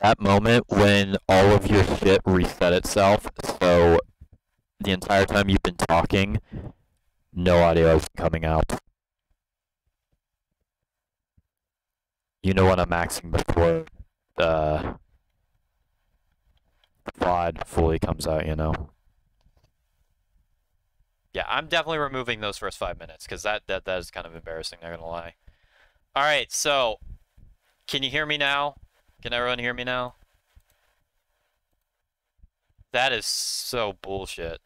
that moment when all of your shit reset itself, so the entire time you've been talking, no audio is coming out. You know when I'm maxing before the VOD fully comes out, you know? Yeah, I'm definitely removing those first 5 minutes, because that is kind of embarrassing, not gonna lie. Alright, so, can you hear me now? Can everyone hear me now? That is so bullshit.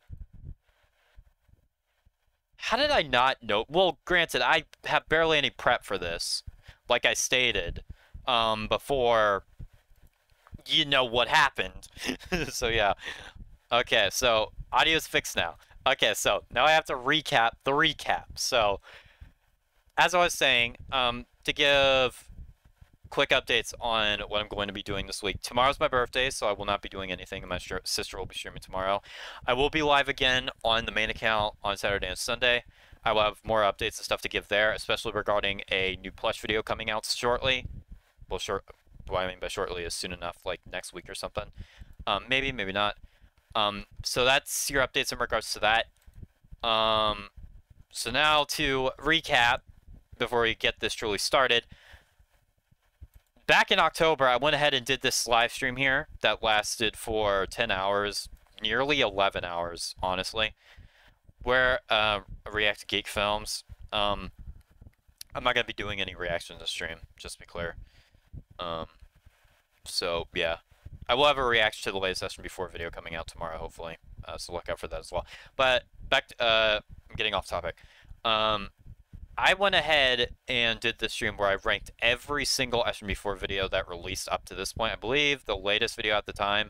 How did I not know? Well, granted, I have barely any prep for this, like I stated, before you know what happened. So yeah. Okay, so audio's fixed now. Okay, so now I have to recap the recap. So, as I was saying, to give quick updates on what I'm going to be doing this week. Tomorrow's my birthday, so I will not be doing anything. My sister will be streaming tomorrow. I will be live again on the main account on Saturday and Sunday. I will have more updates and stuff to give there, especially regarding a new plush video coming out shortly. Well, what I mean by shortly is soon enough, like next week or something. Maybe, maybe not. So that's your updates in regards to that. So now to recap, before we get this truly started. Back in October, I went ahead and did this live stream here that lasted for 10 hours, nearly 11 hours, honestly, where react to geek films. I'm not going to be doing any reaction to stream, just to be clear. So, yeah. I will have a reaction to the latest SMG4 video coming out tomorrow, hopefully. So look out for that as well. But, back to, I'm getting off topic. I went ahead and did this stream where I ranked every single SMG4 video that released up to this point. I believe the latest video at the time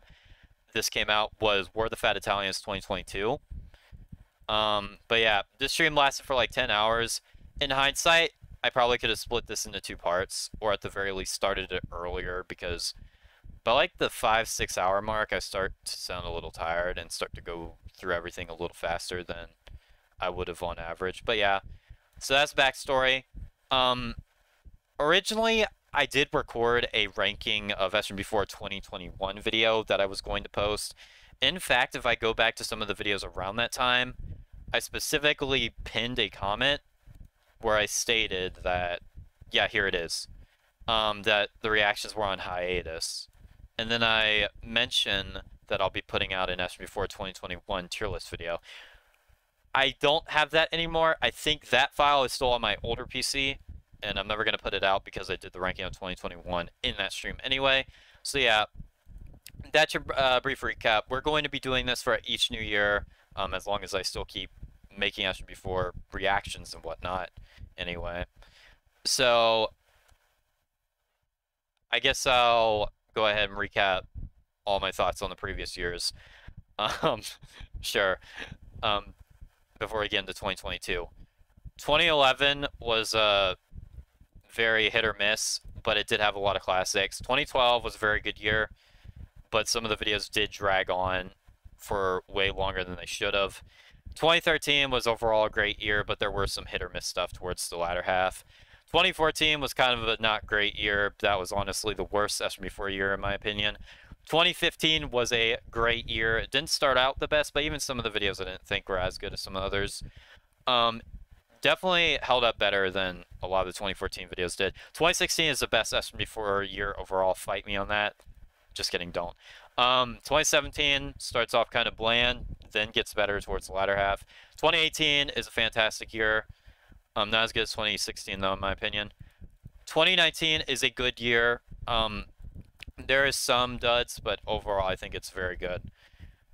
this came out was War of the Fat Italians 2022. But yeah, this stream lasted for like 10 hours. In hindsight, I probably could have split this into 2 parts, or at the very least started it earlier, because by like the 5-6 hour mark, I start to sound a little tired and start to go through everything a little faster than I would have on average. But yeah. So that's backstory. Originally, I did record a ranking of SMG4 2021 video that I was going to post. In fact, if I go back to some of the videos around that time, I specifically pinned a comment where I stated that, yeah, here it is, that the reactions were on hiatus. And then I mention that I'll be putting out an SMG4 2021 tier list video. I don't have that anymore. I think that file is still on my older PC, and I'm never going to put it out because I did the ranking of 2021 in that stream anyway. So yeah, that's your brief recap. We're going to be doing this for each new year, as long as I still keep making SMG4 reactions and whatnot anyway. So, I guess I'll go ahead and recap all my thoughts on the previous years. Sure. Before we get into 2022. 2011 was a very hit or miss, but it did have a lot of classics. 2012 was a very good year, but some of the videos did drag on for way longer than they should have. 2013 was overall a great year, but there were some hit or miss stuff towards the latter half. 2014 was kind of a not great year. That was honestly the worst SMG4 year in my opinion. 2015 was a great year. It didn't start out the best, but even some of the videos I didn't think were as good as some others. Definitely held up better than a lot of the 2014 videos did. 2016 is the best SMG4 year overall. Fight me on that. Just kidding, don't. 2017 starts off kind of bland, then gets better towards the latter half. 2018 is a fantastic year. Not as good as 2016 though, in my opinion. 2019 is a good year. There is some duds, but overall I think it's very good.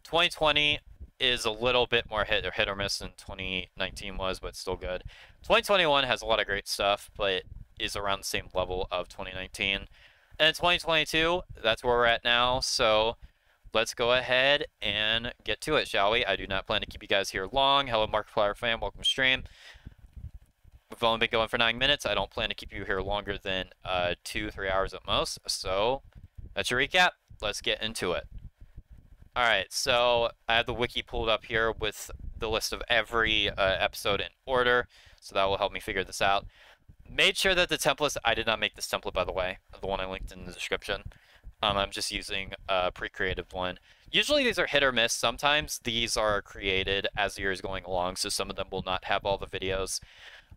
2020 is a little bit more hit or miss than 2019 was, but still good. 2021 has a lot of great stuff, but is around the same level of 2019. And 2022, that's where we're at now, so let's go ahead and get to it, shall we? I do not plan to keep you guys here long. Hello, Markiplier fam, welcome to stream. We've only been going for 9 minutes. I don't plan to keep you here longer than 2-3 hours at most, so that's your recap. Let's get into it. Alright, so I have the wiki pulled up here with the list of every episode in order, so that will help me figure this out. Made sure that the templates, I did not make this template by the way, the one I linked in the description. I'm just using a pre-created one. Usually these are hit or miss. Sometimes these are created as the year is going along, so some of them will not have all the videos.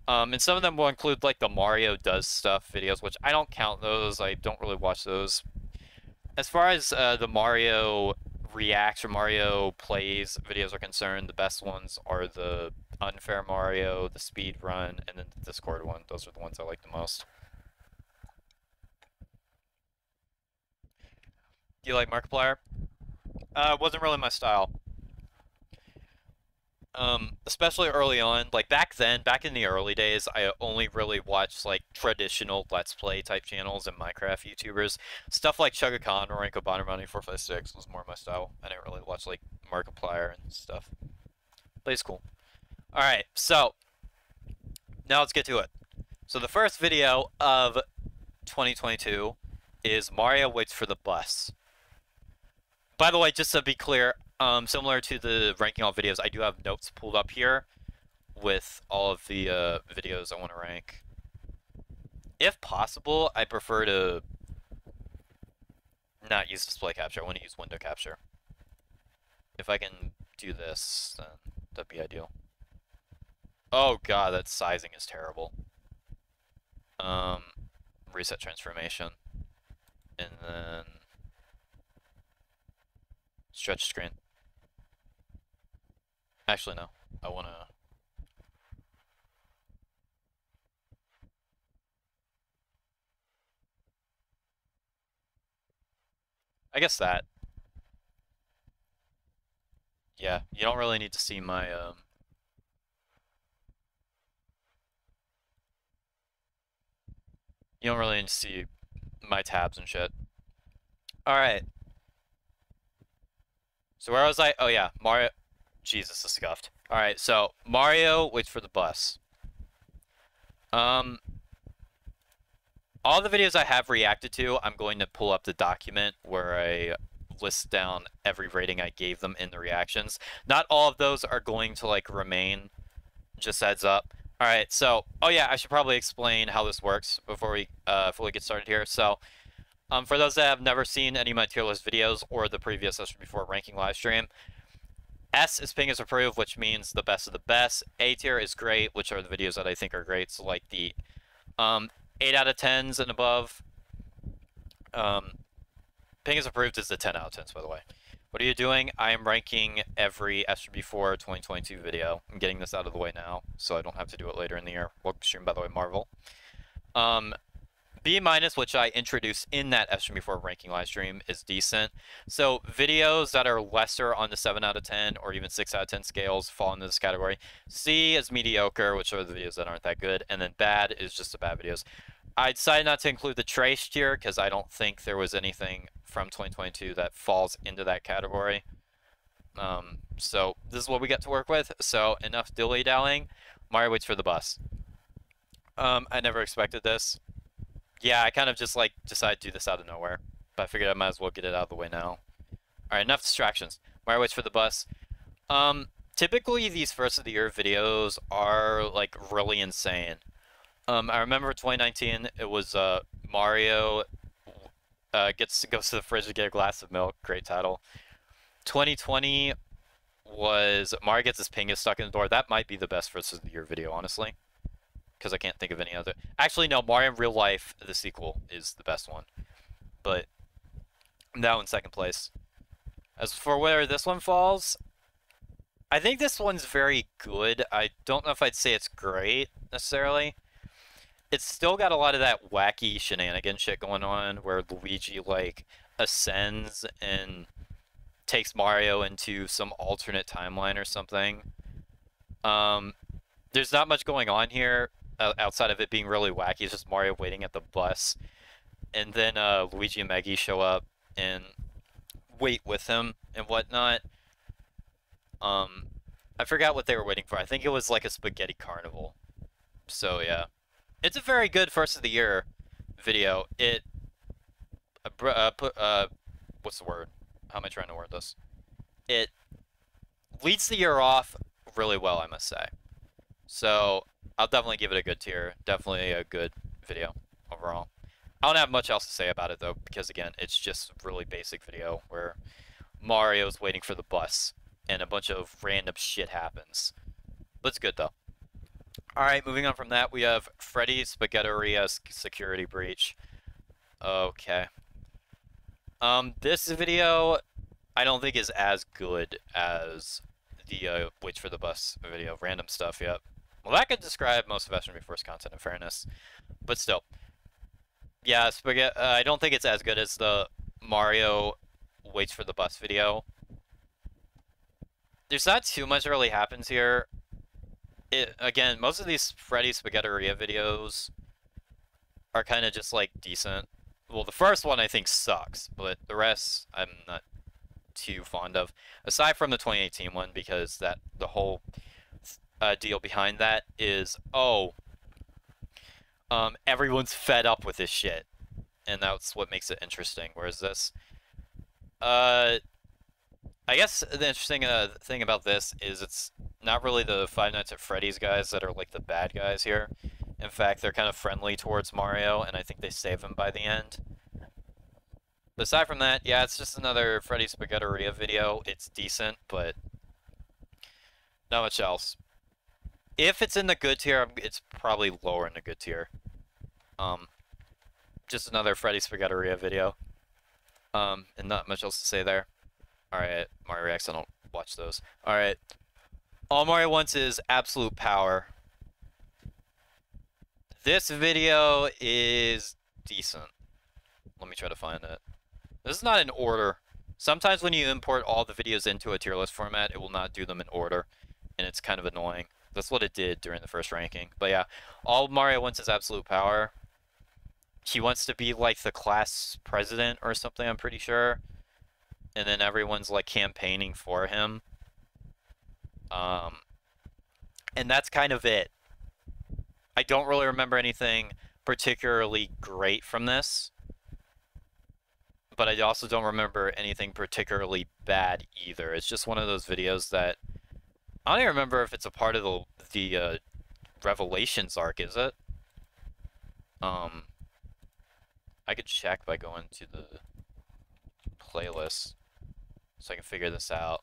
And some of them will include like the Mario Does Stuff videos, which I don't count those. I don't really watch those. As far as the Mario Reacts or Mario Plays videos are concerned, the best ones are the Unfair Mario, the Speed Run, and then the Discord one. Those are the ones I like the most. Do you like Markiplier? Wasn't really my style. Especially early on, like back then, back in the early days, I only really watched like traditional Let's Play type channels and Minecraft YouTubers. Stuff like Chugga Khan or Ranko Bonnermoney 456 was more my style. I didn't really watch like Markiplier and stuff. But it's cool. Alright, so now let's get to it. So the first video of 2022 is Mario Waits for the Bus. By the way, just to be clear, similar to the ranking all videos, I do have notes pulled up here with all of the videos I want to rank. If possible, I prefer to not use display capture. I want to use window capture. If I can do this, then that'd be ideal. Oh god, that sizing is terrible. Reset transformation. And then stretch screen. Actually, no. I want to... I guess that. Yeah, you don't really need to see my, You don't really need to see my tabs and shit. Alright. So where was I? Oh yeah, Mario... Jesus, is scuffed. Alright, so Mario waits for the bus. All the videos I have reacted to, I'm going to pull up the document where I list down every rating I gave them in the reactions. Not all of those are going to like remain, just heads up. Alright, so, oh yeah, I should probably explain how this works before we fully get started here. So, for those that have never seen any of my tier list videos or the previous SMG4 ranking live stream, S is Pingas approved, which means the best of the best. A tier is great, which are the videos that I think are great. So like the 8 out of 10s and above. Pingas approved is the 10 out of 10s, by the way. What are you doing? I am ranking every SMG4 2022 video. I'm getting this out of the way now, so I don't have to do it later in the year. Welcome stream, by the way, Marvel. B-, which I introduced in that SMG4 ranking live stream, is decent. So videos that are lesser on the 7 out of 10 or even 6 out of 10 scales fall into this category. C is mediocre, which are the videos that aren't that good. And then bad is just the bad videos. I decided not to include the trace tier because I don't think there was anything from 2022 that falls into that category. So this is what we get to work with. So enough dilly-dallying. Mario waits for the bus. I never expected this. Yeah, I kind of just like decided to do this out of nowhere, but I figured I might as well get it out of the way now. Alright, enough distractions. Mario waits for the bus. Typically these first of the year videos are like really insane. I remember 2019 it was Mario goes to the fridge to get a glass of milk, great title. 2020 was Mario gets his Pingas stuck in the door. That might be the best first of the year video, honestly. Because I can't think of any other. Actually, no, Mario in Real Life, the sequel, is the best one. But that one's second place. As for where this one falls, I think this one's very good. I don't know if I'd say it's great, necessarily. It's still got a lot of that wacky shenanigan shit going on, where Luigi, like, ascends and takes Mario into some alternate timeline or something. There's not much going on here. Outside of it being really wacky, it's just Mario waiting at the bus. And then Luigi and Maggie show up and wait with him and whatnot. I forgot what they were waiting for. I think it was like a spaghetti carnival. So yeah. It's a very good first of the year video. It what's the word? How am I trying to word this? It leads the year off really well, I must say. So I'll definitely give it a good tier. Definitely a good video overall. I don't have much else to say about it though, because again, it's just a really basic video where Mario's waiting for the bus and a bunch of random shit happens. But it's good though. Alright, moving on from that, we have Freddy's Spaghetteria security breach. Okay. This video, I don't think is as good as the Wait for the Bus video. Random stuff, yep. Well, that could describe most of SMG4's content, in fairness. But still. Yeah, I don't think it's as good as the Mario Waits for the Bus video. There's not too much that really happens here. Again, most of these Freddy Spaghetteria videos are kind of just, like, decent. Well, the first one I think sucks, but the rest I'm not too fond of. Aside from the 2018 one, because the whole deal behind that is, everyone's fed up with this shit, and that's what makes it interesting. Whereas this, I guess the interesting thing about this is it's not really the Five Nights at Freddy's guys that are like the bad guys here. In fact, they're kind of friendly towards Mario, and I think they save him by the end. But aside from that, yeah, it's just another Freddy Spaghetteria video. It's decent, but not much else. If it's in the good tier, it's probably lower in the good tier. Just another Freddy Spaghetteria video. And not much else to say there. Alright, Mario Reacts, I don't watch those. Alright. All Mario wants is absolute power. This video is decent. Let me try to find it. This is not in order. Sometimes when you import all the videos into a tier list format, it will not do them in order. And it's kind of annoying. That's what it did during the first ranking. But yeah, all Mario wants is absolute power. He wants to be like the class president or something, I'm pretty sure. And then everyone's like campaigning for him. And that's kind of it. I don't really remember anything particularly great from this. But I also don't remember anything particularly bad either. It's just one of those videos that I don't even remember if it's a part of the Revelations arc, is it? I could check by going to the playlist so I can figure this out.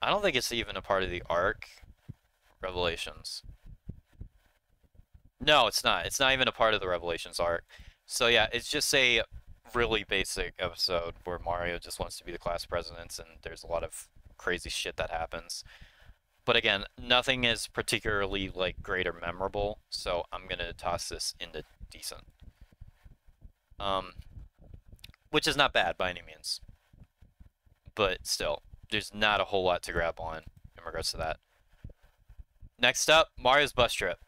I don't think it's even a part of the arc. Revelations. No, it's not. It's not even a part of the Revelations arc. So yeah, it's just a really basic episode where Mario just wants to be the class president and there's a lot of crazy shit that happens. But again, nothing is particularly like great or memorable, so I'm gonna toss this into decent. Which is not bad by any means. But still, there's not a whole lot to grab on in regards to that. Next up, Mario's Bus Trip.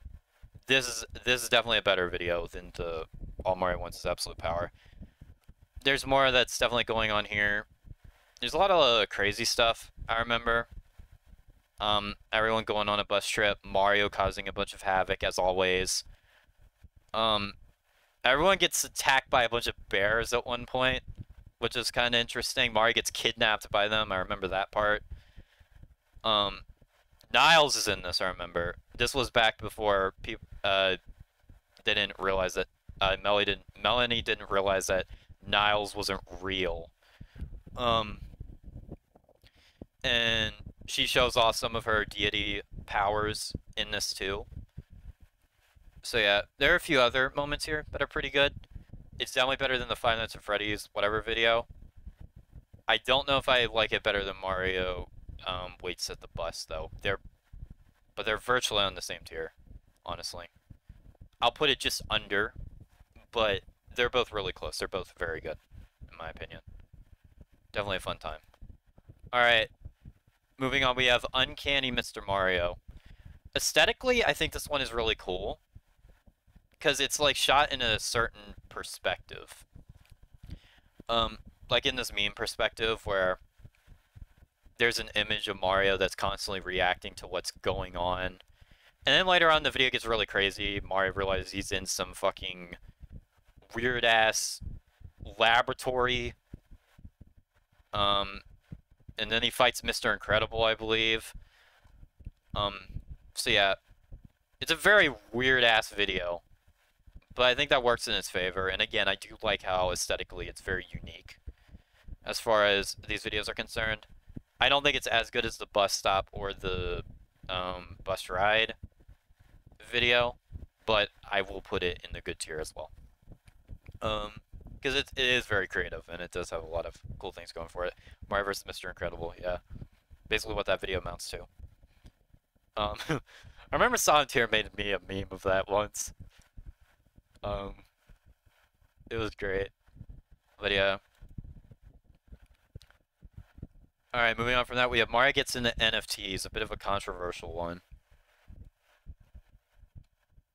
This is definitely a better video than the All Mario Wants is Absolute Power. There's more that's definitely going on here. There's a lot of crazy stuff, I remember. Everyone going on a bus trip, Mario causing a bunch of havoc, as always. Everyone gets attacked by a bunch of bears at one point, which is kind of interesting. Mario gets kidnapped by them, I remember that part. Niles is in this, I remember. This was back before people, they didn't realize that, Melanie didn't realize that Niles wasn't real. And she shows off some of her deity powers in this too. So yeah, there are a few other moments here that are pretty good. It's definitely better than the Five Nights at Freddy's whatever video. I don't know if I like it better than Mario Waits at the Bus though. But they're virtually on the same tier, honestly. I'll put it just under, but they're both really close. They're both very good, in my opinion. Definitely a fun time. Alright, moving on, we have Uncanny Mr. Mario. Aesthetically, I think this one is really cool. Because it's like shot in a certain perspective. Like in this meme perspective where there's an image of Mario that's constantly reacting to what's going on. And then later on the video gets really crazy. Mario realizes he's in some fucking weird ass laboratory. And then he fights Mr. Incredible, I believe. So yeah, it's a very weird ass video. but I think that works in its favor. And again, I do like how aesthetically it's very unique as far as these videos are concerned. I don't think it's as good as the bus stop or the bus ride video, but I will put it in the good tier as well. Because it is very creative and it does have a lot of cool things going for it. Mario vs. Mr. Incredible, yeah, basically what that video amounts to. I remember Solitaire made me a meme of that once. It was great, but yeah. All right, moving on from that, we have Mario gets into NFTs, a bit of a controversial one.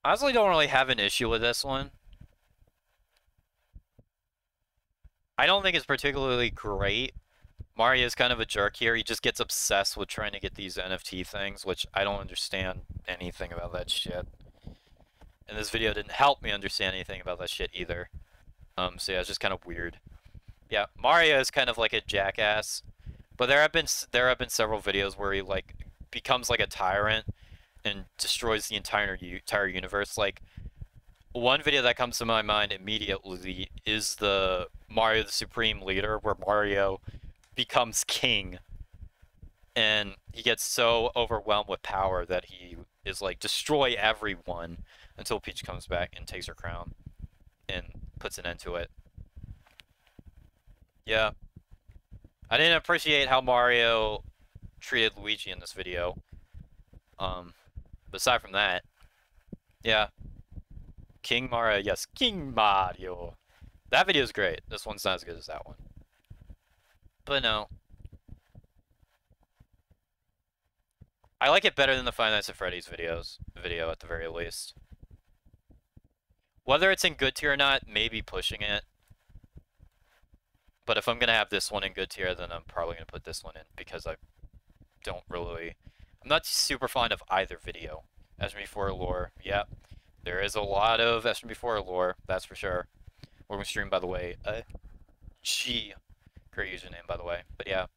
I honestly don't really have an issue with this one. I don't think it's particularly great. Mario is kind of a jerk here. He just gets obsessed with trying to get these NFT things, which I don't understand anything about that shit. And this video didn't help me understand anything about that shit either. So yeah, it's just kind of weird. Yeah, Mario is kind of like a jackass, but there have been several videos where he like becomes like a tyrant and destroys the entire universe. Like one video that comes to my mind immediately is the Mario the Supreme Leader, where Mario becomes king, and he gets so overwhelmed with power that he is like destroy everyone until Peach comes back and takes her crown and puts an end to it. Yeah. I didn't appreciate how Mario treated Luigi in this video. But aside from that, yeah. King Mario, yes, King Mario. That video is great. This one's not as good as that one. But no. I like it better than the Five Nights at Freddy's video at the very least. Whether it's in good tier or not, maybe pushing it. But if I'm gonna have this one in good tier, then I'm probably gonna put this one in, because I'm not super fond of either video. SMG4 lore, yeah. There is a lot of SMG4 lore, that's for sure. We're gonna stream, by the way. G. Great username, by the way. But yeah.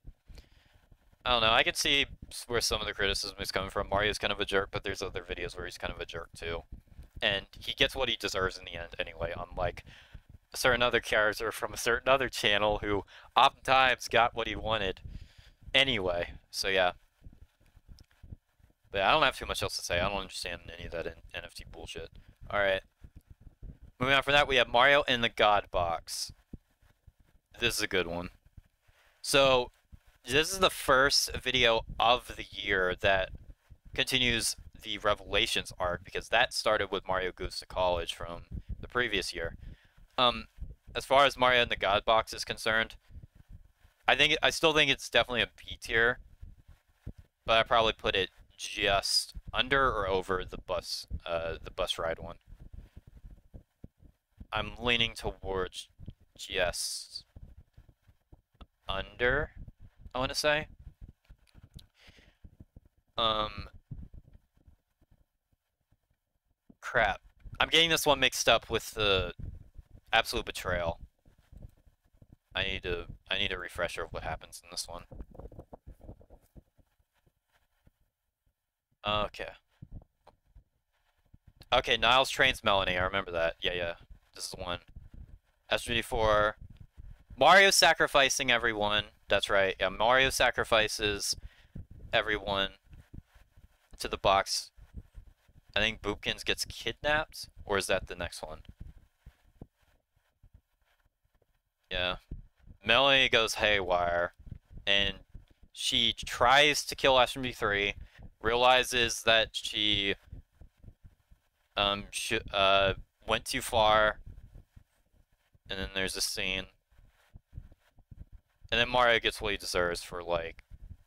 I don't know, I can see where some of the criticism is coming from. Mario's kind of a jerk, but there's other videos where he's kind of a jerk too. And he gets what he deserves in the end anyway, unlike a certain other character from a certain other channel who oftentimes got what he wanted anyway. So yeah. But yeah, I don't have too much else to say. I don't understand any of that NFT bullshit. Alright. Moving on from that, we have Mario in the God Box. This is a good one. So, this is the first video of the year that continues the Revelations arc, because that started with Mario Goes to College from the previous year. As far as Mario in the God Box is concerned, I still think it's definitely a B tier, but I probably put it just under or over the bus ride one. I'm leaning towards just under, I want to say. Crap. I'm getting this one mixed up with the Absolute Betrayal. I need a refresher of what happens in this one. Okay. Okay, Niles trains Melanie. I remember that. Yeah. This is the one. SMG4. Mario sacrificing everyone. That's right. Yeah, Mario sacrifices everyone to the box. I think Boopkins gets kidnapped, or is that the next one? Yeah. Melanie goes haywire, and she tries to kill SMG3, realizes that she went too far, and then there's a scene. And then Mario gets what he deserves for, like,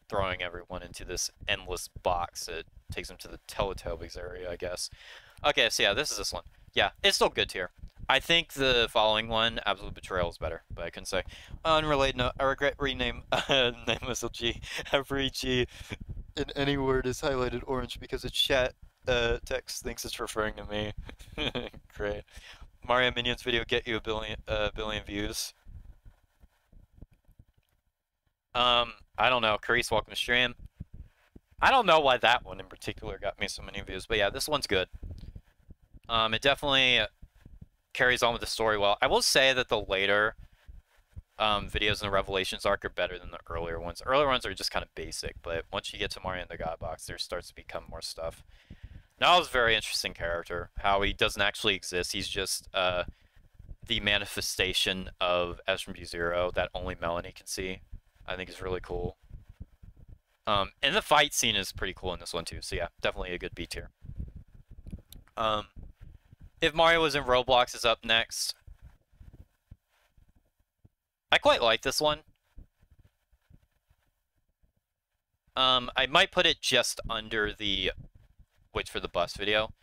throwing everyone into this endless box that takes him to the Teletubbies area, I guess. Okay, so yeah, this is this one. Yeah, it's still good tier. I think the following one, Absolute Betrayal, is better, but I can say. Unrelated note, I regret rename nameless G. Every G in any word is highlighted orange because the chat text thinks it's referring to me. Great. Mario Minions video get you a billion views. I don't know. Carice, welcome to stream. I don't know why that one in particular got me so many views, but yeah, this one's good. It definitely carries on with the story well. I will say that the later videos in the Revelations arc are better than the earlier ones. The earlier ones are just kind of basic, but once you get to Mario and the God Box, there starts to become more stuff. Niall's a very interesting character. How he doesn't actually exist. He's just the manifestation of SMG0 that only Melanie can see. I think is really cool. And the fight scene is pretty cool in this one too. So yeah, definitely a good B tier. If Mario Was in Roblox is up next. I quite like this one. I might put it just under the Wait for the Bus video.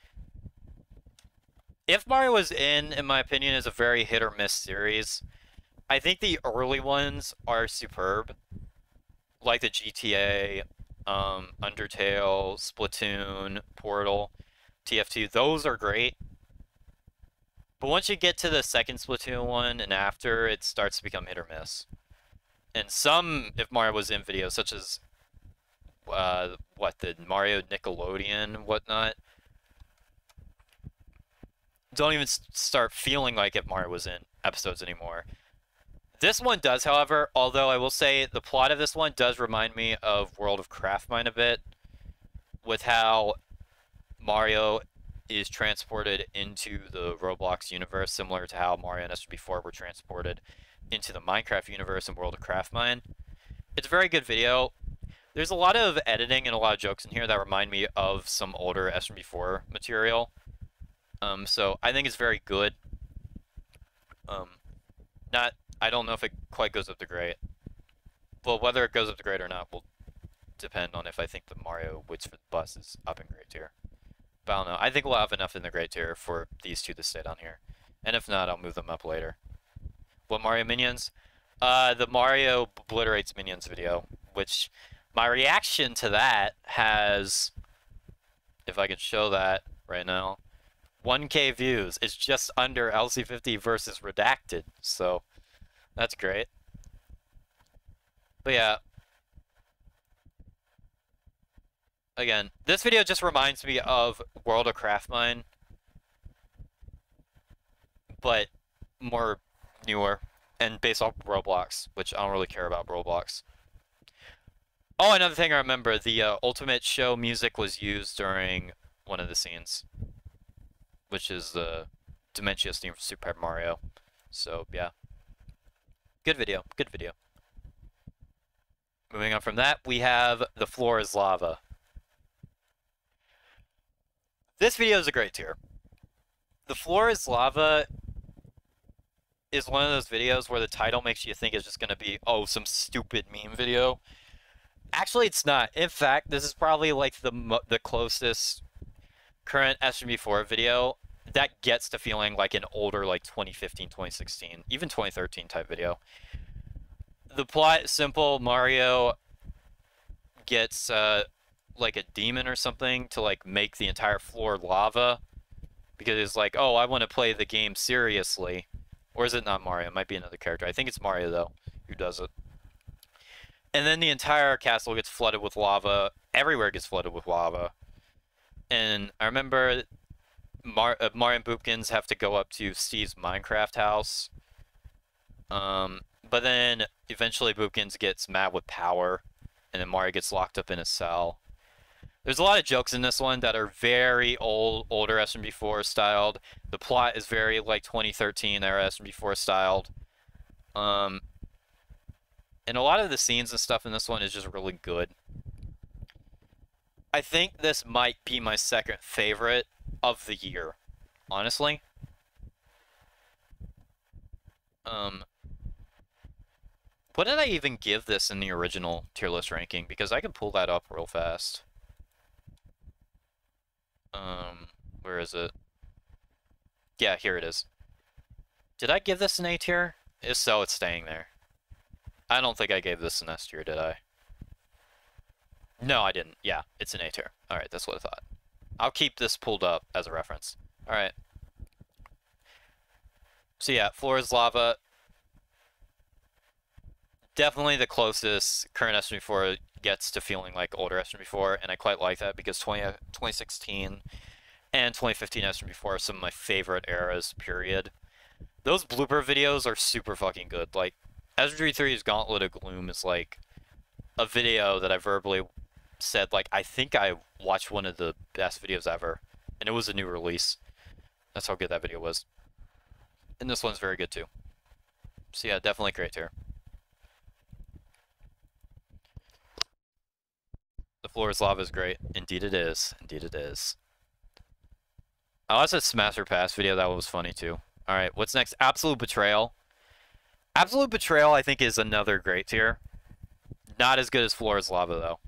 If Mario Was in my opinion, is a very hit or miss series. I think the early ones are superb. Like the GTA, Undertale, Splatoon, Portal, TF2. Those are great. But once you get to the second Splatoon one and after, it starts to become hit or miss. And some, if Mario Was in videos, such as, the Mario Nickelodeon and whatnot, don't even start feeling like if Mario Was in episodes anymore. This one does, however, although I will say the plot of this one does remind me of World of Craftmine a bit, with how Mario is transported into the Roblox universe, similar to how Mario and SMG4 were transported into the Minecraft universe in World of Craftmine. It's a very good video. There's a lot of editing and a lot of jokes in here that remind me of some older SMG4 material. So I think it's very good. I don't know if it quite goes up to great. Well, whether it goes up to great or not will depend on if I think the Mario Waits for the Bus is up in great tier. But I don't know. I think we'll have enough in the great tier for these two to stay down here. And if not, I'll move them up later. What Mario Minions? The Mario Obliterates Minions video, which my reaction to that has, if I could show that right now, 1K views. It's just under LC50 versus Redacted, so that's great. But yeah. Again, this video just reminds me of World of Craftmine, but more newer and based off Roblox, which I don't really care about Roblox. Oh, another thing I remember, the Ultimate Show music was used during one of the scenes, which is the Dementia's theme for Super Paper Mario. So, yeah. Good video. Good video. Moving on from that, we have The Floor is Lava. This video is a great tier. The Floor is Lava is one of those videos where the title makes you think it's just going to be, oh, some stupid meme video. Actually, it's not. In fact, this is probably like the closest current SMG4 video that gets to feeling like an older, like 2015, 2016, even 2013 type video. The plot is simple. Mario gets like a demon or something to like make the entire floor lava because it's like, oh, I want to play the game seriously. Or is it not Mario? It might be another character. I think it's Mario though who does it. And then the entire castle gets flooded with lava. Everywhere gets flooded with lava. And I remember Mario and Boopkins have to go up to Steve's Minecraft house. But then eventually Boopkins gets mad with power. And then Mario gets locked up in a cell. There's a lot of jokes in this one that are very older SMG4 styled. The plot is very like 2013 era SMG4 styled. And a lot of the scenes and stuff in this one is just really good. I think this might be my second favorite of the year, honestly. What did I even give this in the original tier list ranking? Because I can pull that up real fast. Where is it? Yeah, here it is. Did I give this an A tier? If so, it's staying there. I don't think I gave this an S tier, did I? No, I didn't. Yeah, it's an A tier. Alright, that's what I thought. I'll keep this pulled up as a reference. Alright. So yeah, Floor is Lava. Definitely the closest current SMG4 gets to feeling like older SMG4, and I quite like that because 2016 and 2015 SMG4 are some of my favorite eras, period. Those blooper videos are super fucking good. Like, SMG3's Gauntlet of Gloom is like a video that I verbally said, like, I think I watched one of the best videos ever. And it was a new release. That's how good that video was. And this one's very good too. So yeah, definitely great tier. The floor is lava is great. Indeed it is. Indeed it is. I watched that Smasher Pass video. That was funny too. Alright, what's next? Absolute Betrayal. Absolute Betrayal, I think, is another great tier. Not as good as Floor is Lava, though.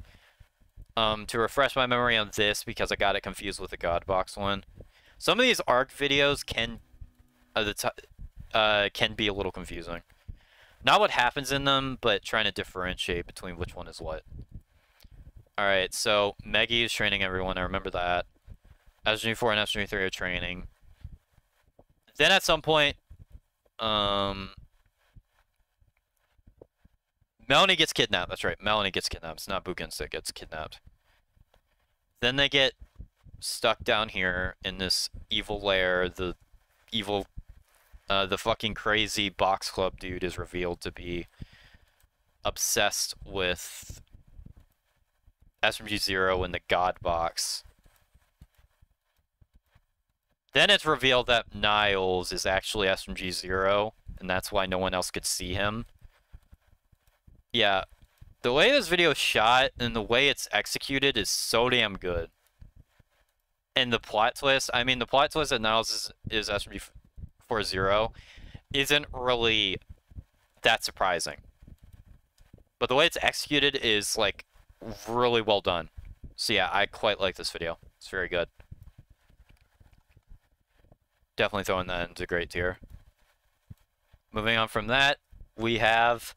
To refresh my memory on this, because I got it confused with the God Box one. Some of these ARC videos can be a little confusing. Not what happens in them, but trying to differentiate between which one is what. Alright, so Meggy is training everyone, I remember that. SMG4 and SMG3 are training. Then at some point, Melanie gets kidnapped. That's right, Melanie gets kidnapped. It's not Bookins that gets kidnapped. Then they get stuck down here in this evil lair. The fucking crazy box club dude is revealed to be obsessed with SMG0 in the God Box. Then it's revealed that Niles is actually SMG0, and that's why no one else could see him. Yeah, the way this video is shot and the way it's executed is so damn good. And the plot twist, I mean, the plot twist that Niles is SMG40 isn't really that surprising. But the way it's executed is, like, really well done. So yeah, I quite like this video. It's very good. Definitely throwing that into great tier. Moving on from that, we have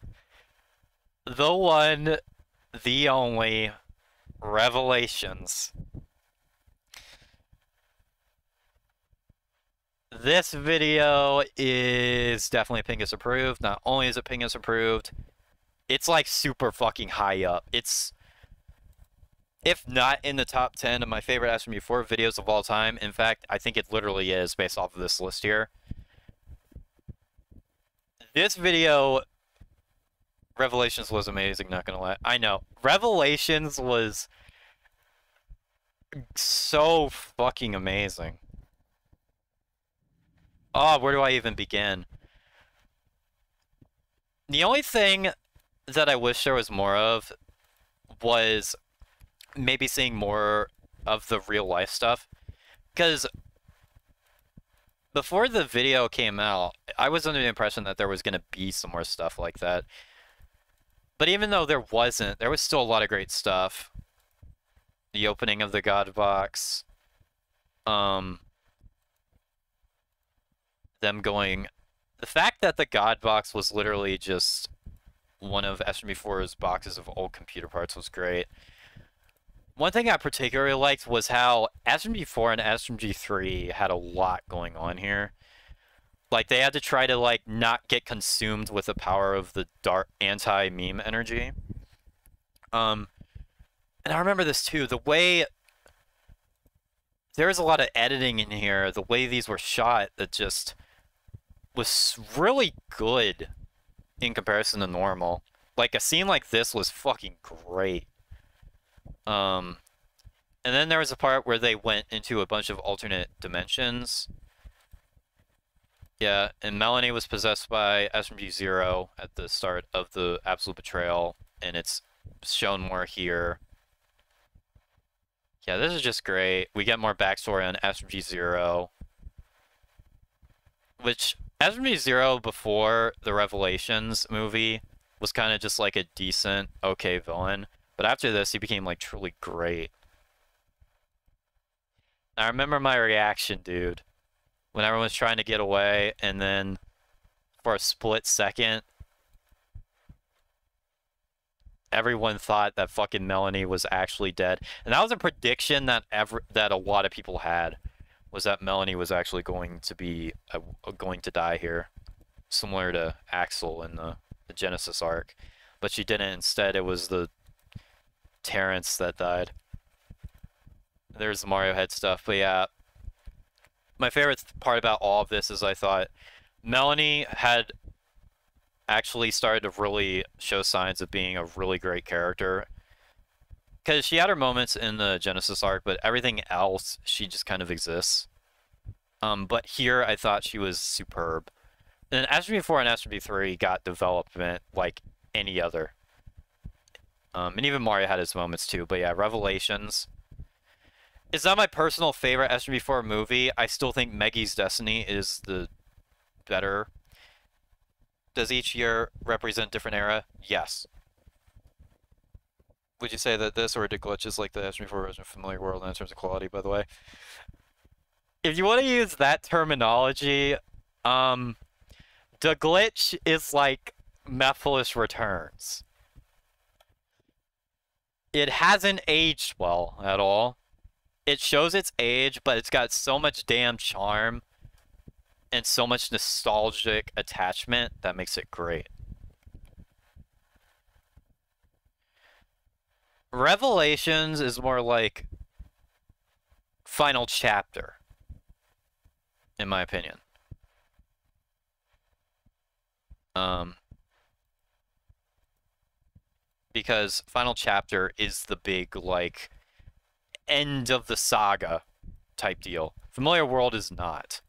the one, the only, Revelations. This video is definitely Pingas approved. Not only is it Pingas approved, it's like super fucking high up. It's, if not in the top 10 of my favorite SMG4 videos of all time. In fact, I think it literally is based off of this list here. This video, Revelations, was amazing, not gonna lie. I know. Revelations was so fucking amazing. Oh, where do I even begin? The only thing that I wish there was more of was maybe seeing more of the real life stuff. Because before the video came out, I was under the impression that there was going to be some more stuff like that. But even though there wasn't, there was still a lot of great stuff. The opening of the God Box. Them going... The fact that the God Box was literally just one of SMG4's boxes of old computer parts was great. One thing I particularly liked was how SMG4 and SMG3 had a lot going on here. Like, they had to try to, like, not get consumed with the power of the dark anti-meme energy. And I remember this too, the way... There was a lot of editing in here, the way these were shot, that just was really good in comparison to normal. Like, a scene like this was fucking great. And then there was a part where they went into a bunch of alternate dimensions. Yeah, and Melanie was possessed by SMG0 at the start of the Absolute Betrayal, and it's shown more here. Yeah, this is just great. We get more backstory on SMG0. Which, SMG0 before the Revelations movie was kind of just like a decent, okay villain. But after this, he became, like, truly great. I remember my reaction, dude. When everyone was trying to get away, and then for a split second, everyone thought that fucking Melanie was actually dead. And that was a prediction that a lot of people had, was that Melanie was actually going to be going to die here, similar to Axel in the Genesis arc. But she didn't. Instead, it was the Terrence that died. There's the Mario Head stuff, but yeah. My favorite part about all of this is I thought Melanie had actually started to really show signs of being a really great character. Because she had her moments in the Genesis arc, but everything else, she just kind of exists. But here, I thought she was superb. And SMG4 and SMG3 got development like any other. And even Mario had his moments too. But yeah, Revelations. It's not my personal favorite SMG4 movie. I still think Meggy's Destiny is the better. Does each year represent different era? Yes. Would you say that this or did glitches like the SMG4 version of Familiar World in terms of quality, by the way? If you want to use that terminology, the glitch is like Mephiles Returns. It hasn't aged well at all. It shows its age, but it's got so much damn charm and so much nostalgic attachment that makes it great. Revelations is more like final chapter, in my opinion. Because final chapter is the big, like, end of the saga type deal. Familiar World is not.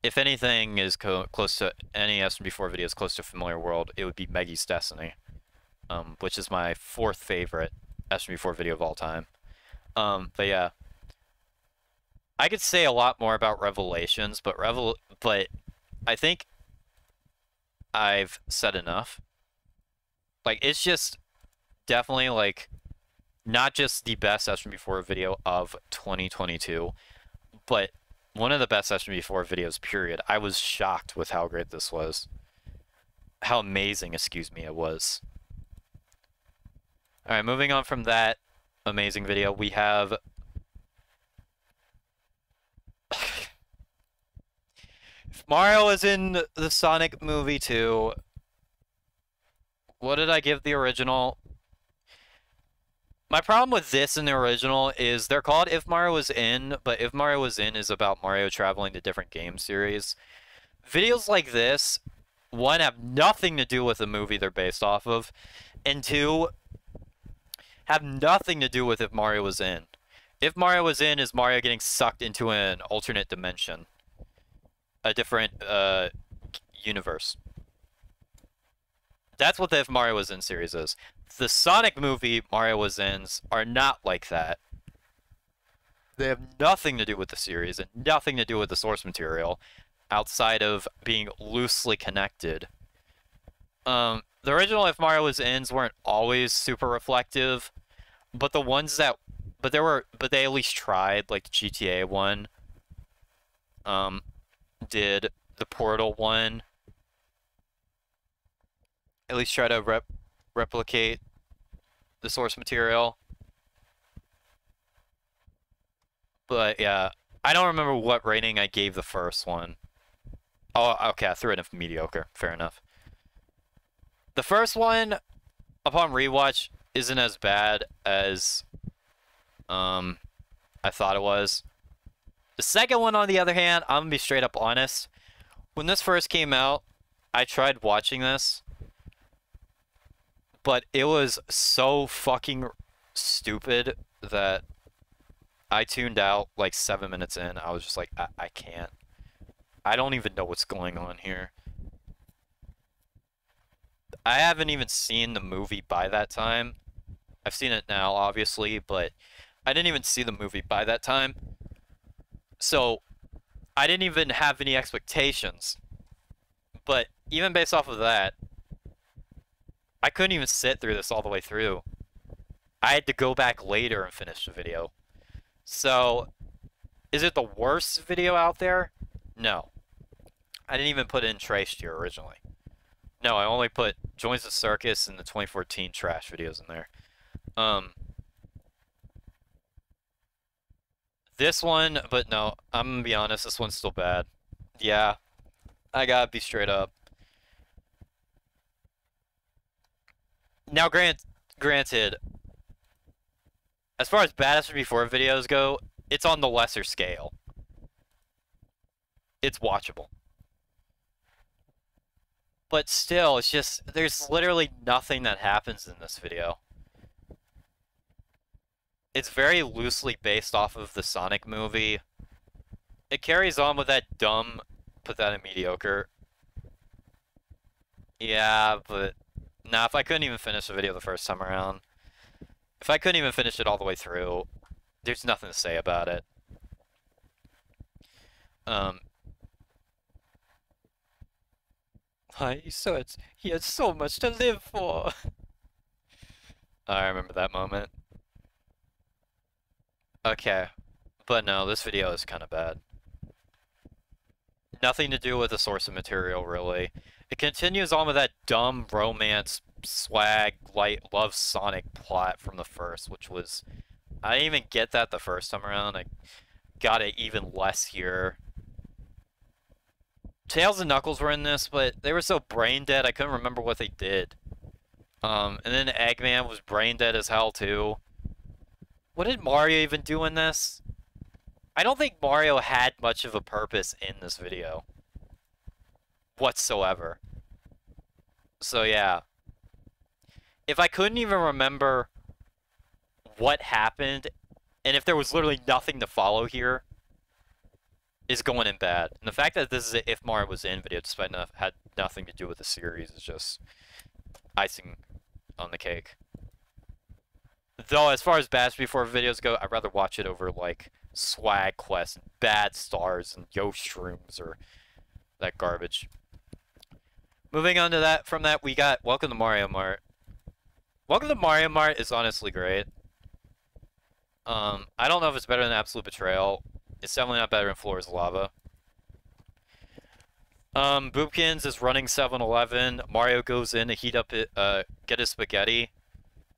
If anything is close to any SMG4 video is close to Familiar World, it would be Meggy's Destiny, which is my 4th favorite SMG4 video of all time. But yeah, I could say a lot more about Revelations, but I think I've said enough. Like, it's just definitely like not just the best SMG4 video of 2022, but one of the best SMG4 videos, period. I was shocked with how great this was. How amazing, excuse me, it was. Alright, moving on from that amazing video, we have... If Mario was in the Sonic movie too, what did I give the original? My problem with this and the original is they're called If Mario Was In, but If Mario Was In is about Mario traveling to different game series. Videos like this, one, have nothing to do with the movie they're based off of, and two, have nothing to do with If Mario Was In. If Mario Was In is Mario getting sucked into an alternate dimension, a different universe. That's what the If Mario Was In series is. The Sonic movie Mario Was In's are not like that. They have nothing to do with the series and nothing to do with the source material outside of being loosely connected. The original If Mario Was In's weren't always super reflective, but the ones that but they at least tried, like the GTA one did, the Portal one at least try to replicate the source material. But yeah, I don't remember what rating I gave the first one. Oh, okay, I threw it in mediocre. Fair enough. The first one, upon rewatch, isn't as bad as I thought it was. The second one, on the other hand, I'm gonna be straight up honest. When this first came out, I tried watching this, but it was so fucking stupid that I tuned out like 7 minutes in. I was just like, I can't. I don't even know what's going on here. I haven't even seen the movie by that time. I've seen it now, obviously, but I didn't even see the movie by that time. So, I didn't even have any expectations. But even based off of that, I couldn't even sit through this all the way through. I had to go back later and finish the video. So, is it the worst video out there? No. I didn't even put in Trace Tier originally. No, I only put Joins the Circus and the 2014 trash videos in there. This one, but no, I'm gonna be honest, this one's still bad. Yeah, I gotta be straight up. Now, granted, as far as bad SMG4 videos go, it's on the lesser scale. It's watchable. But still, it's just, there's literally nothing that happens in this video. It's very loosely based off of the Sonic movie. It carries on with that dumb, pathetic, mediocre. Yeah, but nah, if I couldn't even finish the video the first time around, if I couldn't even finish it all the way through, there's nothing to say about it. He had so much to live for. I remember that moment. Okay, but no, this video is kind of bad. Nothing to do with the source of material, really. It continues on with that dumb romance, swag, light, love Sonic plot from the first, which was... I didn't even get that the first time around. I got it even less here. Tails and Knuckles were in this, but they were so brain dead I couldn't remember what they did. And then Eggman was brain dead as hell too. What did Mario even do in this? I don't think Mario had much of a purpose in this video. Whatsoever. So yeah. If I couldn't even remember what happened, and if there was literally nothing to follow here, is going in bad. And the fact that this is a If Mario Was In video, despite had nothing to do with the series, is just icing on the cake. Though, as far as Bash Before videos go, I'd rather watch it over, like, Swag Quest, and Bad Stars, and Yo Shrooms, or that garbage. Moving on to that, from that, we got Welcome to Mario Mart. Welcome to Mario Mart is honestly great. I don't know if it's better than Absolute Betrayal. It's definitely not better than Floor's Lava. Boopkins is running 7-Eleven. Mario goes in to heat up it, get his spaghetti.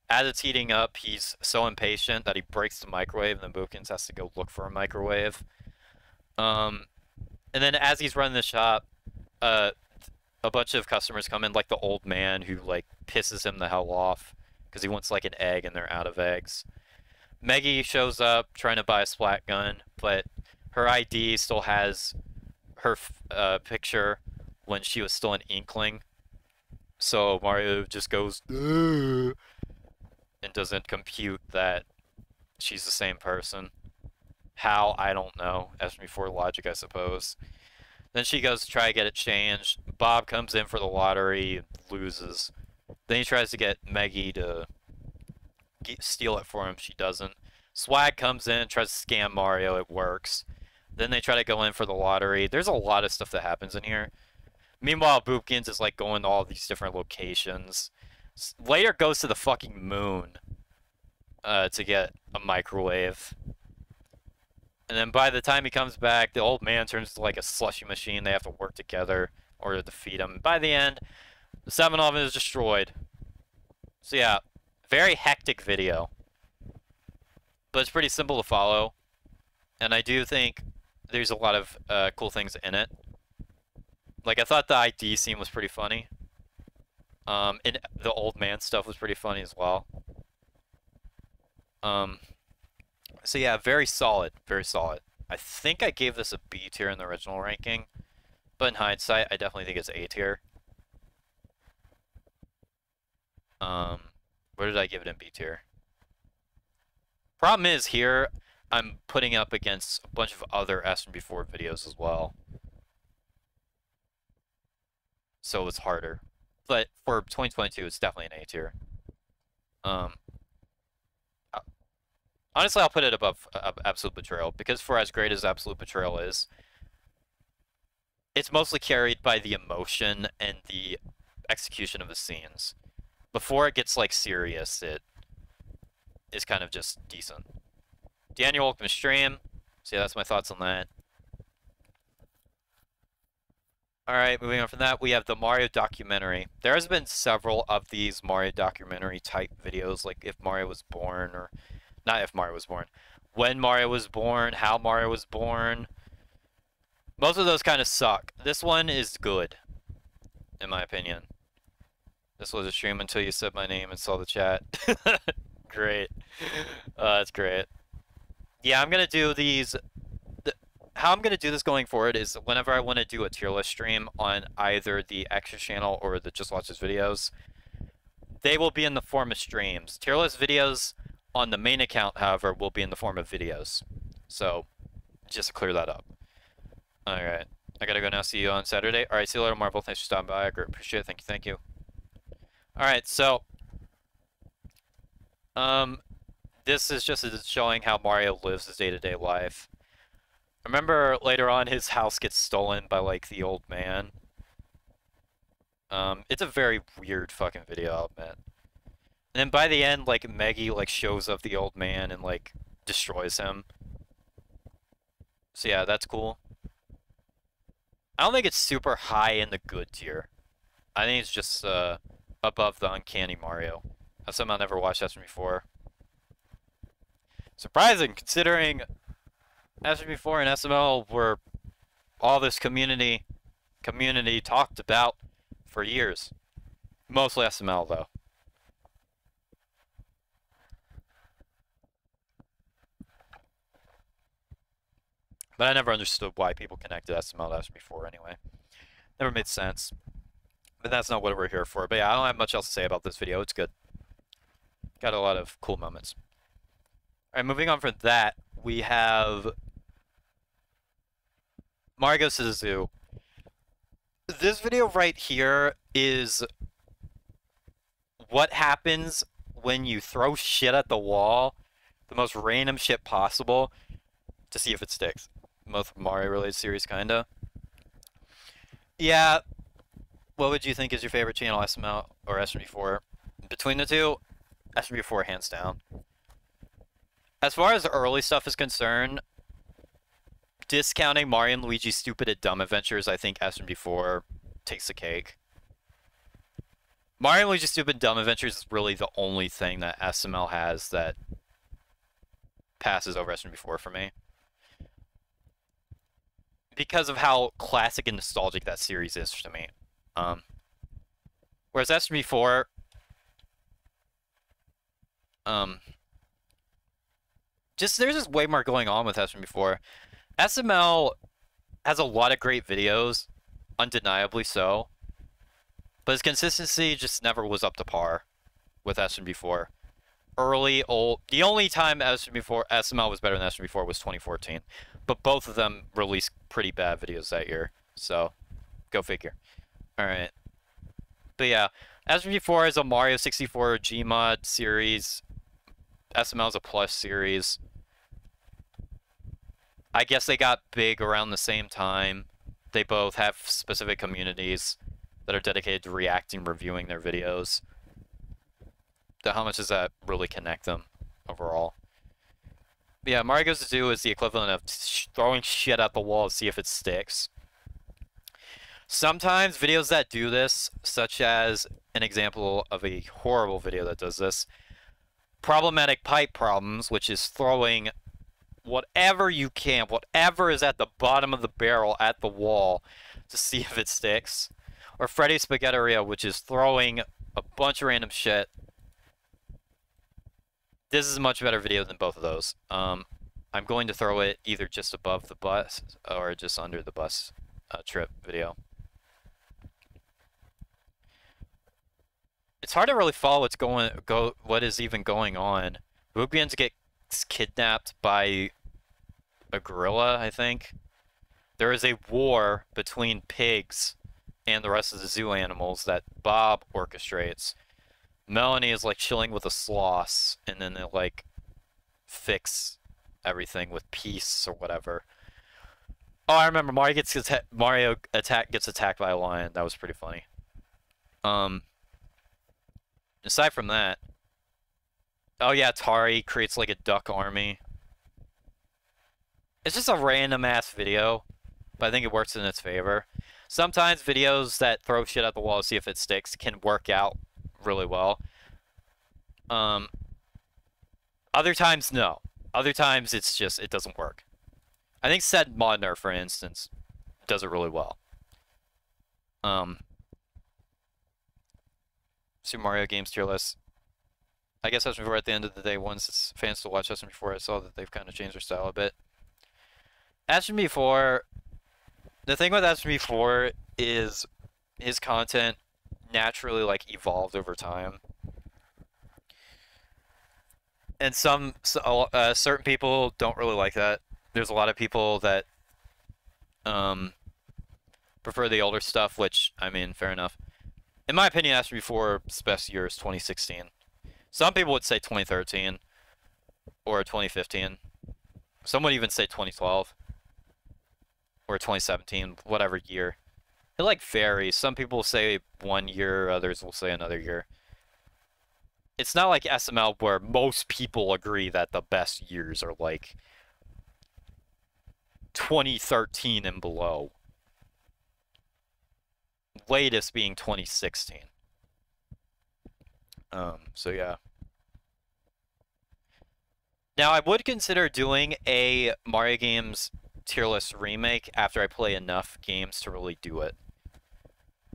As it's heating up, he's so impatient that he breaks the microwave, and then Boopkins has to go look for a microwave. And then as he's running the shop, a bunch of customers come in, like the old man who, like, pisses him the hell off because he wants, like, an egg and they're out of eggs. Meggy shows up trying to buy a splat gun, but her ID still has her picture when she was still an Inkling. So Mario just goes, "Ugh," and doesn't compute that she's the same person. How? I don't know. SMG4 logic, I suppose. Then she goes to try to get it changed. Bob comes in for the lottery and loses. Then he tries to get Meggy to steal it for him. She doesn't. Swag comes in, tries to scam Mario. It works. Then they try to go in for the lottery. There's a lot of stuff that happens in here. Meanwhile, Boopkins is like going to all these different locations. Later goes to the fucking moon to get a microwave. And then by the time he comes back, the old man turns into like a slushy machine. They have to work together in order to defeat him. By the end, the 7-Eleven is destroyed. So yeah, very hectic video. But it's pretty simple to follow. And I do think there's a lot of cool things in it. Like, I thought the ID scene was pretty funny. And the old man stuff was pretty funny as well. So yeah, very solid. Very solid. I think I gave this a B tier in the original ranking. But in hindsight, I definitely think it's A tier. Where did I give it in B tier? Problem is, here, I'm putting up against a bunch of other SMG4 videos as well. So it's harder. But for 2022, it's definitely an A tier. Honestly, I'll put it above Absolute Betrayal, because for as great as Absolute Betrayal is, it's mostly carried by the emotion and the execution of the scenes. Before it gets, like, serious, it is kind of just decent. Daniel, welcome to stream. So yeah, that's my thoughts on that. Alright, moving on from that, we have the Mario documentary. There has been several of these Mario documentary type videos, like If Mario Was Born, or not If Mario Was Born, When Mario Was Born, How Mario Was Born. Most of those kind of suck. This one is good, in my opinion. This was a stream until you said my name and saw the chat. Great. That's great. Yeah, I'm gonna do these. how I'm gonna do this going forward is whenever I want to do a tier list stream on either the extra channel or the Just Watch This videos, they will be in the form of streams. Tier list videos on the main account, however, will be in the form of videos. So, just to clear that up. Alright. I gotta go now. See you on Saturday. Alright, see you later, Marvel. Thanks for stopping by. I greatly appreciate it. Thank you, thank you. Alright, so... This is just showing how Mario lives his day-to-day life. Remember, later on, his house gets stolen by, like, the old man. It's a very weird fucking video, I'll admit. And then by the end, like, Meggy, like, shows up the old man and, like, destroys him. So yeah, that's cool. I don't think it's super high in the good tier. I think it's just, above the Uncanny Mario. I've somehow never watched SMG4. Surprising, considering SMG4 and SML were all this community talked about for years. Mostly SML, though. But I never understood why people connected SML to SMG4 anyway. Never made sense. But that's not what we're here for. But yeah, I don't have much else to say about this video. It's good. Got a lot of cool moments. Alright, moving on from that, we have Mario Goes to the Zoo. This video right here is what happens when you throw shit at the wall, the most random shit possible, to see if it sticks. Most Mario-related series, kinda. Yeah, what would you think is your favorite channel, SML or SMG4? Between the two, SMG4 hands down. As far as the early stuff is concerned, discounting Mario and Luigi's Stupid and Dumb Adventures, I think SMG4 takes the cake. Mario and Luigi's Stupid and Dumb Adventures is really the only thing that SML has that passes over SMG4 for me. Because of how classic and nostalgic that series is to me. Whereas SMG4... there's just way more going on with SMG4. SML has a lot of great videos, undeniably so, but his consistency just never was up to par with SMG4. Early, old... The only time SML was better than SMG4 was 2014, but both of them released pretty bad videos that year, so go figure. Alright. But yeah, SMG4 is a Mario 64 Gmod series. SML is a Plus series. I guess they got big around the same time. They both have specific communities that are dedicated to reacting, reviewing their videos. How much does that really connect them overall? But yeah, Mario Goes to Zoo is the equivalent of throwing shit at the wall to see if it sticks. Sometimes videos that do this, such as an example of a horrible video that does this, Problematic Pipe Problems, which is throwing whatever you can, whatever is at the bottom of the barrel at the wall to see if it sticks. Or Freddy's Spaghetteria, which is throwing a bunch of random shit. This is a much better video than both of those. I'm going to throw it either just above the bus or just under the bus trip video. It's hard to really follow what is even going on. Rubians gets kidnapped by a gorilla, I think. There is a war between pigs and the rest of the zoo animals that Bob orchestrates. Melanie is like chilling with a sloth, and then they like fix everything with peace or whatever. Oh, I remember Mario gets attacked by a lion. That was pretty funny. Aside from that, oh yeah, Tari creates like a duck army. It's just a random ass video, but I think it works in its favor. Sometimes videos that throw shit at the wall to see if it sticks can work out really well. Other times, no. Other times, it's just, it doesn't work. I think Said Modner, for instance, does it really well. Super Mario games tier list. I guess SMG4 at the end of the day, once fans still watch SMG4, I saw that they've kind of changed their style a bit. SMG4, the thing with SMG4 is his content naturally like evolved over time. And certain people don't really like that. There's a lot of people that um, prefer the older stuff, which, I mean, fair enough. In my opinion, SMG4's best year is 2016. Some people would say 2013 or 2015. Some would even say 2012 or 2017, whatever year. It like varies. Some people say 1 year, others will say another year. It's not like SML where most people agree that the best years are like 2013 and below. Latest being 2016. So yeah. Now I would consider doing a Mario games tier list remake after I play enough games to really do it.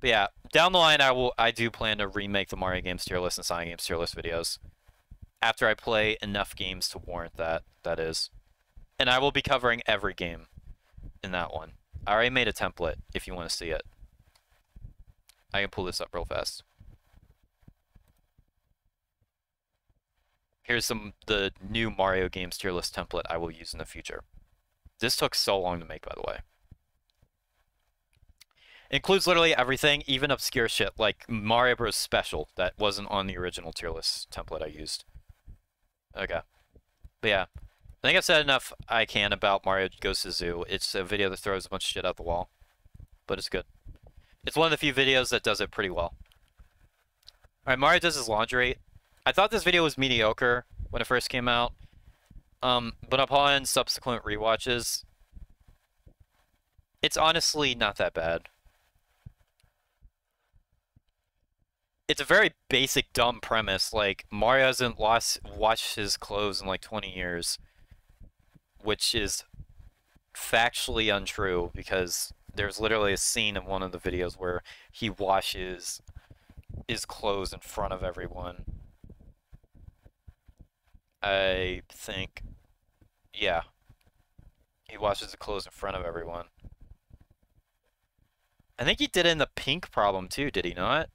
But yeah, down the line I do plan to remake the Mario games tier list and Sonic games tier list videos after I play enough games to warrant that, that is. And I will be covering every game in that one. I already made a template if you want to see it. I can pull this up real fast. Here's the new Mario games tier list template I will use in the future. This took so long to make, by the way. It includes literally everything, even obscure shit like Mario Bros. Special that wasn't on the original tier list template I used. Okay. But yeah. I think I've said enough I can about Mario Goes to Zoo. It's a video that throws a bunch of shit out the wall. But it's good. It's one of the few videos that does it pretty well. Alright, Mario does his laundry. I thought this video was mediocre when it first came out. But upon subsequent rewatches, it's honestly not that bad. It's a very basic, dumb premise. Like, Mario hasn't washed his clothes in like 20 years. Which is factually untrue, because there's literally a scene in one of the videos where he washes his clothes in front of everyone. I think, yeah. He washes his clothes in front of everyone. I think he did it in the Pink Problem too, did he not?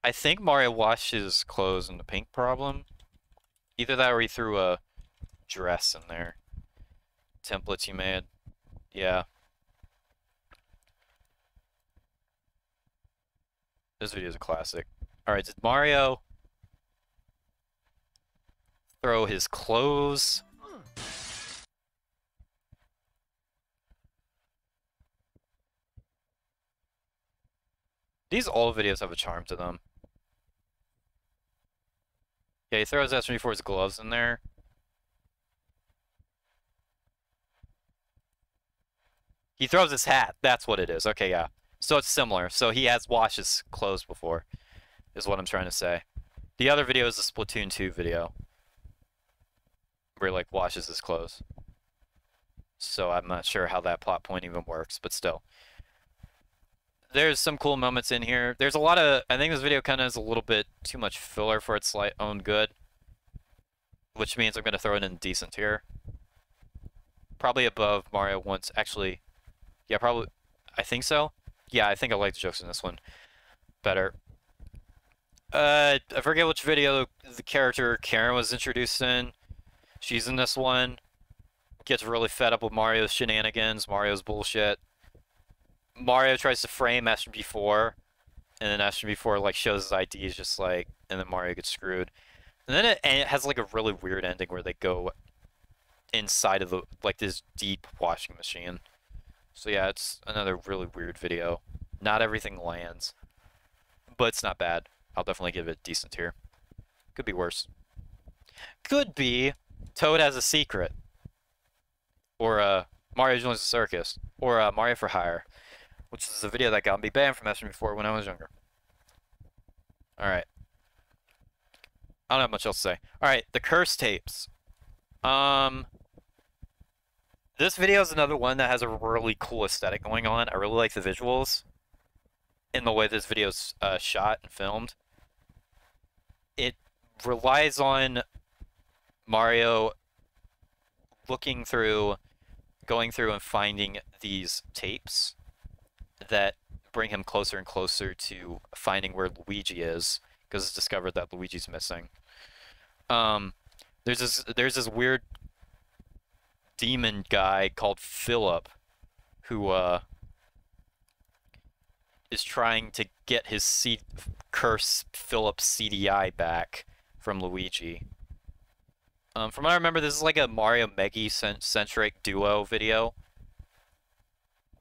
I think Mario washed his clothes in the Pink Problem. Either that or he threw a dress in there. Templates you made. Yeah. This video is a classic. Alright, did Mario throw his clothes? These old videos have a charm to them. Yeah, he throws SMG4's gloves in there. He throws his hat. That's what it is. Okay, yeah. So it's similar. So he has washed his clothes before, is what I'm trying to say. The other video is the Splatoon 2 video, where he, like, washes his clothes. So I'm not sure how that plot point even works, but still. There's some cool moments in here. There's a lot of... I think this video kind of is a little bit too much filler for its own good. Which means I'm going to throw it in decent tier. Probably above Mario once. Actually, yeah, probably... I think so. Yeah, I think I like the jokes in this one better. I forget which video the character Karen was introduced in. She's in this one. Gets really fed up with Mario's shenanigans, Mario's bullshit. Mario tries to frame SMG4, and then SMG4 like shows his IDs just like, and then Mario gets screwed. And then it has like a really weird ending where they go inside of the like this deep washing machine. So yeah, it's another really weird video. Not everything lands, but it's not bad. I'll definitely give it a decent tier. Could be worse. Could be Toad has a secret, or Mario joins the circus, or Mario for Hire, which is a video that got me banned from SMG4 when I was younger. Alright. I don't have much else to say. Alright, the curse tapes. This video is another one that has a really cool aesthetic going on. I really like the visuals in the way this video's shot and filmed. relies on Mario going through and finding these tapes that bring him closer and closer to finding where Luigi is, because it's discovered that Luigi's missing. Um, there's this weird demon guy called Philip who is trying to get his curse Philip CDI back from Luigi. From what I remember, this is like a Mario Meggy-centric duo video.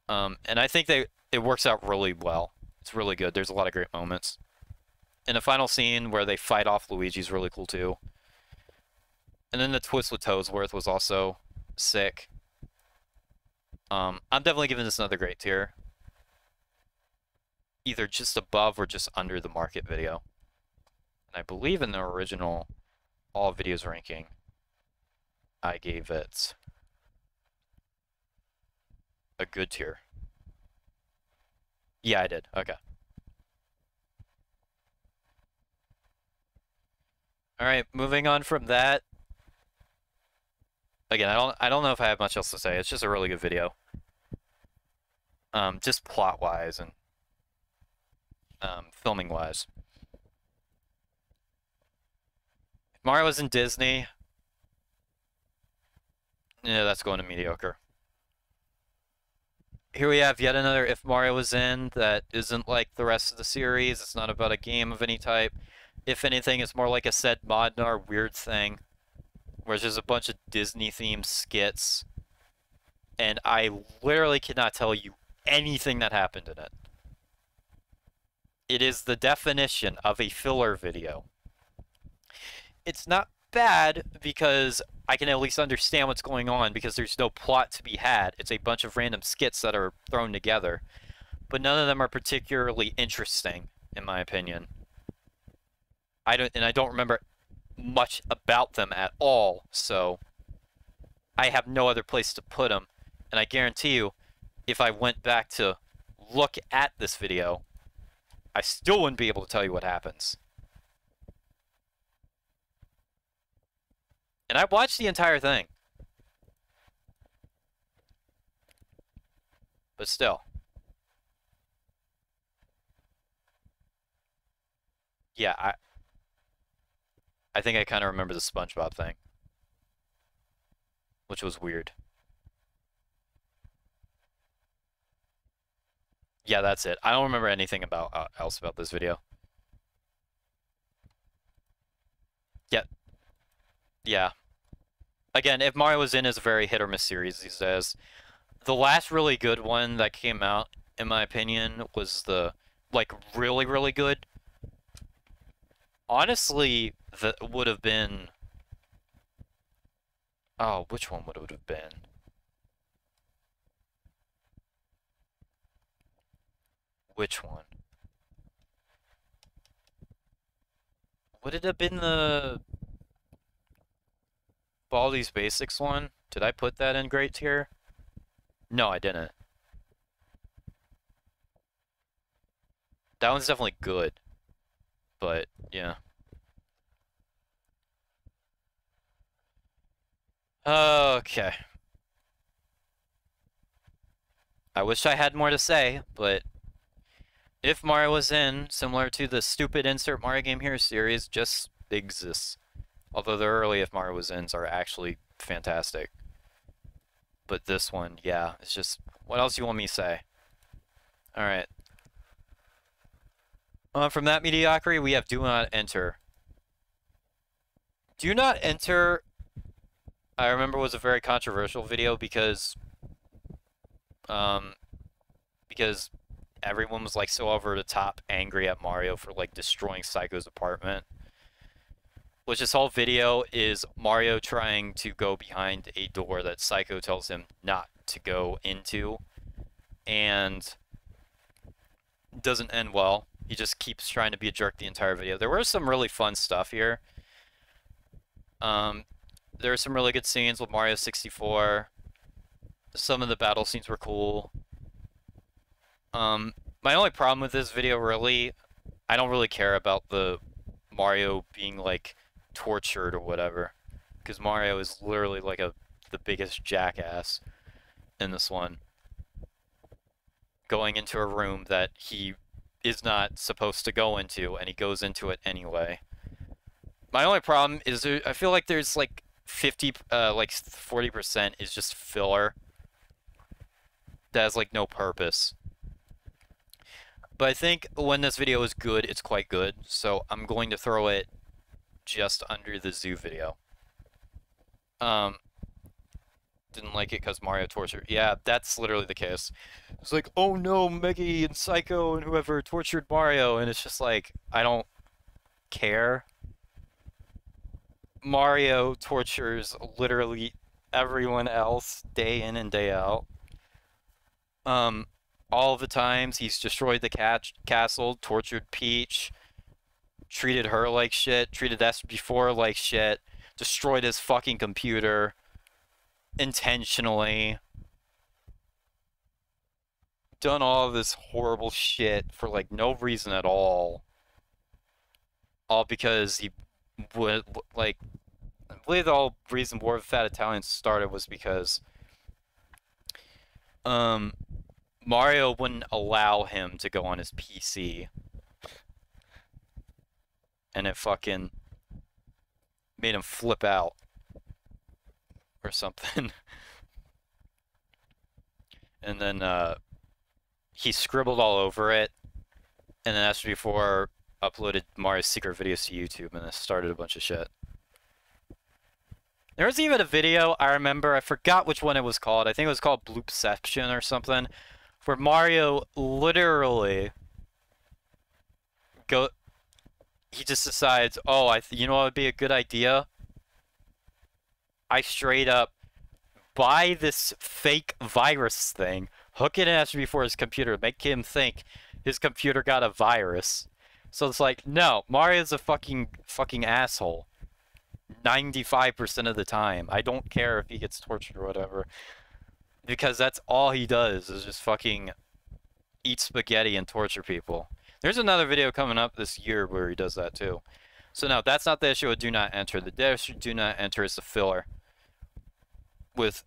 And I think it works out really well. It's really good. There's a lot of great moments. And the final scene where they fight off Luigi's really cool too. And then the twist with Toadsworth was also sick. I'm definitely giving this another great tier. Either just above or just under the market video. And I believe in the original all videos ranking, I gave it a good tier. Yeah, I did. Okay. All right, moving on from that. Again, I don't know if I have much else to say. It's just a really good video. Just plot-wise and filming-wise. If Mario was in Disney, yeah, that's going to mediocre. Here we have yet another If Mario Was In that isn't like the rest of the series. It's not about a game of any type. If anything, it's more like a said Modnar weird thing, where there's a bunch of Disney-themed skits, and I literally cannot tell you anything that happened in it. It is the definition of a filler video. It's not bad because I can at least understand what's going on because there's no plot to be had. It's a bunch of random skits that are thrown together, but none of them are particularly interesting, in my opinion. I don't remember much about them at all, so I have no other place to put them. And I guarantee you, if I went back to look at this video, I still wouldn't be able to tell you what happens. And I watched the entire thing. But still. Yeah, I think I kind of remember the SpongeBob thing. Which was weird. Yeah, that's it. I don't remember anything else about this video. Yeah. Again, If Mario Was In is a very hit or miss series these days. The last really good one that came out, in my opinion, was the, like, really, really good. Honestly, that would have been... Oh, which one would it have been? Which one? Would it have been the Baldi's Basics one? Did I put that in great tier? No, I didn't. That one's definitely good. But, yeah. Okay. I wish I had more to say, but If Mario Was In, similar to the stupid Insert Mario Game Here series, just exists. Although the early If Mario Was Ins are actually fantastic. But this one, yeah, it's just, what else do you want me to say? Alright. From that mediocrity, we have Do Not Enter. Do Not Enter, I remember, was a very controversial video because everyone was like so over the top angry at Mario for like destroying Psycho's apartment. Which this whole video is Mario trying to go behind a door that Psycho tells him not to go into. And doesn't end well. He just keeps trying to be a jerk the entire video. There were some really fun stuff here. There were some really good scenes with Mario 64. Some of the battle scenes were cool. My only problem with this video, really, I don't really care about the Mario being, like, tortured or whatever. Because Mario is literally like the biggest jackass in this one. Going into a room that he is not supposed to go into, and he goes into it anyway. My only problem is I feel like there's like 40% is just filler that has like no purpose. But I think when this video is good, it's quite good, so I'm going to throw it just under the zoo video. Didn't like it because Mario tortured. Yeah, that's literally the case. It's like, oh no, Meggy and Psycho and whoever tortured Mario, and it's just like, I don't care. Mario tortures literally everyone else day in and day out. All the times he's destroyed the castle, tortured Peach, treated her like shit, treated SMG4 like shit, destroyed his fucking computer intentionally, done all this horrible shit for like no reason at all because he would like, I believe the whole reason War of the Fat Italians started was because Mario wouldn't allow him to go on his PC, and it fucking made him flip out or something. And then he scribbled all over it, and then SMG4 uploaded Mario's secret videos to YouTube, and it started a bunch of shit. There was even a video, I remember, I forgot which one it was called, I think it was called Bloopception or something, where Mario literally he just decides, oh, you know what would be a good idea? I straight up buy this fake virus thing, hook it in SMG4 his computer, make him think his computer got a virus. So it's like, no, Mario's a fucking asshole. 95% of the time. I don't care if he gets tortured or whatever. Because that's all he does, is just fucking eat spaghetti and torture people. There's another video coming up this year where he does that too. So no, that's not the issue with Do Not Enter. The issue with Do Not Enter is the filler. With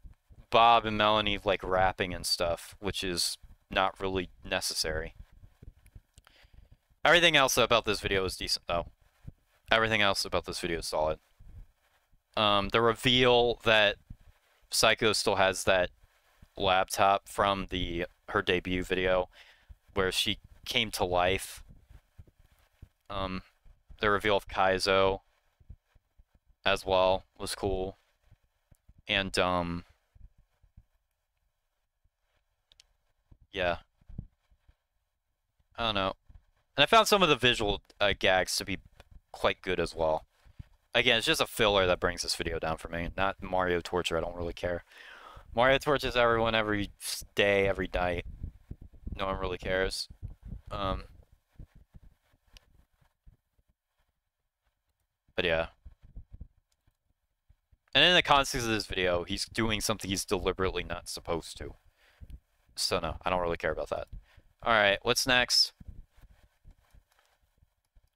Bob and Melanie like rapping and stuff, which is not really necessary. Everything else about this video is decent though. Everything else about this video is solid. The reveal that Psycho still has that laptop from her debut video where she came to life. The reveal of Kaizo as well was cool. And yeah, I don't know. And I found some of the visual gags to be quite good as well. Again, it's just a filler that brings this video down for me, not Mario torture. I don't really care. Mario tortures everyone every day, every night. No one really cares. But yeah. And in the context of this video, he's doing something he's deliberately not supposed to. So no, I don't really care about that. Alright, what's next?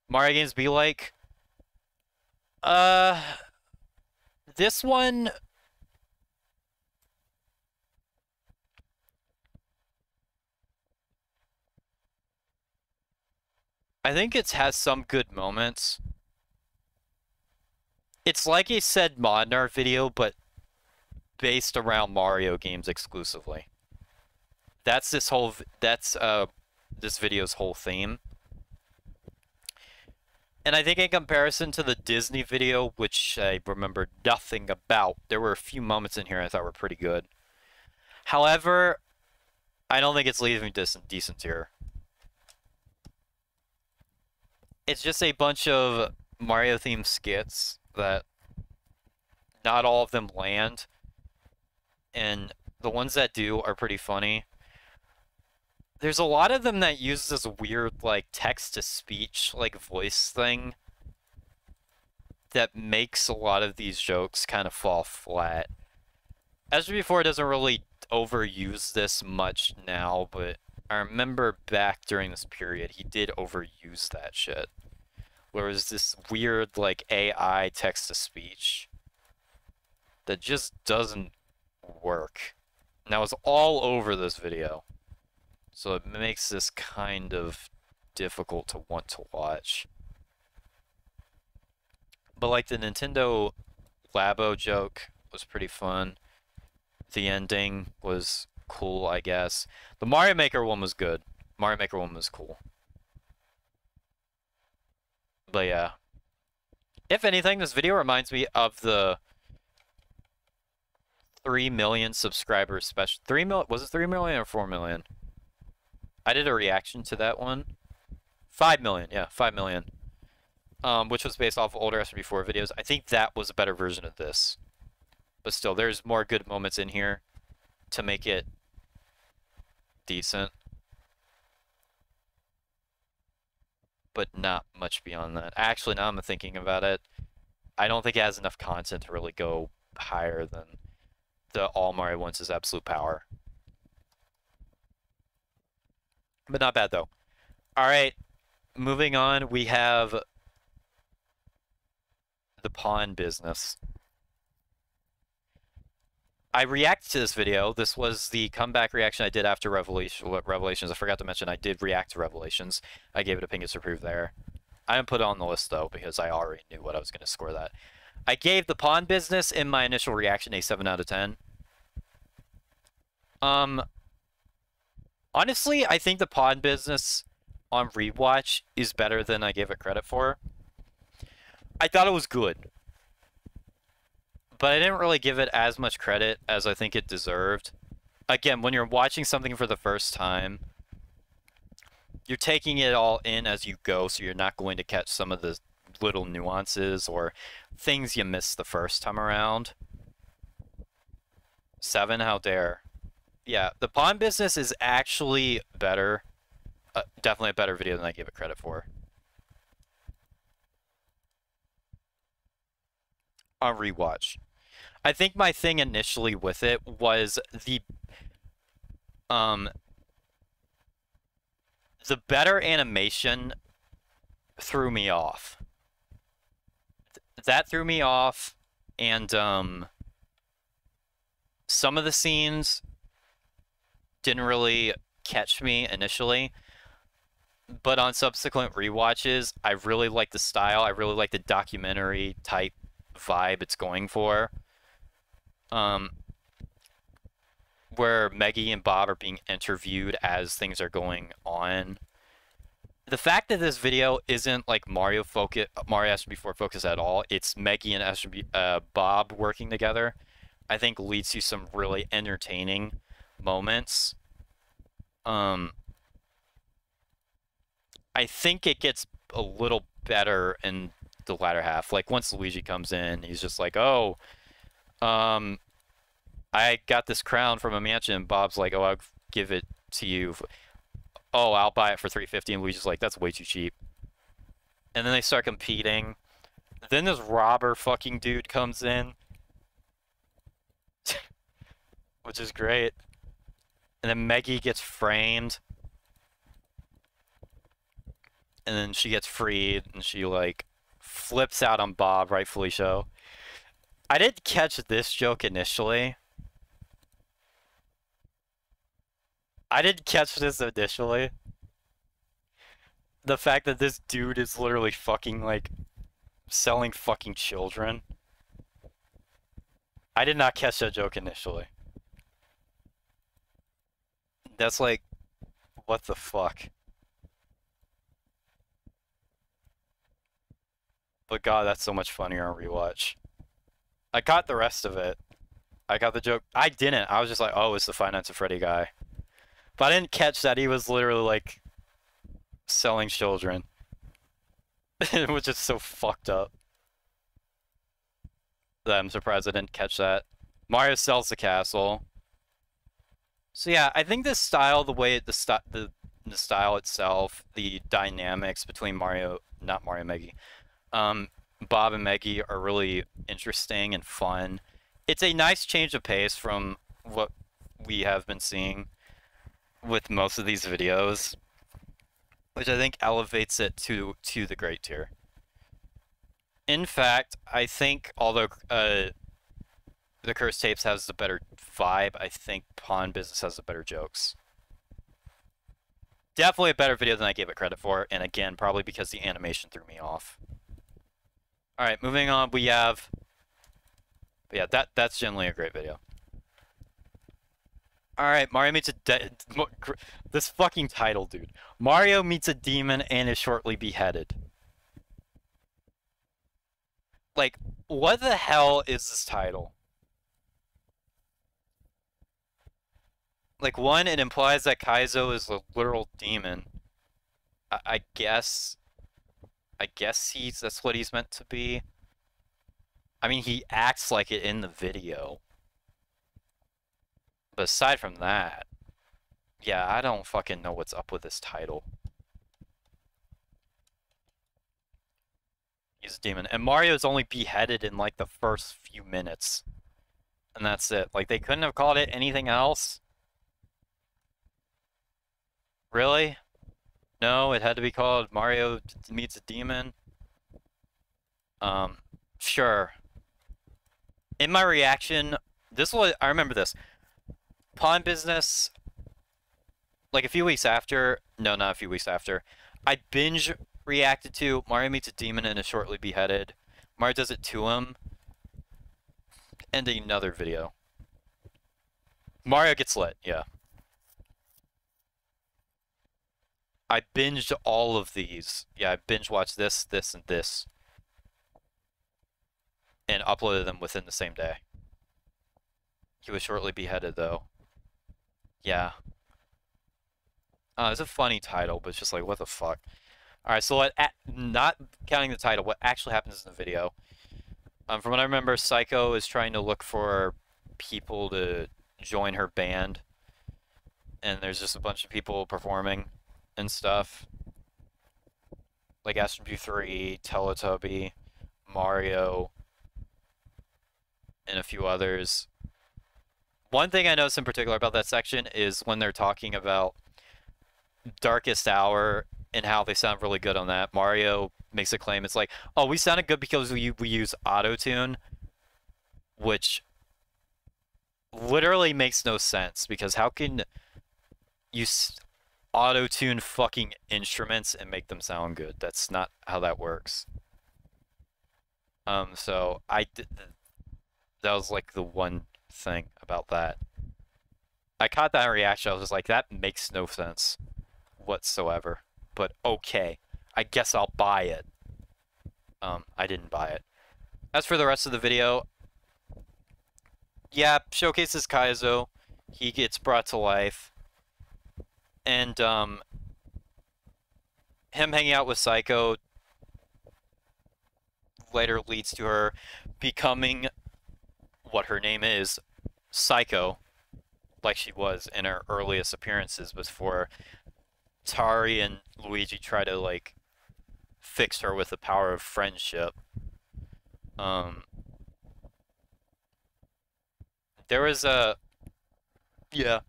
Mario games be like? This one... I think it has some good moments. It's like a said mod art video, but based around Mario games exclusively. That's this video's whole theme. And I think in comparison to the Disney video, which I remember nothing about, there were a few moments in here I thought were pretty good. However, I don't think it's leaving decent tier. It's just a bunch of Mario-themed skits that not all of them land, and the ones that do are pretty funny. There's a lot of them that use this weird, like, text-to-speech, like, voice thing that makes a lot of these jokes kind of fall flat. SMG4 doesn't really overuse this much now, but I remember back during this period, he did overuse that shit. where it was this weird like AI text-to-speech that just doesn't work. And that was all over this video. So it makes this kind of difficult to want to watch. But like the Nintendo Labo joke was pretty fun. The ending was cool, I guess. The Mario Maker one was good. Mario Maker one was cool. But yeah. If anything, this video reminds me of the 3 million subscribers special. 3 million, was it 3 million or 4 million? I did a reaction to that one. 5 million, yeah, 5 million. Which was based off of older SMG4 videos. I think that was a better version of this. But still, there's more good moments in here to make it decent. But not much beyond that. Actually, now I'm thinking about it, I don't think it has enough content to really go higher than the All Mario Wants Is Absolute Power. But not bad, though. Alright, moving on, we have the pawn business. I reacted to this video. This was the comeback reaction I did after Revelations. I forgot to mention I did react to Revelations. I gave it a Pingas approve there. I didn't put it on the list, though, because I already knew what I was going to score that. I gave the pawn business in my initial reaction a 7 out of 10. Honestly, I think the pawn business on rewatch is better than I gave it credit for. I thought it was good, but I didn't really give it as much credit as I think it deserved. Again, when you're watching something for the first time, you're taking it all in as you go, so you're not going to catch some of the little nuances or things you missed the first time around. 7, how dare. Yeah, the pawn business is actually better. Definitely a better video than I gave it credit for. On rewatch, I think my thing initially with it was the better animation threw me off. That threw me off, and some of the scenes didn't really catch me initially, but on subsequent rewatches, I really like the style. I really like the documentary type vibe it's going for. Where Meggy and Bob are being interviewed as things are going on. The fact that this video isn't like Mario SMG4 focus at all, it's Meggy and Bob working together, I think leads to some really entertaining moments. I think it gets a little better in the latter half. Like once Luigi comes in, he's just like, "Oh, I got this crown from a mansion." Bob's like, "Oh, I'll give it to you. Oh, I'll buy it for $350." And Luigi's like, "That's way too cheap." And then they start competing. Then this robber fucking dude comes in, which is great. And then Meggy gets framed. And then she gets freed, and she, like, flips out on Bob, rightfully so. I didn't catch this joke initially. The fact that this dude is literally fucking, like, selling fucking children. I did not catch that joke initially. That's like, what the fuck? But god, that's so much funnier on rewatch. I caught the rest of it. I got the joke. I didn't. I was just like, oh, it's the Five Nights at Freddy guy. But I didn't catch that he was literally, like, selling children. Which is so fucked up. That I'm surprised I didn't catch that. Mario sells the castle. So yeah, I think this style, the way the style itself, the dynamics between Mario, not Mario, Meggy, Bob and Meggy are really interesting and fun. It's a nice change of pace from what we have been seeing with most of these videos, which I think elevates it to the great tier. In fact, I think although the Cursed Tapes has the better vibe, I think Pawn Business has the better jokes. Definitely a better video than I gave it credit for, and again, probably because the animation threw me off. Alright, moving on, we have... Yeah, that's generally a great video. Alright, Mario meets a this fucking title, dude. Mario meets a demon and is shortly beheaded. Like, what the hell is this title? Like, one, it implies that Kaizo is a literal demon. I guess that's what he's meant to be. I mean, he acts like it in the video. But aside from that, yeah, I don't fucking know what's up with this title. He's a demon. And Mario's only beheaded in, like, the first few minutes. And that's it. Like, they couldn't have called it anything else? Really? No, it had to be called Mario Meets a Demon? Sure. In my reaction, I remember this. Pawn Business, like a few weeks after, no, not a few weeks after, I binge reacted to Mario Meets a Demon and is shortly beheaded. Mario does it to him. And another video. Mario gets lit, yeah. I binged all of these. Yeah, I binge watched this, this, and this. And uploaded them within the same day. He was shortly beheaded, though. Yeah. It's a funny title, but it's just like, what the fuck? Alright, so not counting the title, what actually happens in the video. From what I remember, Psycho is trying to look for people to join her band. And there's just a bunch of people performing and stuff. Like SMG4, Teletubby, Mario, and a few others. One thing I noticed in particular about that section is when they're talking about Darkest Hour and how they sound really good on that. Mario makes a claim. It's like, oh, we sounded good because we use auto-tune, which literally makes no sense, because how can you auto-tune fucking instruments and make them sound good? That's not how that works. So that was like the one thing about that. I caught that reaction. I was just like, that makes no sense whatsoever. But okay, I guess I'll buy it. I didn't buy it. As for the rest of the video, yeah, showcases Kaizo. He gets brought to life. And, him hanging out with Psycho later leads to her becoming what her name is, Psycho, like she was in her earliest appearances before Tari and Luigi try to, like, fix her with the power of friendship. There was a... Yeah.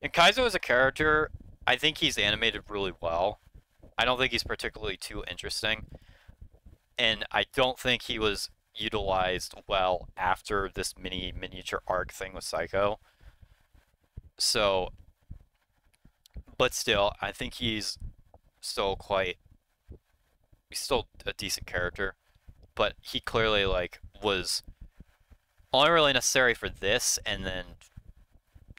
And Kaizo as a character, I think he's animated really well. I don't think he's particularly too interesting. And I don't think he was utilized well after this miniature arc thing with Psycho. So, but still, I think he's still a decent character. But he clearly, like, was only really necessary for this, and then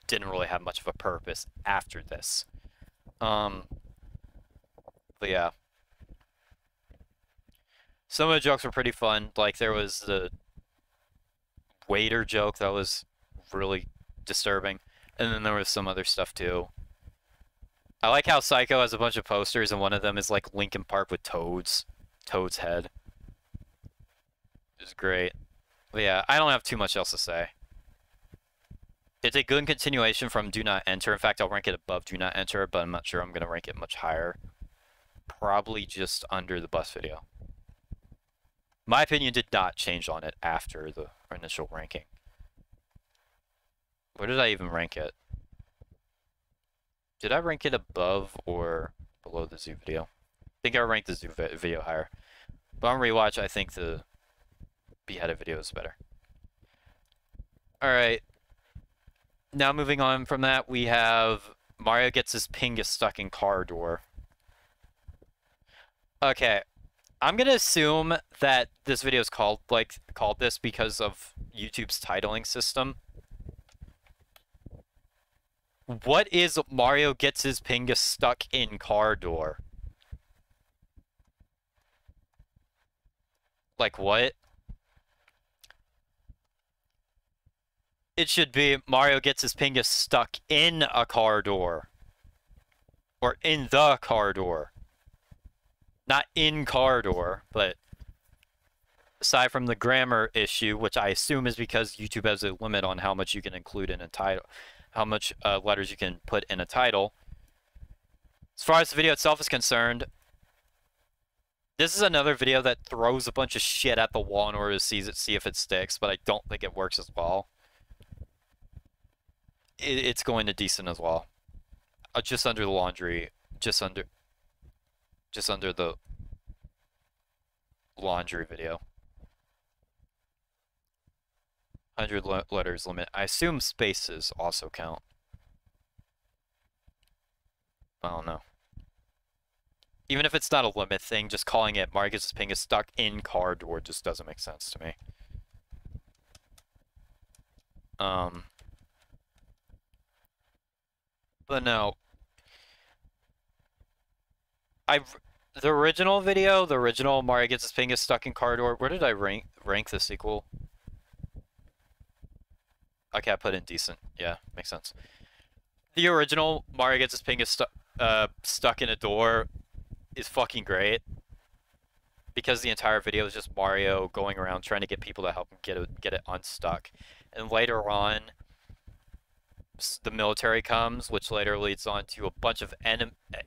didn't really have much of a purpose after this. But yeah. Some of the jokes were pretty fun. Like, there was the waiter joke that was really disturbing. And then there was some other stuff, too. I like how Psycho has a bunch of posters, and one of them is, like, Linkin Park with Toad's head. It's great. But yeah, I don't have too much else to say. It's a good continuation from Do Not Enter. In fact, I'll rank it above Do Not Enter, but I'm not sure I'm going to rank it much higher. Probably just under the bus video. My opinion did not change on it after the initial ranking. Where did I even rank it? Did I rank it above or below the zoo video? I think I ranked the zoo video higher. But on rewatch, I think the beheaded video is better. Alright. Now moving on from that, we have Mario gets his Pingas stuck in car door. Okay. I'm gonna assume that this video is called this because of YouTube's titling system. What is Mario gets his Pingas stuck in car door? Like what? It should be Mario gets his Pingas stuck in a car door. Or in the car door. Not in car door, but aside from the grammar issue, which I assume is because YouTube has a limit on how much you can include in a title, how much letters you can put in a title. As far as the video itself is concerned, this is another video that throws a bunch of shit at the wall in order to see if it sticks, but I don't think it works as well. It's going to decent as well. Just under the laundry, just under the laundry video. 100 letters limit. I assume spaces also count. I don't know. Even if it's not a limit thing, just calling it Mario gets his Pingas stuck in car door just doesn't make sense to me. But no. The original video, the original Mario gets his Pingas stuck in car door, where did I rank the sequel? Okay, I put in decent. Yeah, makes sense. The original Mario gets his Pingas stuck in a door is fucking great. Because the entire video is just Mario going around trying to get people to help him get it unstuck. And later on, the military comes, which later leads on to a bunch of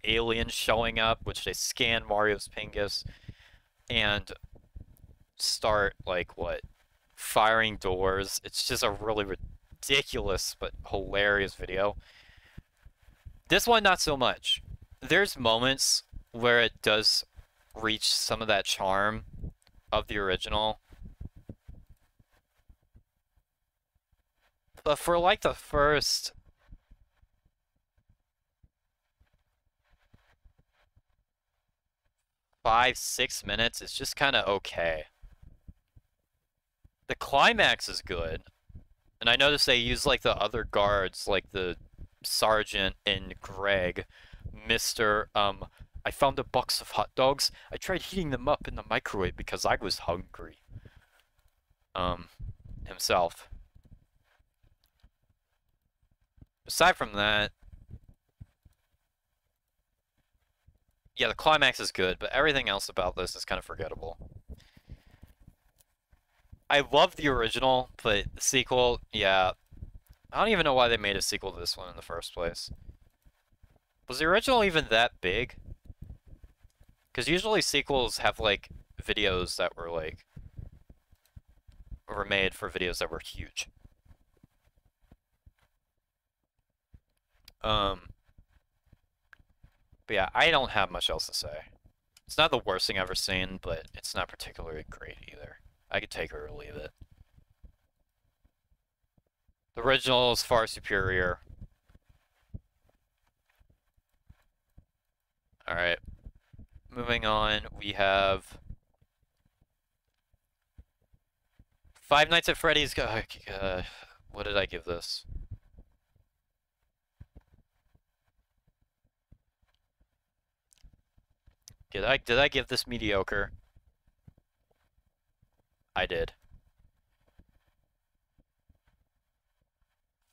aliens showing up, which they scan Mario's Pingas and start, like, what? Firing doors. It's just a really ridiculous but hilarious video. This one, not so much. There's moments where it does reach some of that charm of the original. But for like the first 5-6 minutes, it's just kind of okay. The climax is good. And I noticed they use like the other guards, like the Sergeant and Greg. Mr. I found a box of hot dogs. I tried heating them up in the microwave because I was hungry. Himself. Aside from that, yeah, the climax is good, but everything else about this is kind of forgettable. I love the original, but the sequel, yeah. I don't even know why they made a sequel to this one in the first place. Was the original even that big? Because usually sequels have, like, videos that were, like, were made for videos that were huge. But yeah, I don't have much else to say. It's not the worst thing I've ever seen, but it's not particularly great either. I could take it or leave it. The original is far superior. Alright. Moving on, we have Five Nights at Freddy's. What did I give this? Did I give this mediocre? I did.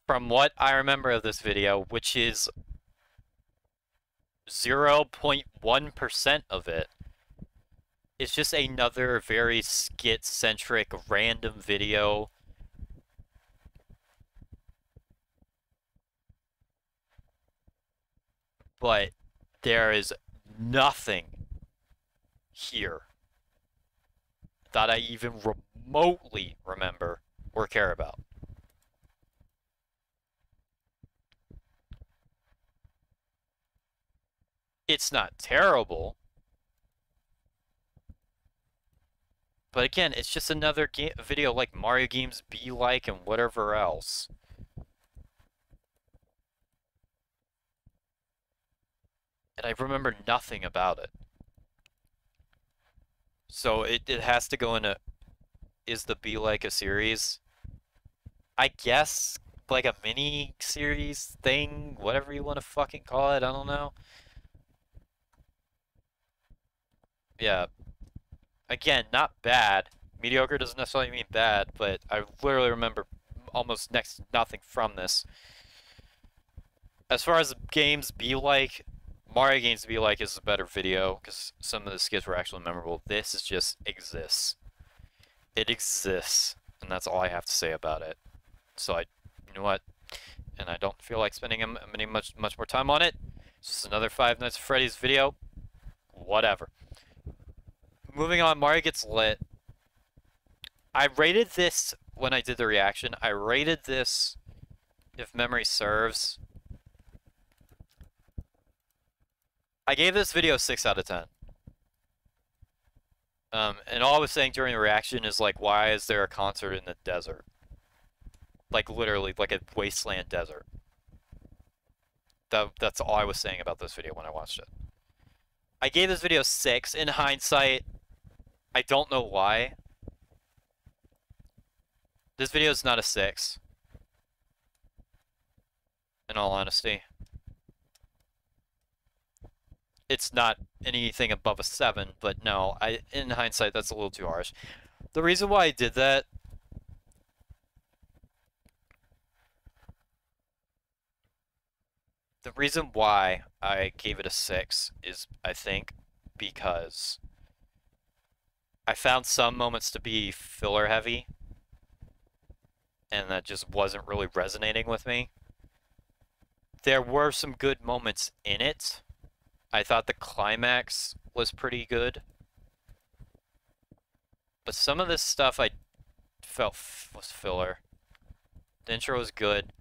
From what I remember of this video, which is 0.1% of it, it's just another very skit-centric random video. But there is nothing here that I even remotely remember or care about. It's not terrible. But again, it's just another video like Mario games be like and whatever else. And I remember nothing about it. So it has to go into, is the Be Like a series? I guess like a mini series thing, whatever you want to fucking call it, I don't know. Yeah, again, not bad. Mediocre doesn't necessarily mean bad, but I literally remember almost next to nothing from this. As far as games be like, Mario games be like is a better video because some of the skits were actually memorable. This is just exists. It exists, and that's all I have to say about it. So you know what? And I don't feel like spending much more time on it. It's just another Five Nights at Freddy's video. Whatever. Moving on, Mario Gets Lit. I rated this when I did the reaction. I rated this, if memory serves. I gave this video 6 out of 10. And all I was saying during the reaction is like, why is there a concert in the desert? Like literally, like a wasteland desert. That's all I was saying about this video when I watched it. I gave this video 6. In hindsight, I don't know why. This video is not a 6. In all honesty. It's not anything above a 7, but no, in hindsight, that's a little too harsh. The reason why I did that, the reason why I gave it a 6 is, I think, because I found some moments to be filler heavy, and that just wasn't really resonating with me. There were some good moments in it. I thought the climax was pretty good. But some of this stuff I felt was filler. The intro was good.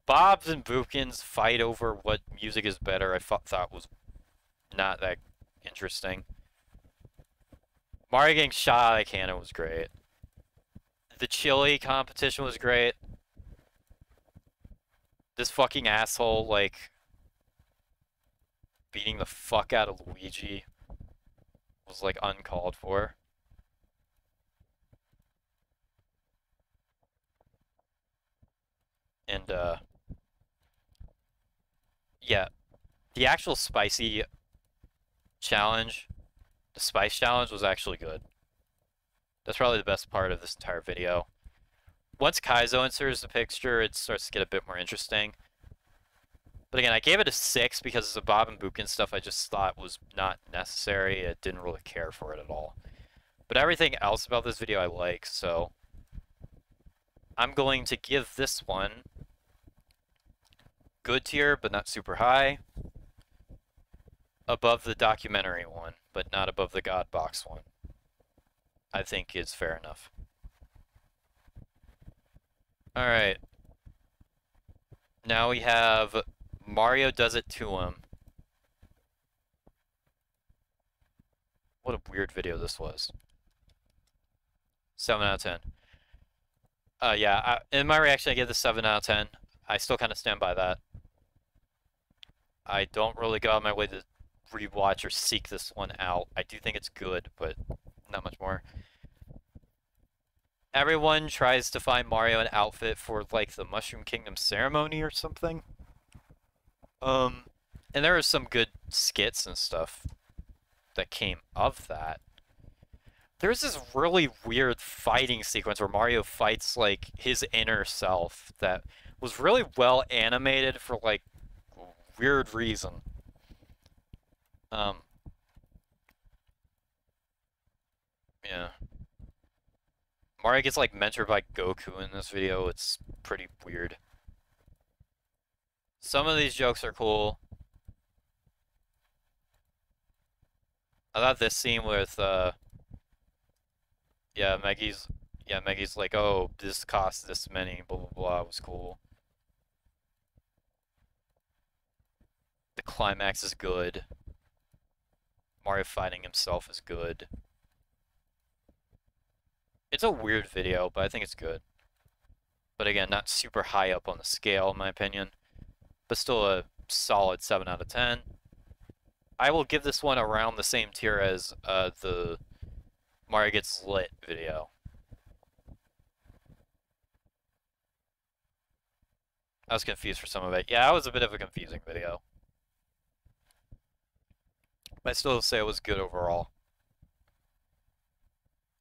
Bob's and Buchan's fight over what music is better I thought was not that interesting. Mario getting shot out of cannon was great. The chili competition was great. This fucking asshole, like, beating the fuck out of Luigi was, like, uncalled for. And, yeah. The actual spicy challenge, the spice challenge, was actually good. That's probably the best part of this entire video. Once Kaizo enters the picture, it starts to get a bit more interesting. But again, I gave it a 6 because the Bob and Buchan stuff I just thought was not necessary. I didn't really care for it at all. But everything else about this video I like, so I'm going to give this one good tier, but not super high. Above the documentary one, but not above the God Box one. I think is fair enough. Alright. Now we have Mario Does It To Him. What a weird video this was. 7 out of 10. Yeah, in my reaction I gave this 7 out of 10. I still kind of stand by that. I don't really go out of my way to rewatch or seek this one out. I do think it's good, but not much more. Everyone tries to find Mario an outfit for, like, the Mushroom Kingdom ceremony or something. And there are some good skits and stuff that came of that. There's this really weird fighting sequence where Mario fights, like, his inner self that was really well animated for, like, weird reason. Yeah. Mario gets, like, mentored by Goku in this video. It's pretty weird. Some of these jokes are cool. I thought this scene with, yeah, Maggie's like, oh, this costs this many, blah, blah, blah, was cool. The climax is good. Mario fighting himself is good. It's a weird video, but I think it's good. But again, not super high up on the scale, in my opinion. But still a solid 7 out of 10. I will give this one around the same tier as the Mario Gets Lit video. I was confused for some of it. Yeah, that was a bit of a confusing video. But I still say it was good overall.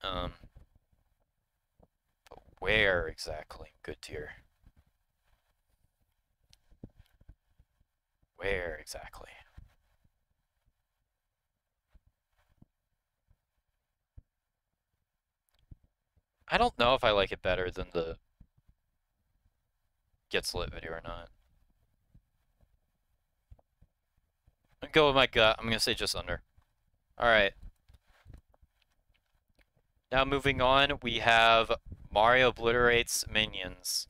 But where exactly? Good tier. Where exactly? I don't know if I like it better than the Gets Lit video or not. I'm gonna go with my gut. I'm gonna say just under. Alright. Now moving on, we have Mario Obliterates Minions.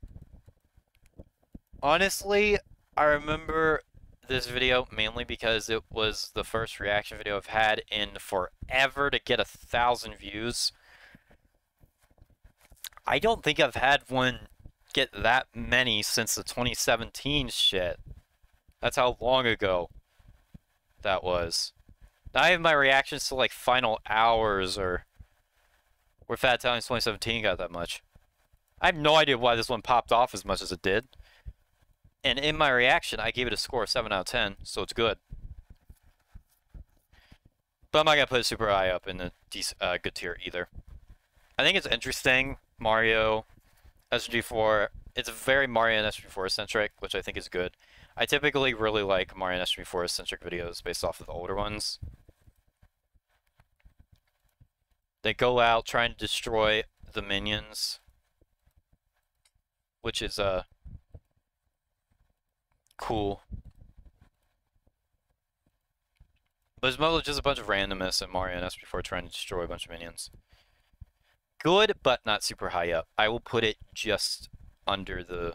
Honestly, I remember this video mainly because it was the first reaction video I've had in forever to get 1,000 views. I don't think I've had one get that many since the 2017 shit. That's how long ago that was. Not even my reactions to like Final Hours or where Fat Italians 2017 got that much. I have no idea why this one popped off as much as it did. And in my reaction, I gave it a score of 7 out of 10, so it's good. But I'm not going to put it super high up in the good tier either. I think it's interesting, Mario SMG4. It's very Mario and SMG4 centric, which I think is good. I typically really like Mario and SMG4 centric videos based off of the older ones. They go out trying to destroy the minions, which is cool. But it's mostly just a bunch of randomness in Mario and SMG4 trying to destroy a bunch of minions. Good, but not super high up. I will put it just under the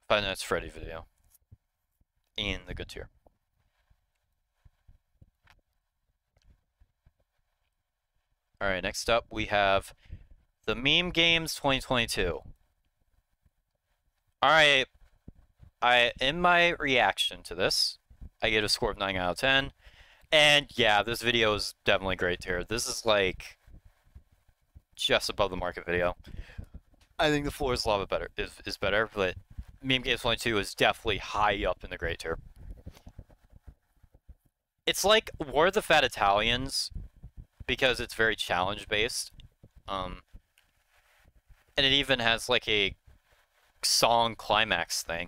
Five Nights at Freddy video in the good tier. Alright, next up we have the Meme Games 2022. Alright, in my reaction to this, I gave it a score of 9 out of 10. And yeah, this video is definitely great tier. This is like just above the market video. I think the Floor is Lava better is better, but Meme Games 22 is definitely high up in the great tier. It's like War of the Fat Italians because it's very challenge based. And it even has like a song climax thing.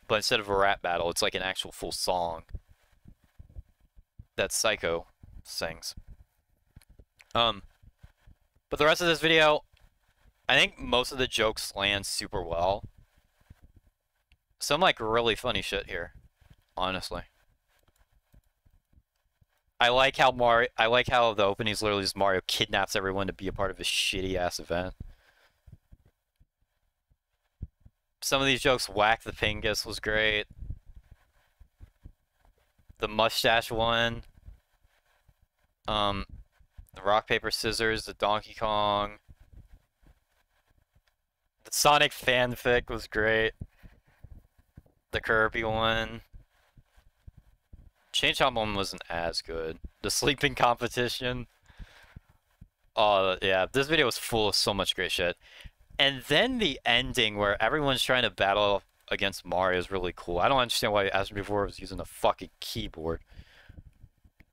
But instead of a rap battle, it's like an actual full song that Psycho sings. But the rest of this video, I think most of the jokes land super well. Some like really funny shit here, honestly. I like how the opening is literally just Mario kidnaps everyone to be a part of this shitty ass event. Some of these jokes, Whack the Pingas was great. The mustache one. The rock, paper, scissors, the Donkey Kong. The Sonic fanfic was great. The Kirby one. Chainsaw one wasn't as good. The sleeping competition. Oh, yeah, this video was full of so much great shit. And then the ending where everyone's trying to battle against Mario is really cool. I don't understand why SMG4 was using a fucking keyboard.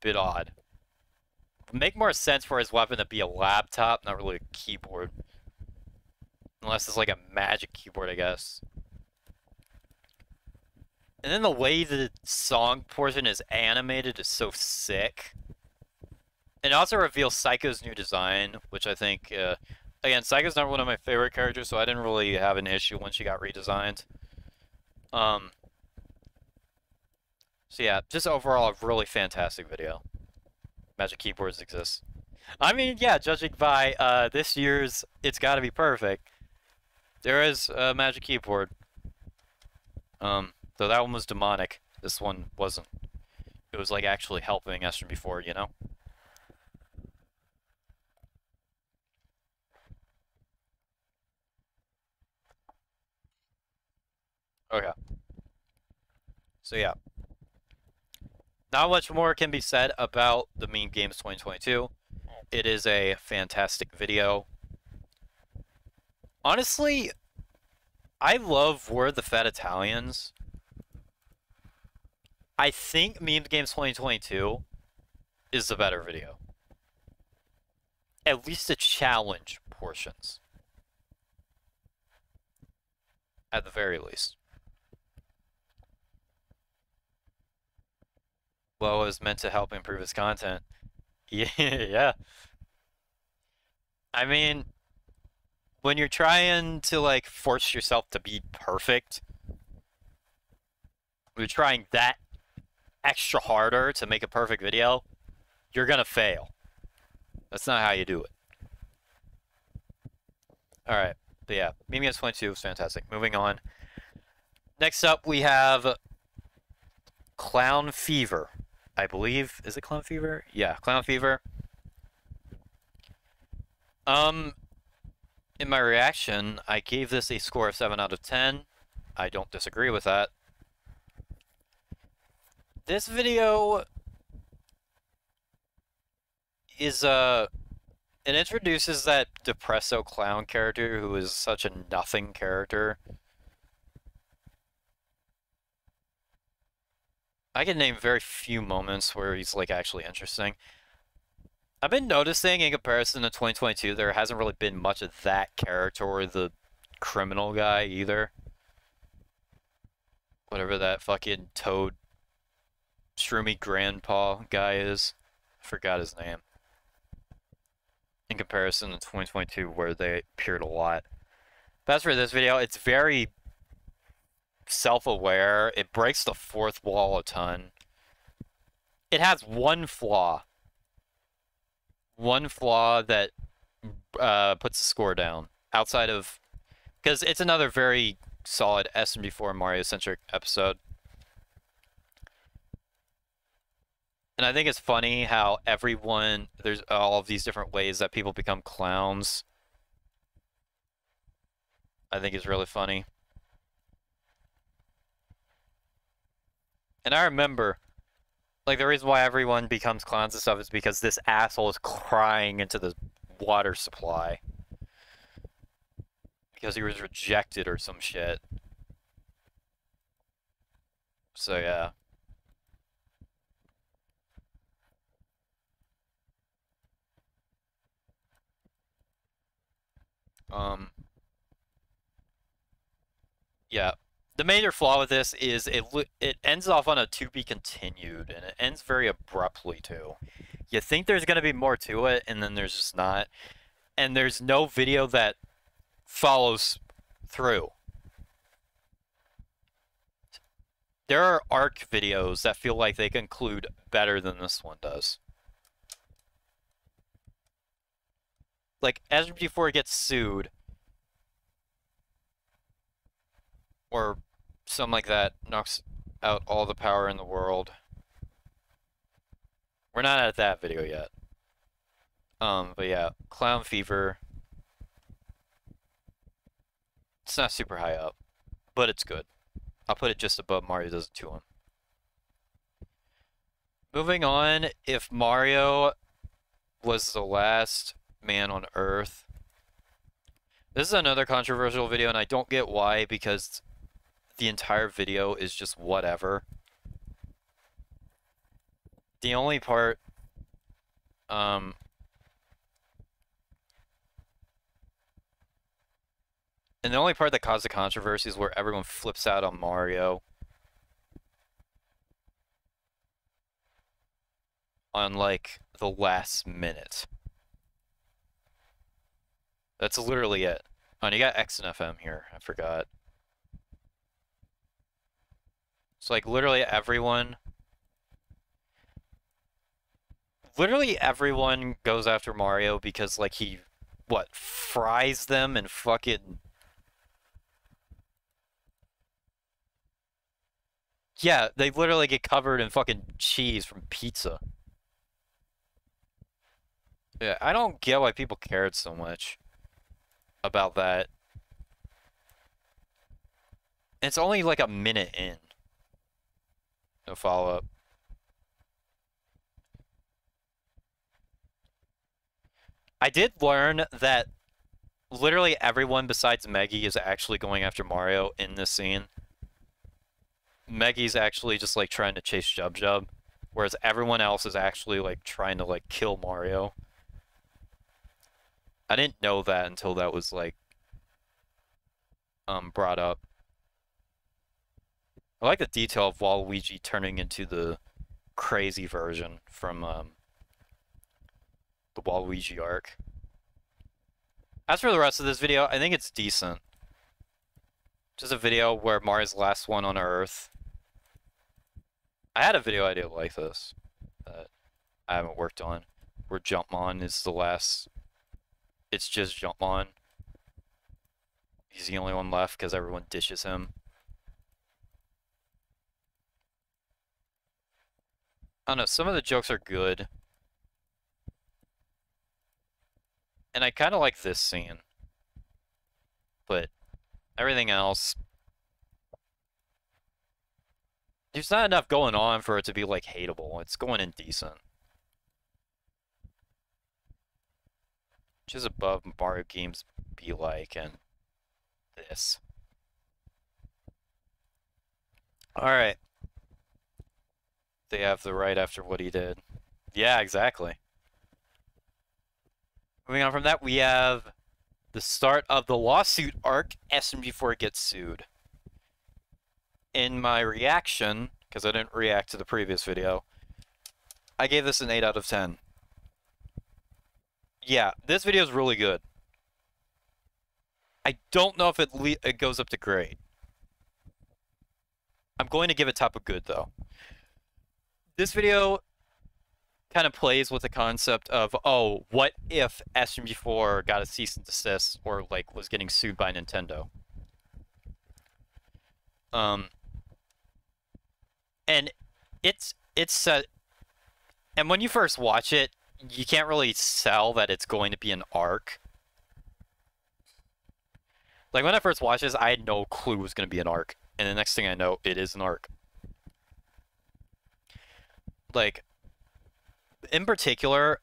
Bit odd. Would make more sense for his weapon to be a laptop, not really a keyboard. Unless it's like a magic keyboard, I guess. And then the way the song portion is animated is so sick. And it also reveals Psycho's new design, which I think, again, Psycho's not one of my favorite characters, so I didn't really have an issue when she got redesigned. So yeah, just overall a really fantastic video. Magic keyboards exist. I mean, yeah, judging by this year's It's Gotta Be Perfect, there is a magic keyboard. Though that one was demonic. This one wasn't. It was like actually helping SMG4, you know? Okay. So yeah, not much more can be said about the Meme Games 2022. It is a fantastic video. Honestly, I love We're the Fat Italians. I think Meme Games 2022 is the better video. At least the challenge portions. At the very least. Well, it was meant to help improve his content. Yeah. I mean, when you're trying to like force yourself to be perfect, you're trying that extra harder to make a perfect video, you're gonna fail. That's not how you do it. Alright, but yeah, Meme Games 22 was fantastic. Moving on. Next up, we have Clown Fever. I believe, is it Clown Fever? Yeah, Clown Fever. In my reaction, I gave this a score of 7 out of 10. I don't disagree with that. This video is, it introduces that Depresso clown character who is such a nothing character. I can name very few moments where he's, like, actually interesting. I've been noticing, in comparison to 2022, there hasn't really been much of that character or the criminal guy either. Whatever that fucking Toad Shroomy Grandpa guy is. I forgot his name. In comparison to 2022, where they appeared a lot. But as for this video, it's very self-aware. It breaks the fourth wall a ton. It has one flaw. One flaw that puts the score down. Outside of... Because it's another very solid SMG4 Mario-centric episode. And I think it's funny how everyone... There's all of these different ways that people become clowns. I think it's really funny. And I remember... Like, the reason why everyone becomes clowns and stuff is because this asshole is crying into the water supply. Because he was rejected or some shit. So, yeah. Yeah. The major flaw with this is it ends off on a to be continued, and it ends very abruptly too. You think there's gonna be more to it, and then there's just not. And there's no video that follows through. There are ARC videos that feel like they conclude better than this one does. Like, SMG4 gets sued, or something like that, knocks out all the power in the world. We're not at that video yet. But yeah, Clown Fever. It's not super high up, but it's good. I'll put it just above Mario Does It to him. Moving on, if Mario was the last man on Earth. This is another controversial video, and I don't get why, because the entire video is just whatever. The only part, and the only part that caused the controversy is where everyone flips out on Mario. On, like, the last minute. That's literally it. Oh, and you got X and FM here. I forgot. It's like literally everyone... Literally everyone goes after Mario because, like, he, what, fries them and fucking... Yeah, they literally get covered in fucking cheese from pizza. Yeah, I don't get why people cared so much about that. It's only like a minute in. No follow-up. I did learn that literally everyone besides Meggy is actually going after Mario in this scene. Meggy's actually just like trying to chase Jub Jub, whereas everyone else is actually like trying to like kill Mario. I didn't know that until that was like brought up. I like the detail of Waluigi turning into the crazy version from the Waluigi arc. As for the rest of this video, I think it's decent. Just a video where Mario's the last one on Earth. I had a video idea like this that I haven't worked on, where Jumpmon is the last. It's just Jumpmon. He's the only one left because everyone ditches him. I don't know, some of the jokes are good. And I kind of like this scene. But everything else, there's not enough going on for it to be, like, hateable. It's going in decent. Just above Mario games be like, and this. Alright. They have the right after what he did. Yeah, exactly. Moving on from that, we have the start of the lawsuit arc. SMG4 gets sued. In my reaction, because I didn't react to the previous video, I gave this an 8 out of 10. Yeah, this video is really good. I don't know if it goes up to great. I'm going to give it top of good, though. This video kind of plays with the concept of, oh, what if SMG4 got a cease and desist or, like, was getting sued by Nintendo? And it's and when you first watch it, you can't really tell that it's going to be an arc. Like, when I first watched this, I had no clue it was going to be an arc. And the next thing I know, it is an arc. Like, in particular,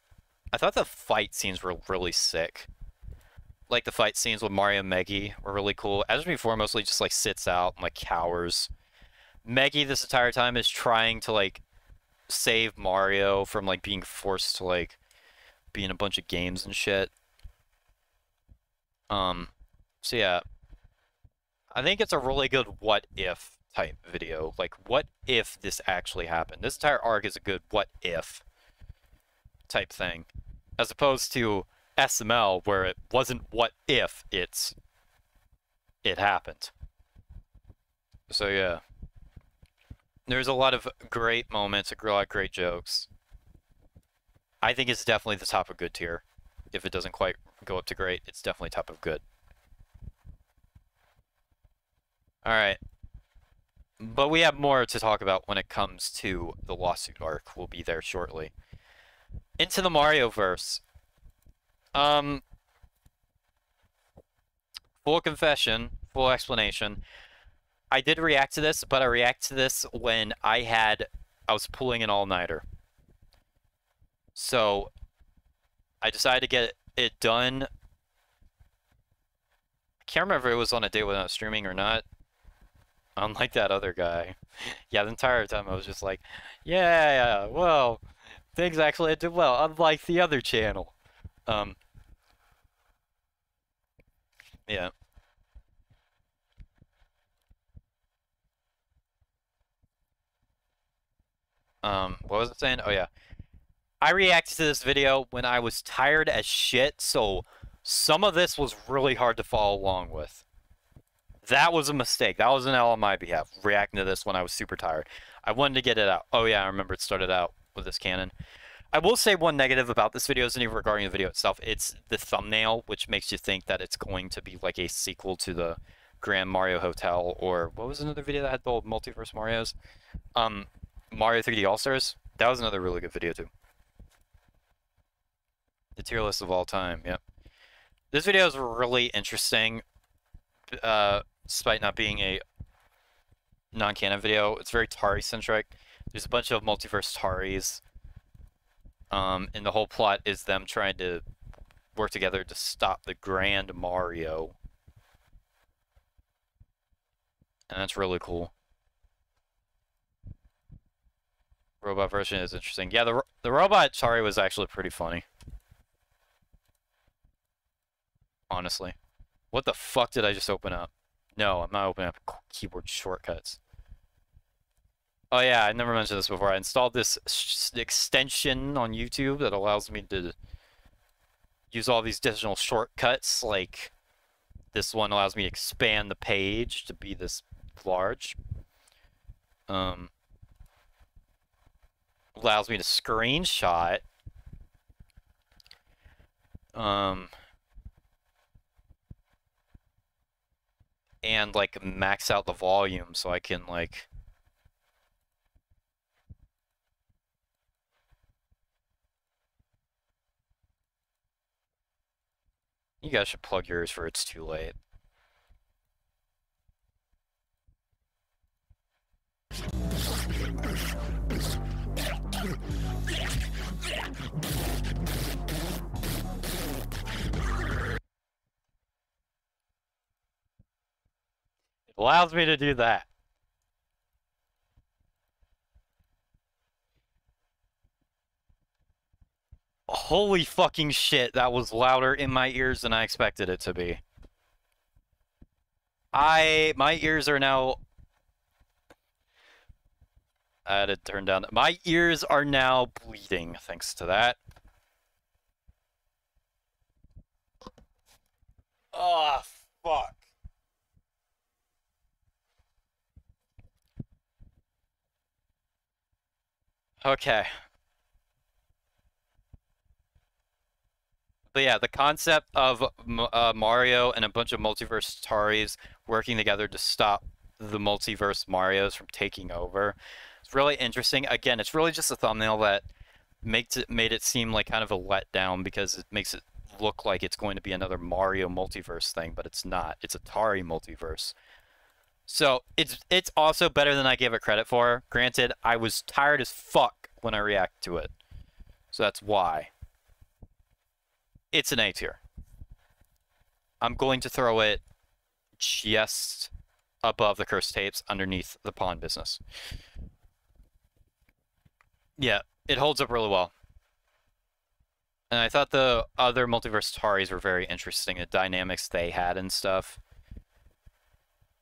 I thought the fight scenes were really sick. Like, the fight scenes with Mario and Meggy were really cool. SMG4 mostly just, like, sits out and, like, cowers. Meggy this entire time is trying to, like, save Mario from, like, being forced to, like, be in a bunch of games and shit. So yeah. I think it's a really good what if type video. Like, what if this actually happened? This entire arc is a good what if type thing. As opposed to SML, where it wasn't what if it happened. So yeah. There's a lot of great moments, a lot of great jokes. I think it's definitely the top of good tier. If it doesn't quite go up to great, it's definitely top of good. Alright. But we have more to talk about when it comes to the lawsuit arc. We'll be there shortly. Into the Mario-verse. Full confession, full explanation. I did react to this, but I reacted to this when I was pulling an all-nighter. So, I decided to get it done. I can't remember if it was on a day when I was streaming or not. Unlike that other guy. Yeah, the entire time I was just like, yeah, well, things actually did well, unlike the other channel. Yeah. What was it saying? Oh, yeah. I reacted to this video when I was tired as shit, so some of this was really hard to follow along with. That was a mistake. That was an L on my behalf, reacting to this when I was super tired. I wanted to get it out. Oh, yeah, I remember it started out with this cannon. I will say one negative about this video isn't even regarding the video itself. It's the thumbnail, which makes you think that it's going to be like a sequel to the Grand Mario Hotel, or what was another video that had the old Multiverse Marios? Mario 3D All-Stars. That was another really good video, too. The tier list of all time, yep. This video is really interesting, despite not being a non-canon video. It's very Tari-centric. There's a bunch of multiverse Taris. And the whole plot is them trying to work together to stop the Grand Mario. And that's really cool. Robot version is interesting. Yeah, the robot Tari was actually pretty funny. Honestly. What the fuck did I just open up? No, I'm not opening up keyboard shortcuts. Oh yeah, I never mentioned this before. I installed this extension on YouTube that allows me to use all these digital shortcuts. Like, this one allows me to expand the page to be this large. Allows me to screenshot. And, like, max out the volume so I can, like... You guys should plug yours for It's Too Late. It allows me to do that. Holy fucking shit, that was louder in my ears than I expected it to be. My ears are now... I had to turn down... My ears are now bleeding, thanks to that. Oh, fuck. Okay. But yeah, the concept of Mario and a bunch of multiverse Taris working together to stop the multiverse Marios from taking over. It's really interesting. Again, it's really just a thumbnail that made it seem like kind of a letdown because it makes it look like it's going to be another Mario multiverse thing, but it's not. It's a Tari multiverse. So it's also better than I gave it credit for. Granted, I was tired as fuck when I reacted to it. So that's why. It's an A tier. I'm going to throw it just above the cursed tapes underneath the pawn business. Yeah, it holds up really well. And I thought the other multiverse Taris were very interesting, the dynamics they had and stuff.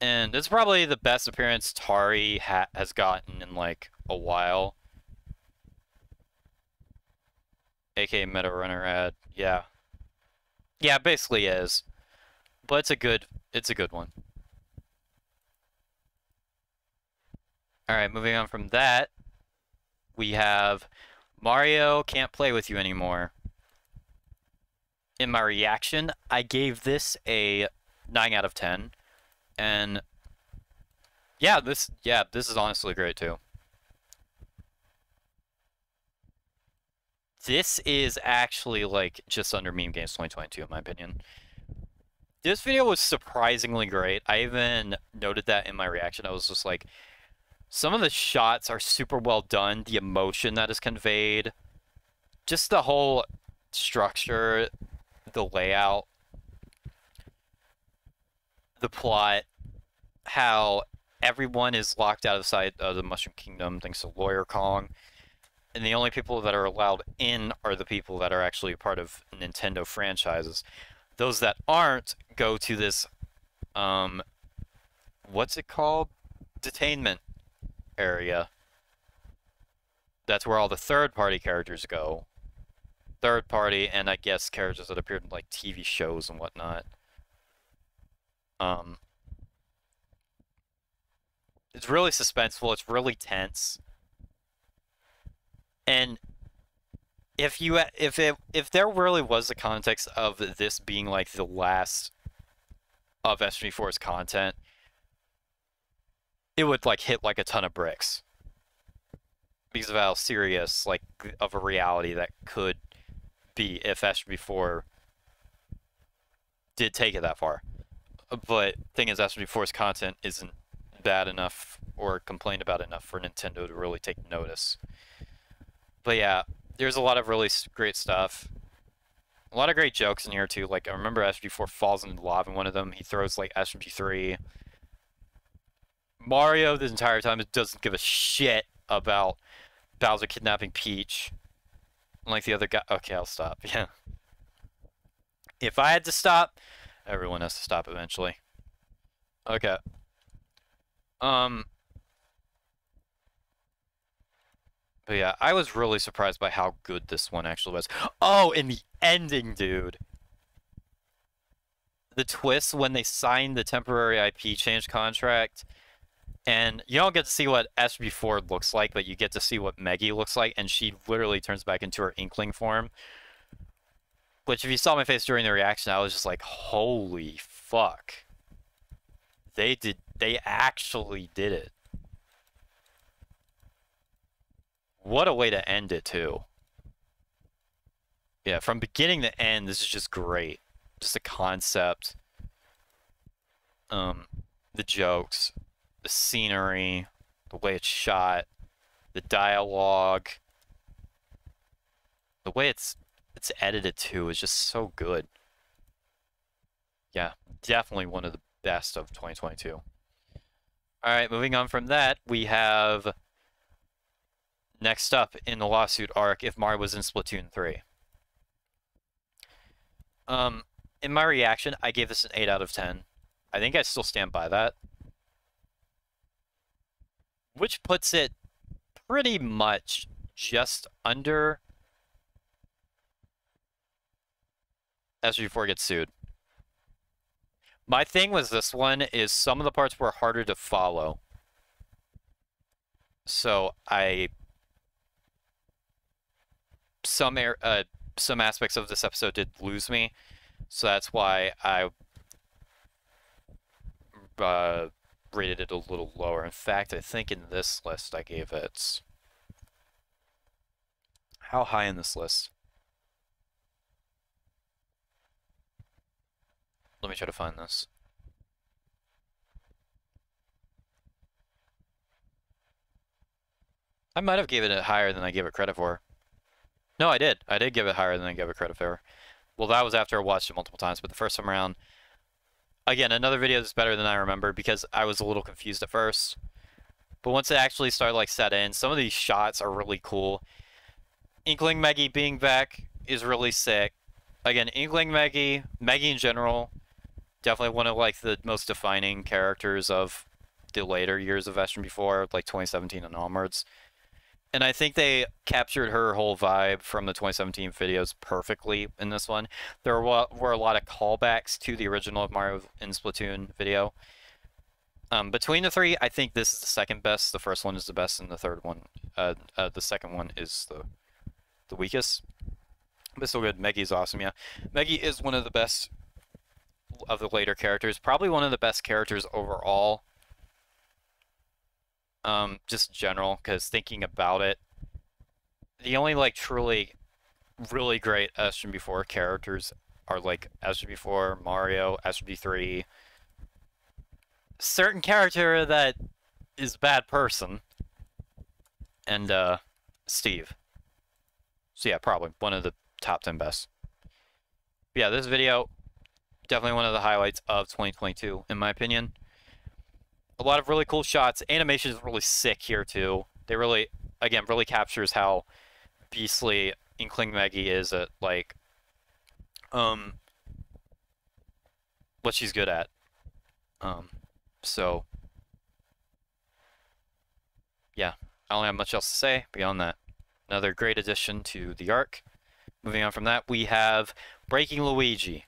And it's probably the best appearance Tari has gotten in, like, a while. AKA Meta Runner ad, yeah. Yeah, it basically is. But it's a good one. Alright, moving on from that, we have Mario Can't Play With You Anymore. In my reaction, I gave this a 9 out of 10. And yeah, this is honestly great too. This is actually, like, just under Meme Games 2022 in my opinion. This video was surprisingly great. I even noted that in my reaction. I was just like, some of the shots are super well done. The emotion that is conveyed, just the whole structure, the layout, the plot, how everyone is locked out of sight of the Mushroom Kingdom thanks to Lawyer Kong. And the only people that are allowed in are the people that are actually a part of Nintendo franchises. Those that aren't go to this, what's it called? Detainment area. That's where all the third-party characters go. Third-party, and I guess characters that appeared in, like, TV shows and whatnot. It's really suspenseful. It's really tense. And if there really was the context of this being like the last of SMG4's content, it would, like, hit like a ton of bricks because of how serious, like, of a reality that could be if SMG4 did take it that far. But thing is, SMG4's content isn't bad enough or complained about enough for Nintendo to really take notice. But yeah, there's a lot of really great stuff. A lot of great jokes in here too. Like I remember SMG4 falls into lava in one of them. He throws like SMG3. Mario this entire time doesn't give a shit about Bowser kidnapping Peach. Like the other guy. Okay, I'll stop. Yeah. If I had to stop, everyone has to stop eventually. Okay. But yeah, I was really surprised by how good this one actually was. Oh, and the ending, dude. The twist when they signed the temporary IP change contract, and you don't get to see what SB4 looks like, but you get to see what Meggy looks like, and she literally turns back into her Inkling form. Which, if you saw my face during the reaction, I was just like, holy fuck. They actually did it. What a way to end it, too. Yeah, from beginning to end, this is just great. Just the concept. The jokes. The scenery. The way it's shot. The dialogue. The way it's edited, too, is just so good. Yeah, definitely one of the best of 2022. Alright, moving on from that, we have... Next up in the lawsuit arc, if Mario was in Splatoon 3. In my reaction, I gave this an 8 out of 10. I think I still stand by that. Which puts it pretty much just under SG4 gets sued. My thing with this one is some of the parts were harder to follow. So some aspects of this episode did lose me, so that's why I rated it a little lower. In fact, I think in this list I gave it... How high in this list? Let me try to find this. I might have given it higher than I gave it credit for. No, I did. I did give it higher than I gave it credit for. Well, that was after I watched it multiple times, but the first time around... Again, another video that's better than I remember because I was a little confused at first. But once it actually started, like, set in, some of these shots are really cool. Inkling Meggy being back is really sick. Again, Inkling Meggy in general, definitely one of, like, the most defining characters of the later years of SMG4, like 2017 and onwards. And I think they captured her whole vibe from the 2017 videos perfectly in this one. There were a lot of callbacks to the original Mario in Splatoon video. Between the three, I think this is the second best. The first one is the best, and the third one, the second one is the weakest. But still good. Meggy's awesome, yeah. Meggy is one of the best of the later characters. Probably one of the best characters overall. Just general, because thinking about it, the only, like, truly, really great SMG4 characters are, like, SMG4, Mario, SMG3, certain character that is a bad person, and, Steve. So yeah, probably one of the top 10 best. But yeah, this video, definitely one of the highlights of 2022, in my opinion. A lot of really cool shots. Animation is really sick here, too. They really, again, really captures how beastly Inkling Meggy is at, like, what she's good at. So, yeah, I don't have much else to say beyond that. Another great addition to the arc. Moving on from that, we have Breaking Luigi.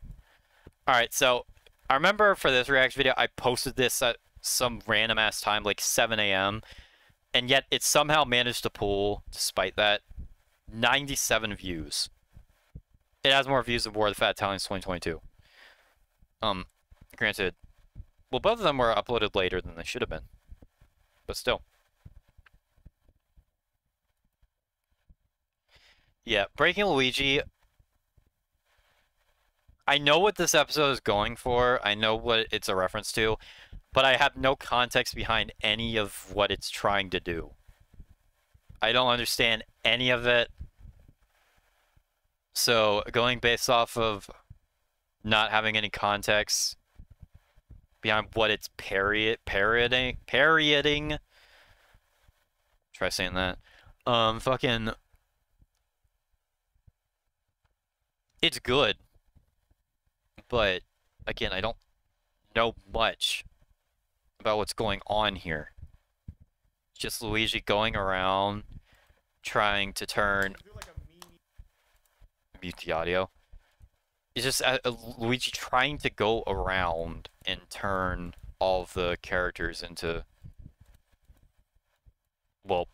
Alright, so, I remember for this reaction video, I posted this at some random ass time, like 7 a.m. And yet it somehow managed to pull, despite that, 97 views. It has more views than War of the Fat Italians 2022. Granted, well, both of them were uploaded later than they should have been. But still. Yeah, Breaking Luigi... I know what this episode is going for. I know what it's a reference to. but I have no context behind any of what it's trying to do. I don't understand any of it. So going based off of not having any context behind what it's parodying. Try saying that. Fucking. It's good, but again, I don't know much about what's going on here. Just Luigi going around trying to turn. Mute the audio. It's just Luigi trying to go around and turn all of the characters into, well,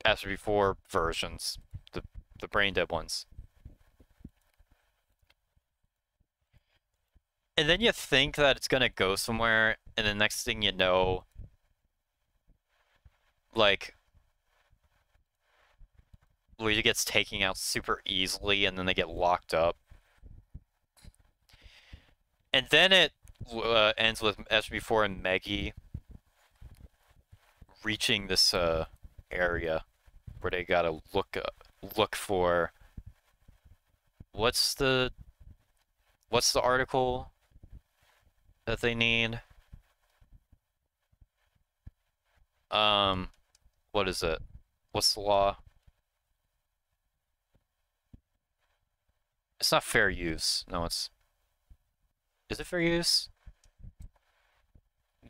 SMG4 versions, the brain dead ones. And then you think that it's gonna go somewhere, and the next thing you know, like, Luigi gets taken out super easily, and then they get locked up. And then it ends with SMG4 and Meggy reaching this area where they gotta look for what's the article that they need? What is it? What's the law? It's not fair use. No, it's... Is it fair use?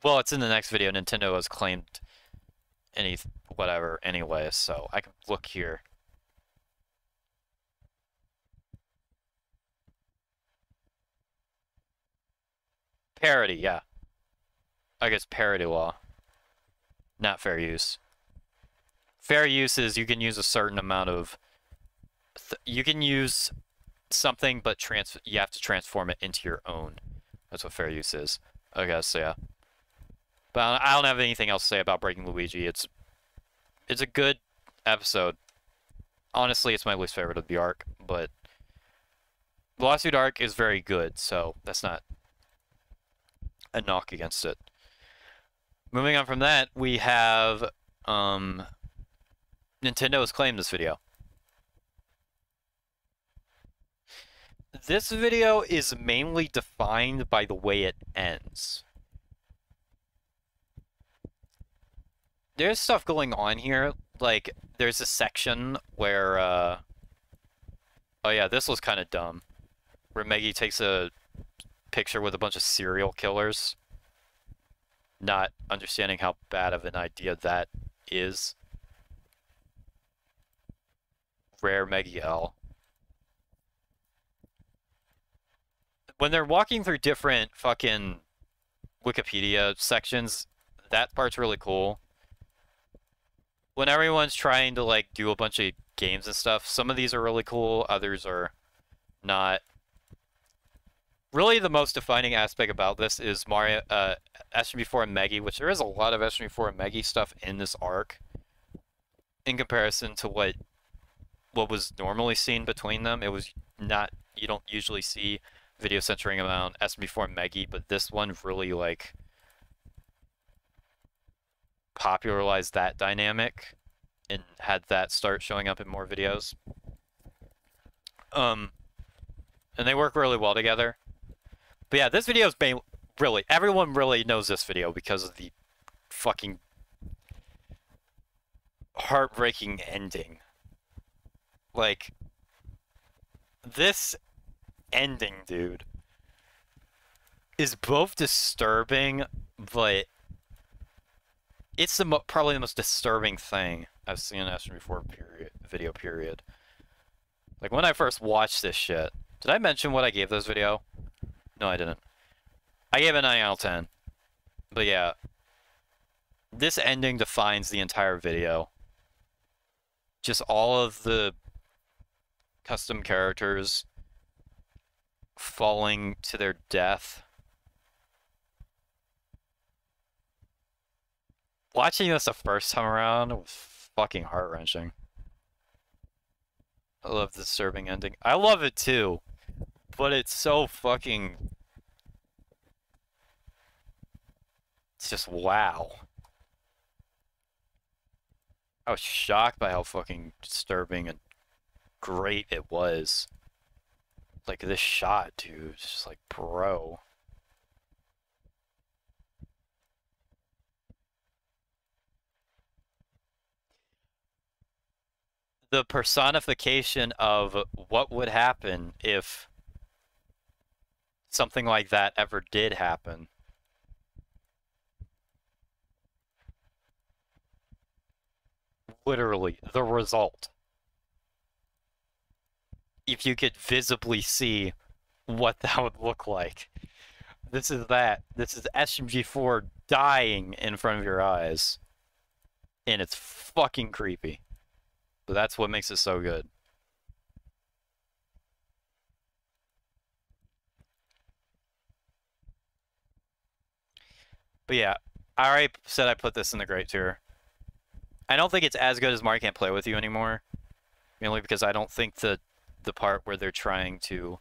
Well, it's in the next video. Nintendo has claimed whatever anyway, so I can look here. Parody, yeah. I guess parody law. Not fair use. Fair use is you can use a certain amount of... you can use something, but you have to transform it into your own. That's what fair use is. I guess, yeah. But I don't have anything else to say about Breaking Luigi. It's a good episode. Honestly, it's my least favorite of the arc, but the Lawsuit arc is very good, so that's not a knock against it. Moving on from that, we have Nintendo has claimed this video. This video is mainly defined by the way it ends. There's stuff going on here, like, there's a section where, oh yeah, this was kind of dumb. Where Meggy takes a picture with a bunch of serial killers. Not understanding how bad of an idea that is. Rare Meggy L. When they're walking through different fucking Wikipedia sections, that part's really cool. When everyone's trying to, like, do a bunch of games and stuff, some of these are really cool, others are not. Really, the most defining aspect about this is Mario, SMG4 and Meggy, which there is a lot of SMG4 and Meggy stuff in this arc, in comparison to what was normally seen between them. It was not, you don't usually see video centering around SMG4 and Meggy, but this one really, like, popularized that dynamic and had that start showing up in more videos. And they work really well together. But yeah, this video is really, everyone really knows this video because of the fucking heartbreaking ending. Like, this ending, dude, is both disturbing, but it's probably the most disturbing thing I've seen in SMG4 video, period. Like, when I first watched this shit, did I mention what I gave this video? No, I didn't. I gave it a 9 out of 10. But yeah, this ending defines the entire video. Just all of the custom characters falling to their death. Watching this the first time around was fucking heart-wrenching. I love the disturbing ending. I love it too, but it's so fucking... It's just wow. I was shocked by how fucking disturbing and great it was. Like this shot, dude, it's just like, bro. The personification of what would happen if something like that ever did happen. Literally, the result. If you could visibly see what that would look like. This is that. This is SMG4 dying in front of your eyes. And it's fucking creepy. But that's what makes it so good. But yeah, I already said I put this in the great tier. I don't think it's as good as Mario Can't Play With You anymore. Mainly because I don't think the part where they're trying to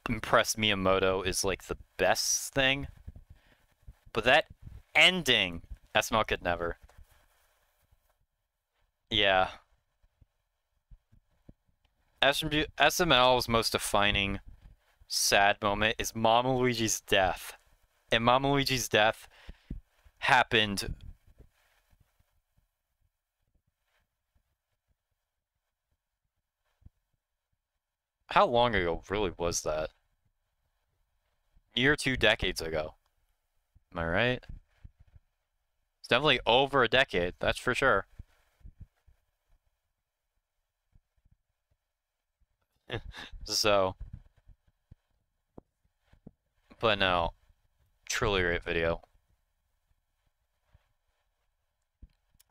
impress Miyamoto is like the best thing. But that ending, SML could never. Yeah. SML's most defining sad moment is Mama Luigi's death. And Mama Luigi's death happened how long ago really was that? Near 2 decades ago. Am I right? It's definitely over a decade, that's for sure. So, but no, truly great video.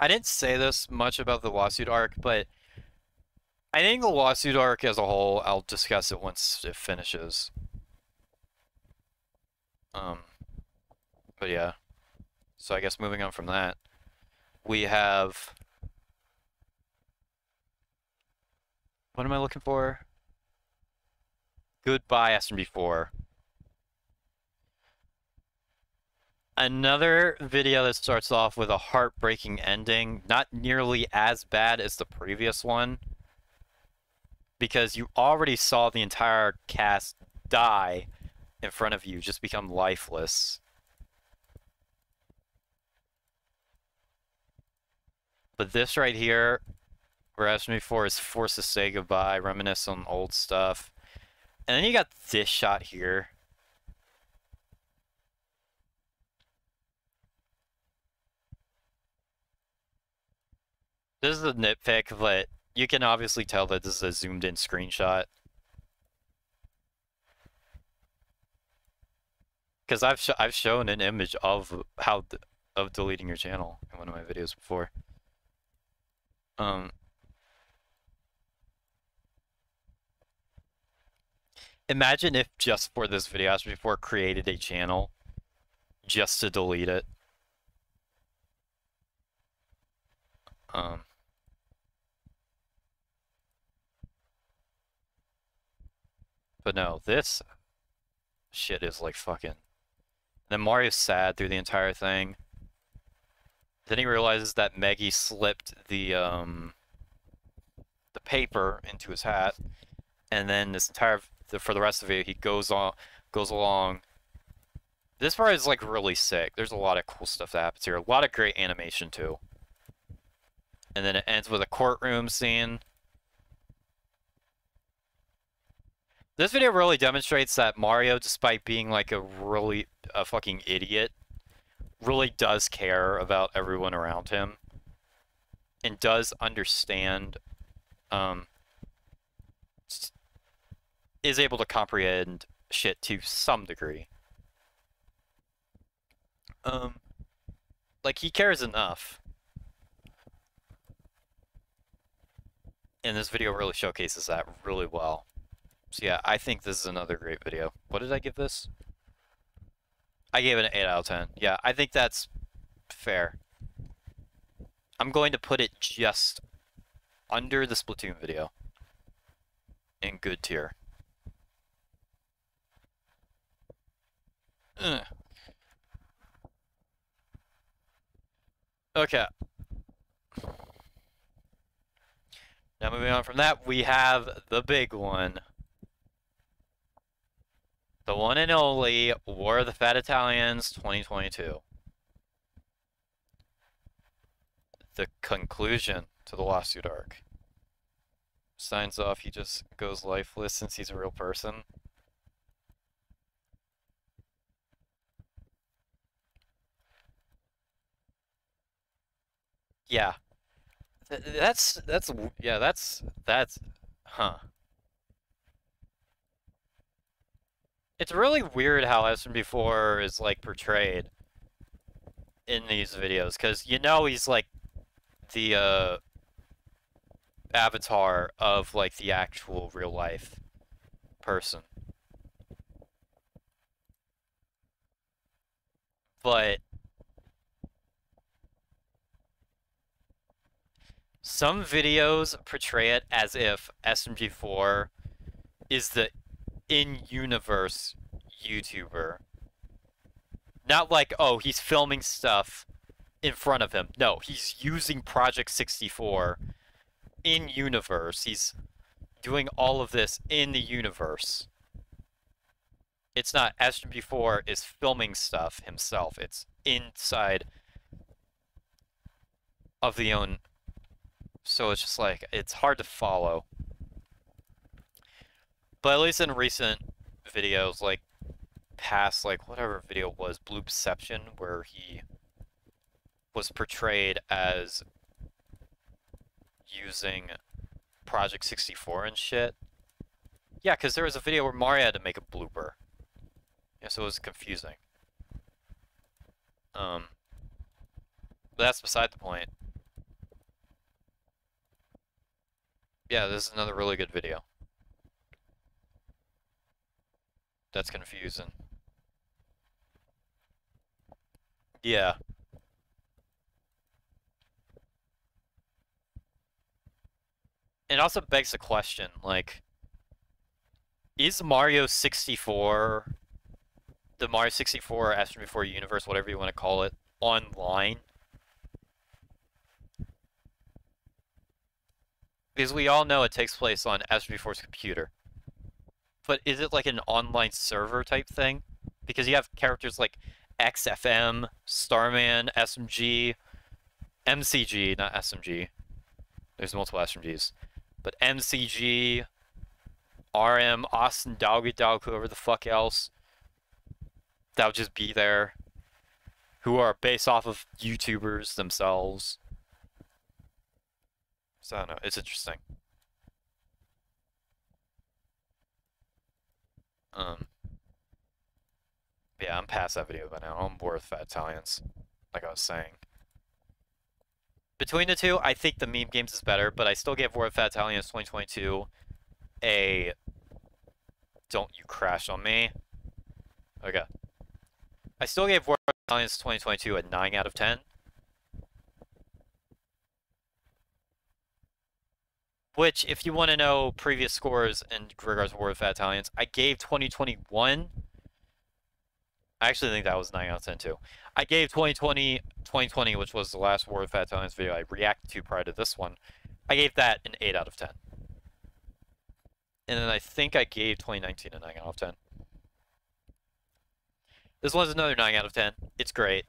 I didn't say this much about the lawsuit arc, but I think the lawsuit arc as a whole, I'll discuss it once it finishes. Um, but yeah. So I guess moving on from that, we have... What am I looking for? Goodbye, SMG4. Another video that starts off with a heartbreaking ending, not nearly as bad as the previous one, because you already saw the entire cast die in front of you, just become lifeless. But this right here, where SMG4 is forced to say goodbye, reminisce on old stuff. And then you got this shot here. This is a nitpick, but you can obviously tell that this is a zoomed in screenshot. Because I've shown an image of of deleting your channel in one of my videos before. Imagine if just for this video, SMG4 created a channel just to delete it. But no, this shit is like fucking... Then Mario's sad through the entire thing. Then he realizes that Meggy slipped the paper into his hat. And then this entire... for the rest of it, he goes along. This part is like really sick. There's a lot of cool stuff that happens here. A lot of great animation too. And then it ends with a courtroom scene. This video really demonstrates that Mario, despite being like a fucking idiot, really does care about everyone around him. And does understand, is able to comprehend shit to some degree. Like, he cares enough. And this video really showcases that really well. So yeah, I think this is another great video. What did I give this? I gave it an 8 out of 10. Yeah, I think that's fair. I'm going to put it just under the Splatoon video. In good tier. Okay. Now moving on from that, we have the big one. The one and only War of the Fat Italians 2022. The conclusion to the lawsuit arc. Signs off, he just goes lifeless since he's a real person. Yeah. That's huh. It's really weird how SMG4 is like portrayed in these videos, because you know he's like the avatar of like the actual real life person. But some videos portray it as if SMG4 is the in-universe YouTuber. Not like, oh, he's filming stuff in front of him. No, he's using Project 64 in universe. He's doing all of this in the universe. It's not SMG4 is filming stuff himself. It's inside of the own. So it's just like, it's hard to follow. But at least in recent videos, like past, like whatever video it was, Bloopception, where he was portrayed as using Project 64 and shit. Yeah, because there was a video where Mario had to make a blooper. Yeah, so it was confusing. But that's beside the point. Yeah, this is another really good video. That's confusing. Yeah. It also begs the question, like, is Mario 64, the Mario 64 or SMG4 universe, whatever you want to call it, online? Because we all know it takes place on SMG4's computer. But is it like an online server type thing? Because you have characters like XFM, Starman, SMG, MCG, not SMG. There's multiple SMGs. But MCG, RM, Austin, Doggy Dog, whoever the fuck else that would just be there, who are based off of YouTubers themselves. So I don't know, it's interesting. Yeah, I'm past that video by now. I'm bored with Fat Italians, like I was saying. Between the two, I think the meme games is better, but I still give War of Fat Italians 2022 a don't you crash on me. Okay. I still gave War of Fat Italians 2022 a 9 out of 10. Which, if you want to know previous scores in regards to War of Fat Italians, I gave 2021. I actually think that was 9 out of 10 too. I gave 2020, which was the last War of Fat Italians video I reacted to prior to this one. I gave that an 8 out of 10. And then I think I gave 2019 a 9 out of 10. This one's another 9 out of 10. It's great.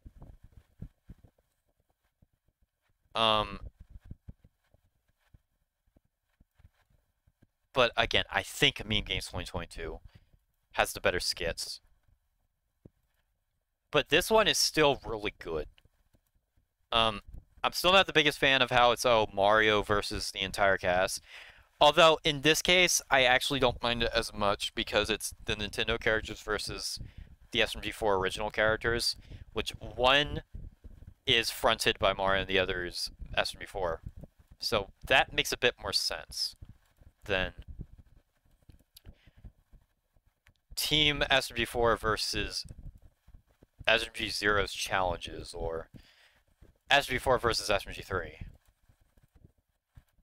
But again, I think Meme Games 2022 has the better skits. But this one is still really good. I'm still not the biggest fan of how it's, oh, Mario versus the entire cast. Although, in this case, I actually don't mind it as much because it's the Nintendo characters versus the SMG4 original characters, which one is fronted by Mario and the other is SMG4. So that makes a bit more sense than Team SMG4 versus SMG0's challenges, or SMG4 versus SMG3.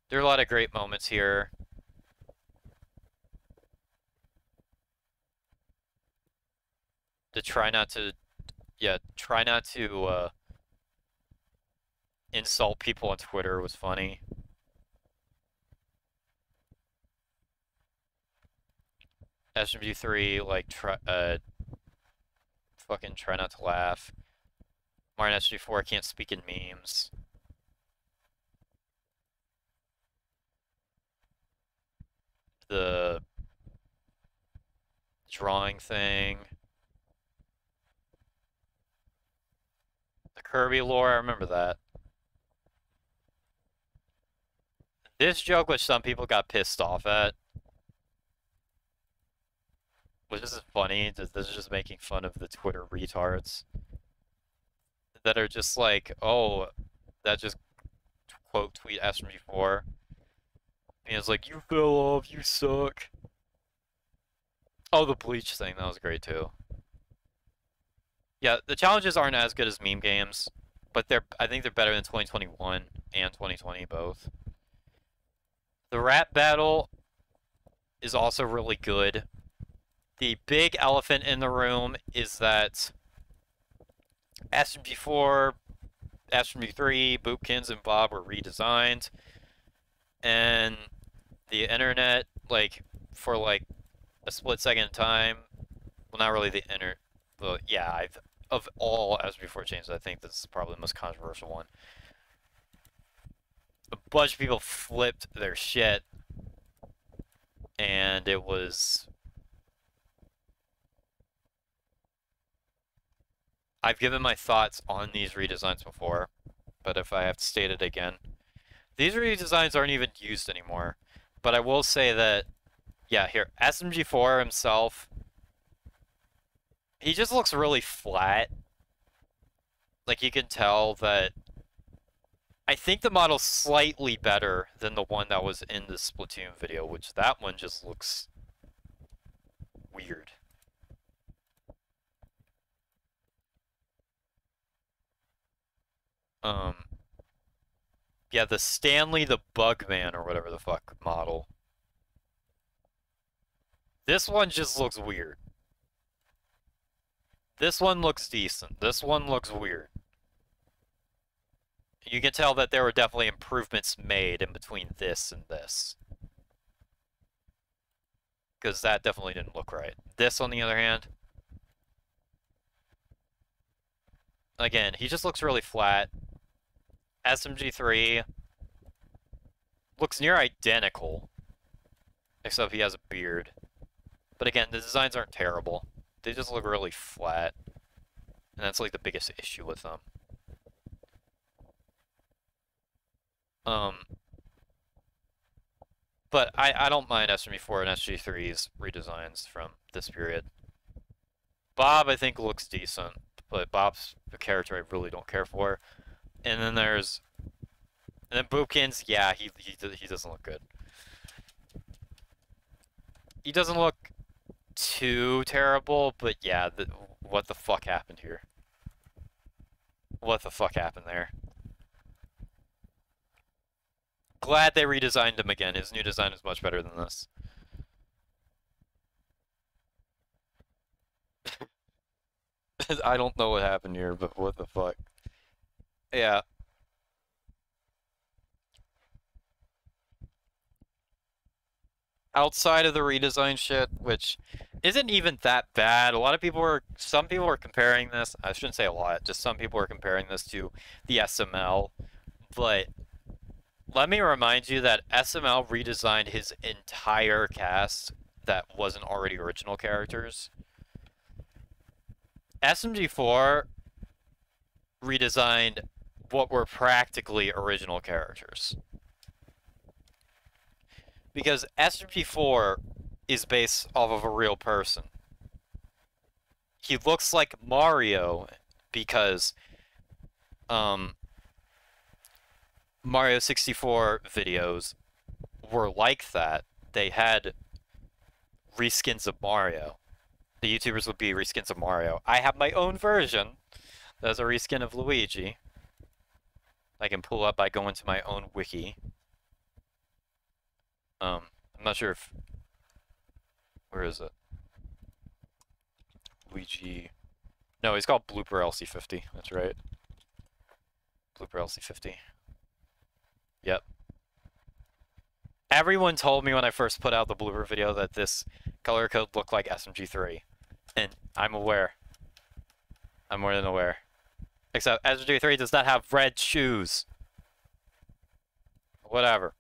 There are a lot of great moments here. To try not to insult people on Twitter was funny. SMG3, like, fucking try not to laugh. Martin SG4 can't speak in memes. The drawing thing. The Kirby lore, I remember that. This joke, which some people got pissed off at, which is funny. This is just making fun of the Twitter retards that are just like, oh, that just quote tweet SMG4. And it's like, you fell off, you suck. Oh, the Bleach thing, that was great too. Yeah, the challenges aren't as good as meme games, but I think they're better than 2021 and 2020 both. The rap battle is also really good. The big elephant in the room is that SMG4, SMG3, Boopkins, and Bob were redesigned, and the internet, like, for like a split second of time, well, not really the internet, but yeah, of all SMG4 changes, I think this is probably the most controversial one. A bunch of people flipped their shit, and it was... I've given my thoughts on these redesigns before, but if I have to state it again, these redesigns aren't even used anymore. But I will say that, yeah, here, SMG4 himself, he just looks really flat. Like, you can tell that I think the model's slightly better than the one that was in the Splatoon video, which that one just looks weird. Yeah, the Stanley the Bugman or whatever the fuck model. This one just looks weird. This one looks decent. This one looks weird. You can tell that there were definitely improvements made in between this and this. Because that definitely didn't look right. This, on the other hand, again, he just looks really flat. SMG3 looks near identical, except he has a beard. But again, the designs aren't terrible. They just look really flat. And that's like the biggest issue with them. But I don't mind SMG4 and SG3's redesigns from this period. Bob, I think, looks decent, but Bob's a character I really don't care for. And then there's... And then Boopkins, yeah, he doesn't look good. He doesn't look too terrible, but yeah, what the fuck happened here? What the fuck happened there? Glad they redesigned him again. His new design is much better than this. I don't know what happened here, but what the fuck. Yeah. Outside of the redesign shit, which isn't even that bad. Some people were comparing this, I shouldn't say a lot, just some people were comparing this to the SML, but let me remind you that SML redesigned his entire cast that wasn't already original characters. SMG4 redesigned what were practically original characters. Because SMG4 is based off of a real person. He looks like Mario because Mario 64 videos were like that. They had reskins of Mario. The YouTubers would be reskins of Mario. I have my own version. That's a reskin of Luigi. I can pull up by going to my own wiki. I'm not sure if... Where is it? Luigi... No, he's called Blooper LC50. That's right. Blooper LC50. Yep. Everyone told me when I first put out the blooper video that this color code looked like SMG3. And I'm aware. I'm more than aware. Except SMG3 does not have red shoes. Whatever.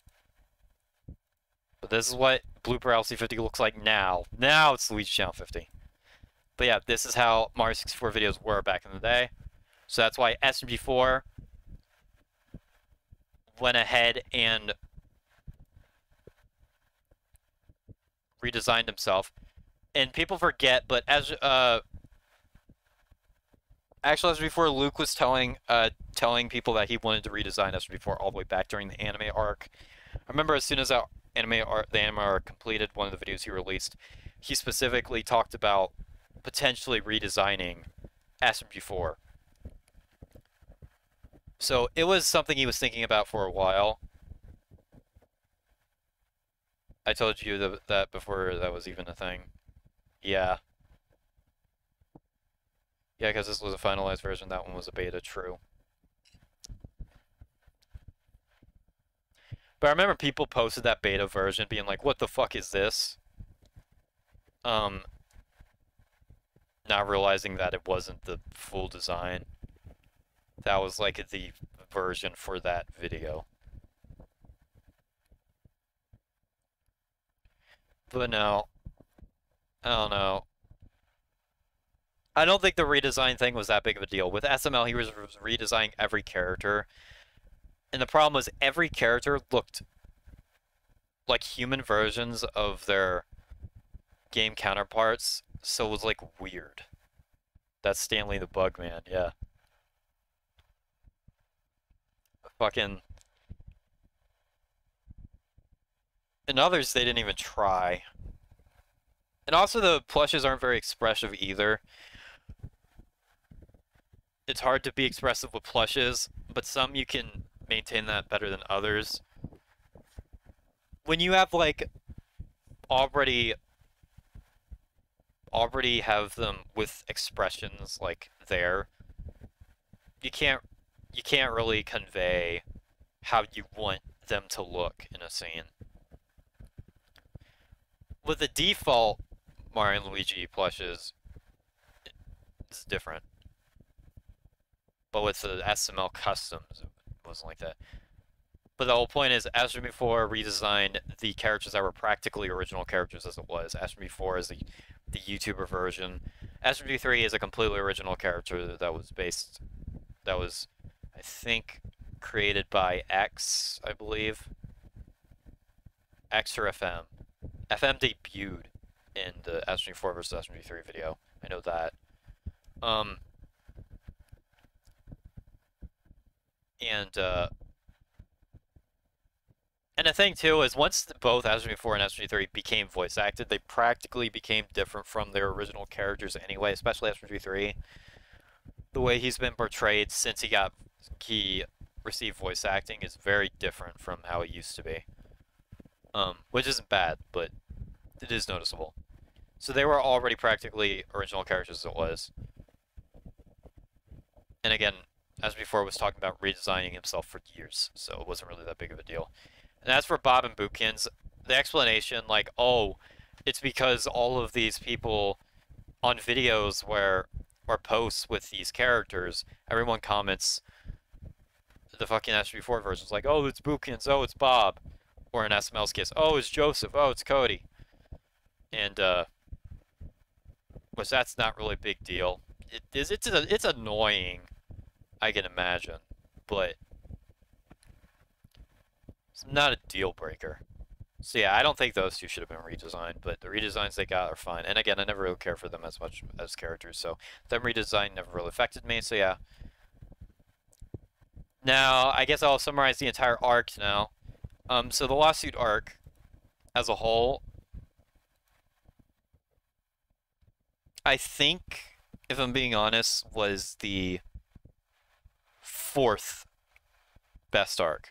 But this is what blooper LC50 looks like now. Now it's Luigi Channel 50. But yeah, this is how Mario 64 videos were back in the day. So that's why SMG4 went ahead and redesigned himself. And people forget, but as actually SMG4, Luke was telling people that he wanted to redesign SMG4 all the way back during the anime arc. I remember as soon as the anime arc completed, one of the videos he released, he specifically talked about potentially redesigning SMG4. So it was something he was thinking about for a while. I told you that before that was even a thing. Yeah. Yeah, because this was a finalized version, that one was a beta, true. But I remember people posted that beta version being like, what the fuck is this? Not realizing that it wasn't the full design. That was like the version for that video. But no. I don't know. I don't think the redesign thing was that big of a deal. With SML, he was redesigning every character. And the problem was every character looked like human versions of their game counterparts, so it was like weird. That's Stanley the Bugman, yeah. Fucking... In others, they didn't even try. And also the plushes aren't very expressive either. It's hard to be expressive with plushes, but some you can maintain that better than others. When you have like already have them with expressions like there, you can't really convey how you want them to look in a scene. With the default Mario and Luigi plushes, it's different. But with the SML customs, it wasn't like that. But the whole point is, SMG4 redesigned the characters that were practically original characters as it was. SMG4 is the YouTuber version. SMG3 is a completely original character that was, I think, created by X, I believe. X or FM. FM debuted in the SMG4 versus SMG3 video. I know that. And the thing too is once both SMG4 and SMG3 became voice acted, they practically became different from their original characters anyway, especially SMG3. The way he's been portrayed since he received voice acting is very different from how he used to be. Which isn't bad, but it is noticeable. So they were already practically original characters as it was. And again, SMG4 was talking about redesigning himself for years, so it wasn't really that big of a deal. And as for Bob and Bootkins, the explanation, like, oh, it's because all of these people on videos or posts with these characters, everyone comments the fucking SMG4 versions, like, oh, it's Bootkins, oh, it's Bob. Or in SML's case, oh, it's Joseph, oh, it's Cody. And, which that's not really a big deal. It's annoying, I can imagine, but it's not a deal breaker. So yeah, I don't think those two should have been redesigned, but the redesigns they got are fine. And again, I never really cared for them as much as characters, so them redesign never really affected me, so yeah. Now, I guess I'll summarize the entire arc now. So the lawsuit arc, as a whole, I think, if I'm being honest, was the 4th best arc.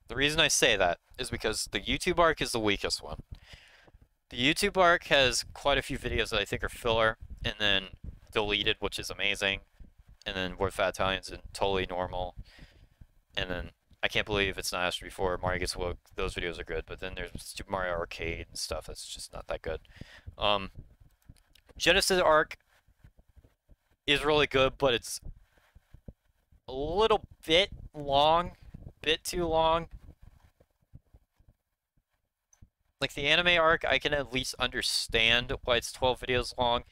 The reason I say that is because the YouTube arc is the weakest one. The YouTube arc has quite a few videos that I think are filler, and then deleted, which is amazing, and then Word Fat Italians and totally normal. And then I can't believe it's not SMG4. Mario Gets Woke. Those videos are good, but then there's Super Mario Arcade and stuff that's just not that good. Um, Genesis Arc is really good, but it's a little bit long, bit too long. Like the anime arc, I can at least understand why it's 12 videos long.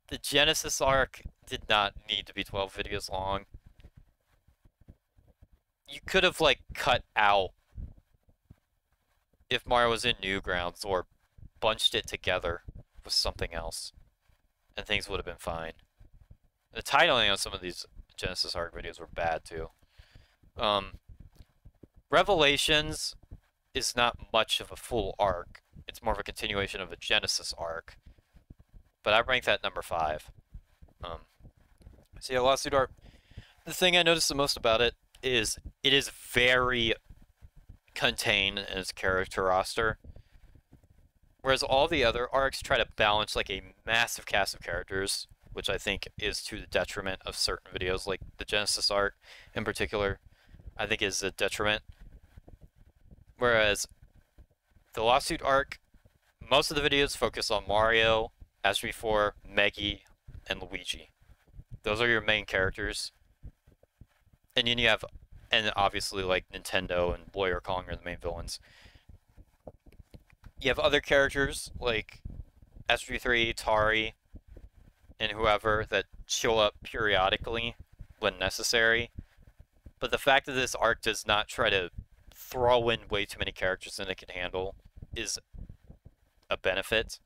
The Genesis arc did not need to be 12 videos long. You could have like cut out if Mario was in Newgrounds or bunched it together with something else, and things would have been fine. The titling on some of these Genesis arc videos were bad too. Revelations is not much of a full arc. It's more of a continuation of a Genesis arc. But I rank that number 5. So yeah, Lawsuit Arc. The thing I noticed the most about it is very contained in its character roster. Whereas all the other arcs try to balance like a massive cast of characters, which I think is to the detriment of certain videos, like the Genesis arc in particular, I think is a detriment. Whereas the Lawsuit arc, most of the videos focus on Mario, SMG4, Meggy, and Luigi. Those are your main characters. And then you have, and obviously like Nintendo and Lawyer Kong are the main villains. You have other characters like SG3, Tari, and whoever that show up periodically when necessary. But the fact that this arc does not try to throw in way too many characters than it can handle is a benefit.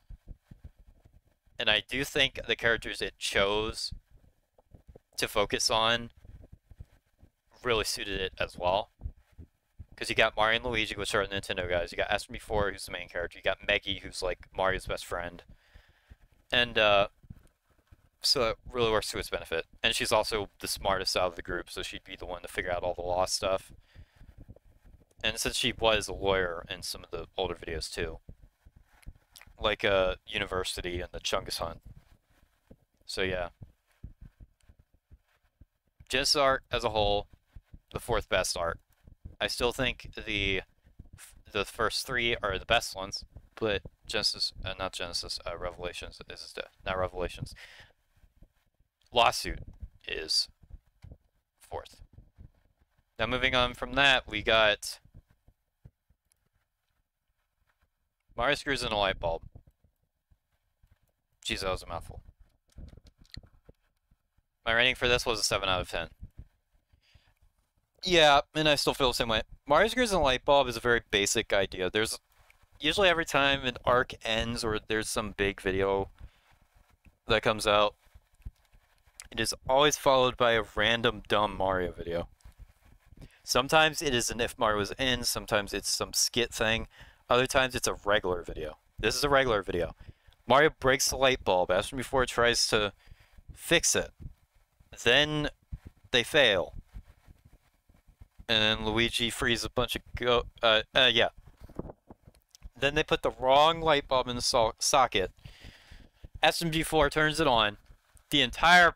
And I do think the characters it chose to focus on really suited it as well. Because you got Mario and Luigi, which are the Nintendo guys. You got SMG4, who's the main character. You got Meggy, who's like Mario's best friend. And so it really works to its benefit. And she's also the smartest out of the group, so she'd be the one to figure out all the law stuff. And since she was a lawyer in some of the older videos too, like University and the Chungus Hunt. So yeah, Genesis arc as a whole, the 4th best arc. I still think the first 3 are the best ones, but Revelations is not Revelations. Lawsuit is 4th. Now moving on from that, we got Mario Screws in a Light Bulb. Jeez, that was a mouthful. My rating for this was a 7 out of 10. Yeah, and I still feel the same way. Mario Screws in a Light Bulb is a very basic idea. There's usually every time an arc ends or there's some big video that comes out, it is always followed by a random dumb Mario video. Sometimes it is an if Mario was in, sometimes it's some skit thing, other times it's a regular video. This is a regular video. Mario breaks the light bulb. SMG4 tries to fix it. Then they fail. And then Luigi frees a bunch of yeah. Then they put the wrong light bulb in the socket. SMG4 turns it on. The entire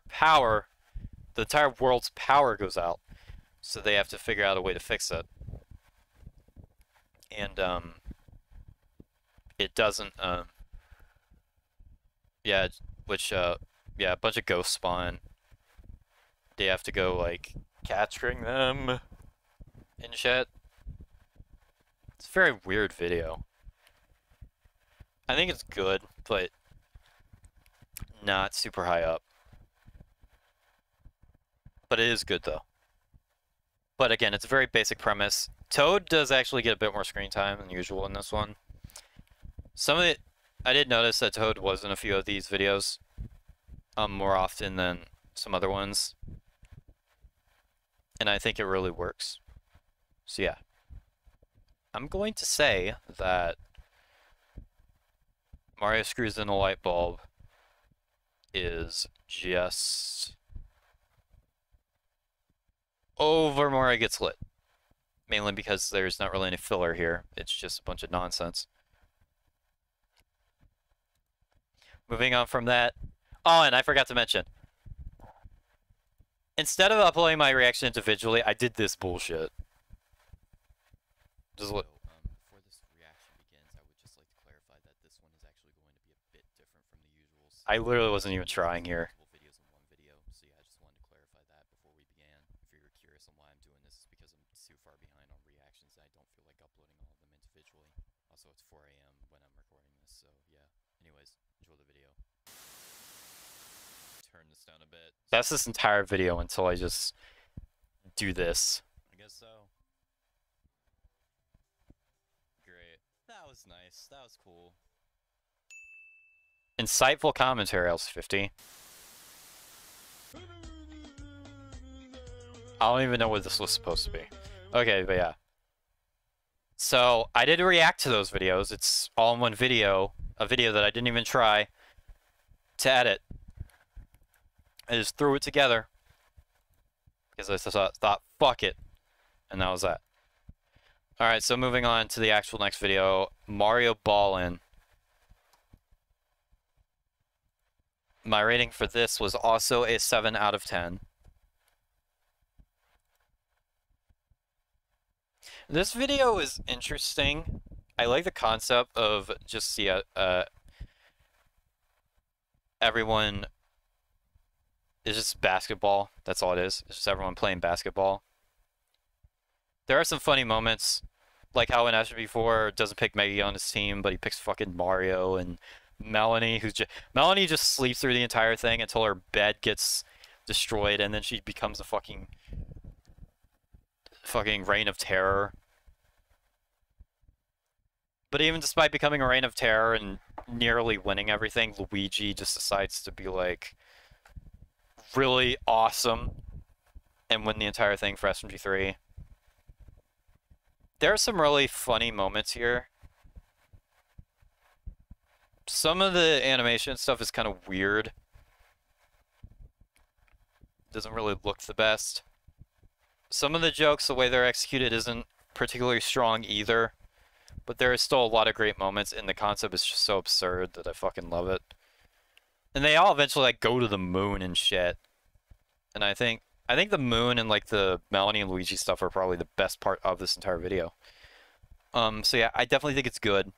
world's power goes out. So they have to figure out a way to fix it. And, it doesn't, yeah, yeah, a bunch of ghosts spawn. They have to go, like, capturing them and shit. It's a very weird video. I think it's good, but not super high up. But it is good, though. But again, it's a very basic premise. Toad does actually get a bit more screen time than usual in this one. Some of it, I did notice that Toad was in a few of these videos more often than some other ones. And I think it really works. So yeah. I'm going to say that Mario Screws in a Light Bulb is just over Mario Gets Lit. Mainly because there's not really any filler here. It's just a bunch of nonsense. Moving on from that. Oh, and I forgot to mention. Instead of uploading my reaction individually, I did this bullshit. Just look. Before this reaction begins, I would just like to clarify that this one is actually going to be a bit different from the usuals. I literally wasn't even trying here. Videos in one video, so yeah, I just wanted to clarify that before we began. If you were curious on why I'm doing this, it's because I'm too far behind on reactions. I don't feel like uploading all of them individually. Also, it's 4 a.m. when I'm recording this, so yeah. Anyways, enjoy the video. Turn this down a bit. That's this entire video until I just do this. I guess so. Great. That was nice. That was cool. Insightful commentary, LC50. I don't even know what this was supposed to be. Okay, but yeah. So, I did react to those videos. It's all in one video. A video that I didn't even try to edit. I just threw it together. Because I thought, fuck it. And that was that. Alright, so moving on to the actual next video. Mario Ballin'. My rating for this was also a 7 out of 10. This video is interesting. I like the concept of just everyone is just basketball. That's all it is. It's just everyone playing basketball. There are some funny moments, like how in SMG4 doesn't pick Meggy on his team, but he picks fucking Mario and Melanie, Melanie just sleeps through the entire thing until her bed gets destroyed, and then she becomes a fucking reign of terror. But even despite becoming a reign of terror and nearly winning everything, Luigi just decides to be like really awesome and win the entire thing for SMG3. There are some really funny moments here. Some of the animation stuff is kind of weird. Doesn't really look the best. Some of the jokes, the way they're executed, isn't particularly strong either. But there is still a lot of great moments, and the concept is just so absurd that I fucking love it. And they all eventually like go to the moon and shit. And I think the moon and like the Melanie and Luigi stuff are probably the best part of this entire video. So yeah, I definitely think it's good.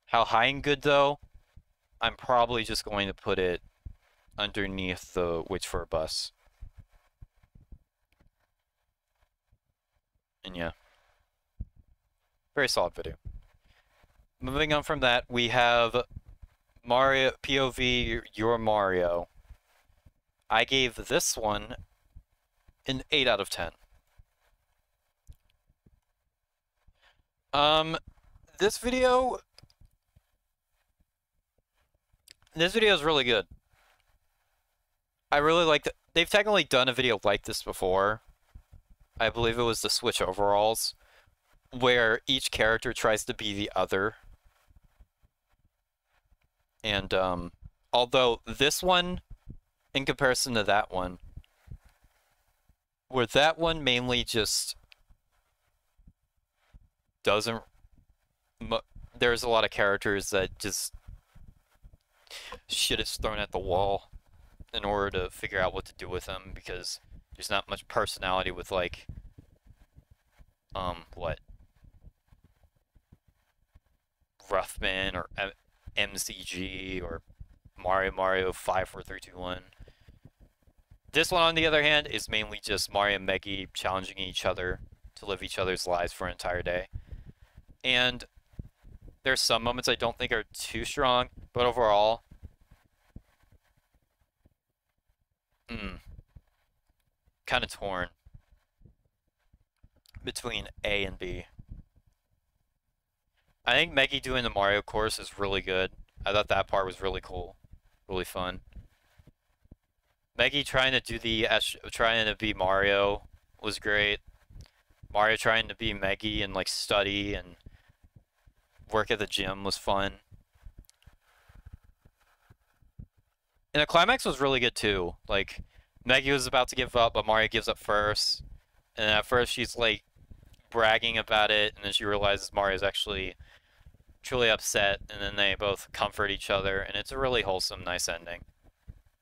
How high and good though? I'm probably just going to put it underneath the Wait for a Bus. And yeah. Very solid video. Moving on from that, we have Mario POV Your Mario. I gave this one an 8 out of 10. This video is really good. I really like that. They've technically done a video like this before. I believe it was the Switch Overalls, where each character tries to be the other. And, although this one, in comparison to that one, where that one mainly just doesn't... There's a lot of characters that just... shit is thrown at the wall in order to figure out what to do with them, because there's not much personality with, like... what? Ruffman or MCG or Mario 5 4 3 2 1. This one, on the other hand, is mainly just Mario and Meggy challenging each other to live each other's lives for an entire day. And there's some moments I don't think are too strong, but overall, kind of torn between A and B. I think Meggy doing the Mario course is really good. I thought that part was really cool, really fun. Meggy trying to be Mario was great. Mario trying to be Meggy and like study and work at the gym was fun. And the climax was really good too. Like, Meggy was about to give up, but Mario gives up first. And at first she's like bragging about it, and then she realizes Mario's actually truly upset, and then they both comfort each other, and it's a really wholesome, nice ending.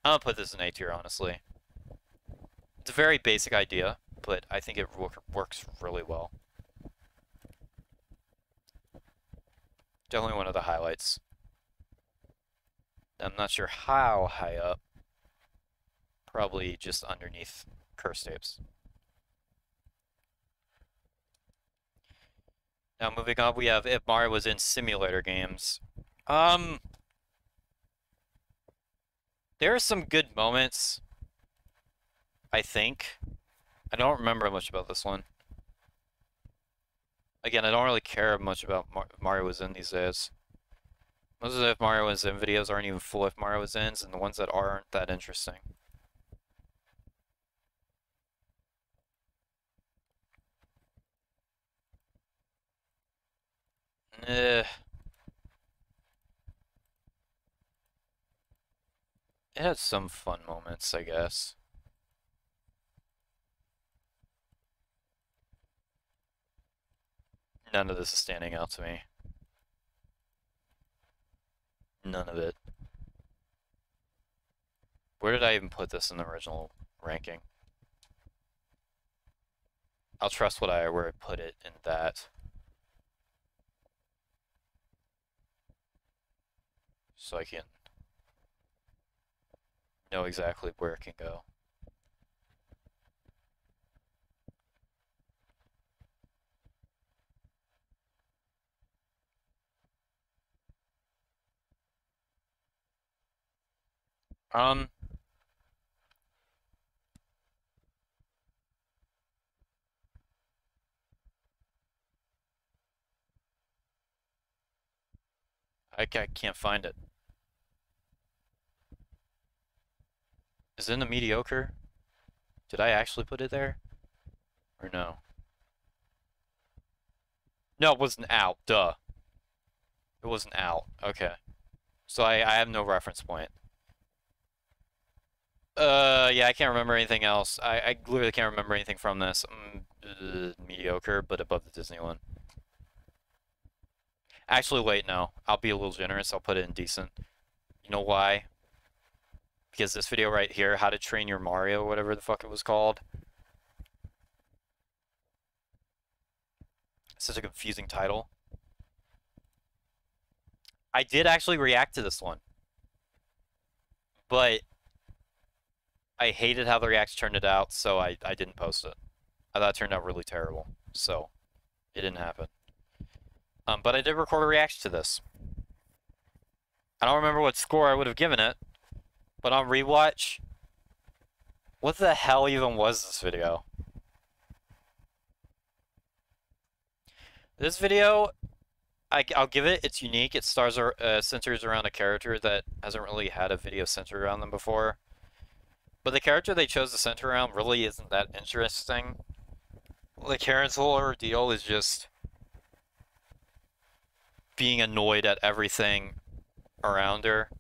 I'm gonna put this in A tier, honestly. It's a very basic idea, but I think it works really well. Definitely one of the highlights. I'm not sure how high up. Probably just underneath curse tapes. Now moving on, we have if Mario was in simulator games. There are some good moments, I think. I don't remember much about this one. Again, I don't really care much about Mario was in these days. Most of the if Mario was in videos aren't even full if Mario was ins, and the ones that aren't that interesting. Eh. It had some fun moments, I guess. None of this is standing out to me. None of it. Where did I even put this in the original ranking? I'll trust where I put it in that. So I can know exactly where it can go. Um, I can't find it. Is it in the mediocre? Did I actually put it there? Or no? No, it wasn't out. Duh. It wasn't out. Okay. So I have no reference point. Yeah, I can't remember anything else. I literally can't remember anything from this. Mediocre, but above the Disney one. Actually, wait, no. I'll be a little generous. I'll put it in decent. You know why? Because this video right here, How to Train Your Mario, whatever the fuck it was called. It's such a confusing title. I did actually react to this one. But I hated how the reacts turned it out, so I didn't post it. I thought it turned out really terrible, so it didn't happen. But I did record a reaction to this. I don't remember what score I would have given it, but on rewatch, what the hell even was this video? This video, I'll give it, it's unique. It centers around a character that hasn't really had a video centered around them before. But the character they chose to center around really isn't that interesting. Like, Karen's whole ordeal is just being annoyed at everything around her.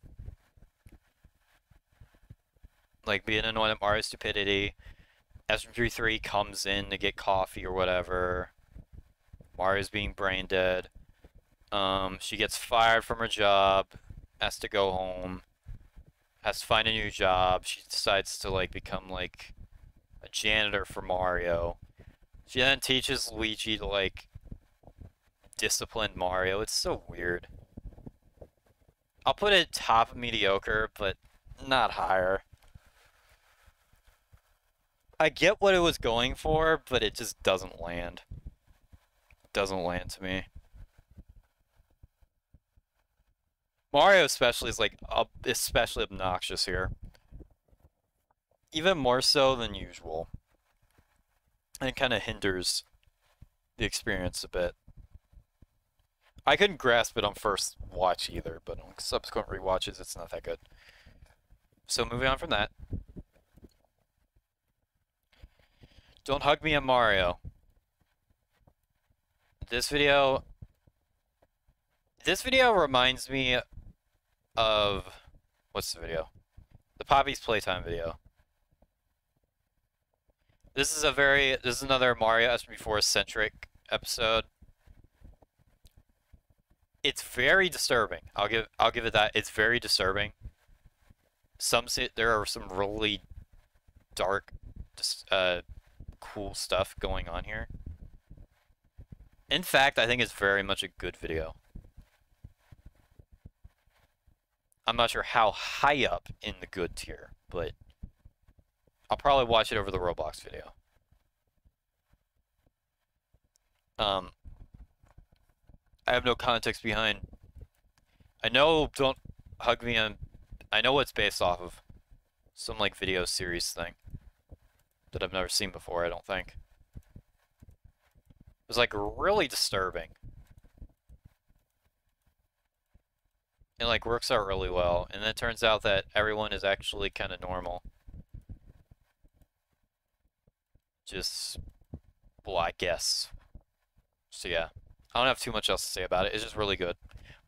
Like, being annoyed at Mario's stupidity. SMG4 comes in to get coffee or whatever. Mario's being brain dead. She gets fired from her job, has to go home, has to find a new job. She decides to, like, become, like, a janitor for Mario. She then teaches Luigi to, like, discipline Mario. It's so weird. I'll put it top of mediocre, but not higher. I get what it was going for, but it just doesn't land. It doesn't land to me. Mario especially is, like, especially obnoxious here. Even more so than usual. And it kind of hinders the experience a bit. I couldn't grasp it on first watch either, but on subsequent rewatches, it's not that good. So moving on from that. Don't hug me at Mario. This video reminds me of, what's the video? The Poppy's Playtime video. This is another Mario SMG4 centric episode. It's very disturbing. I'll give it that. It's very disturbing. There are some really dark, just cool stuff going on here. In fact, I think it's very much a good video. I'm not sure how high up in the good tier, but I'll probably watch it over the Roblox video. I have no context behind. I know, don't hug me on. I know what it's based off of. Some like video series thing that I've never seen before, I don't think. It was like really disturbing. It like works out really well, and then it turns out that everyone is actually kind of normal. Just, well, I guess. So yeah, I don't have too much else to say about it. It's just really good.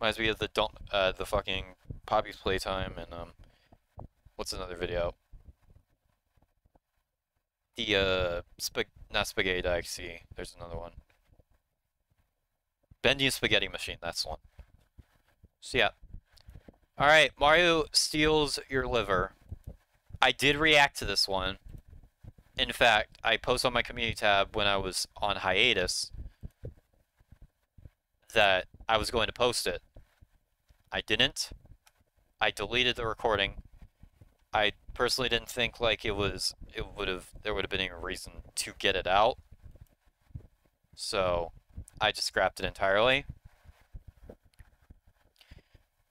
Reminds me of the fucking Poppy's Playtime and what's another video? The not Spaghetti Dixie. There's another one. Bendy and Spaghetti Machine. That's the one. So yeah. All right, Mario steals your liver. I did react to this one. In fact, I posted on my community tab when I was on hiatus that I was going to post it. I didn't. I deleted the recording. I personally didn't think like there would have been any reason to get it out. So I just scrapped it entirely.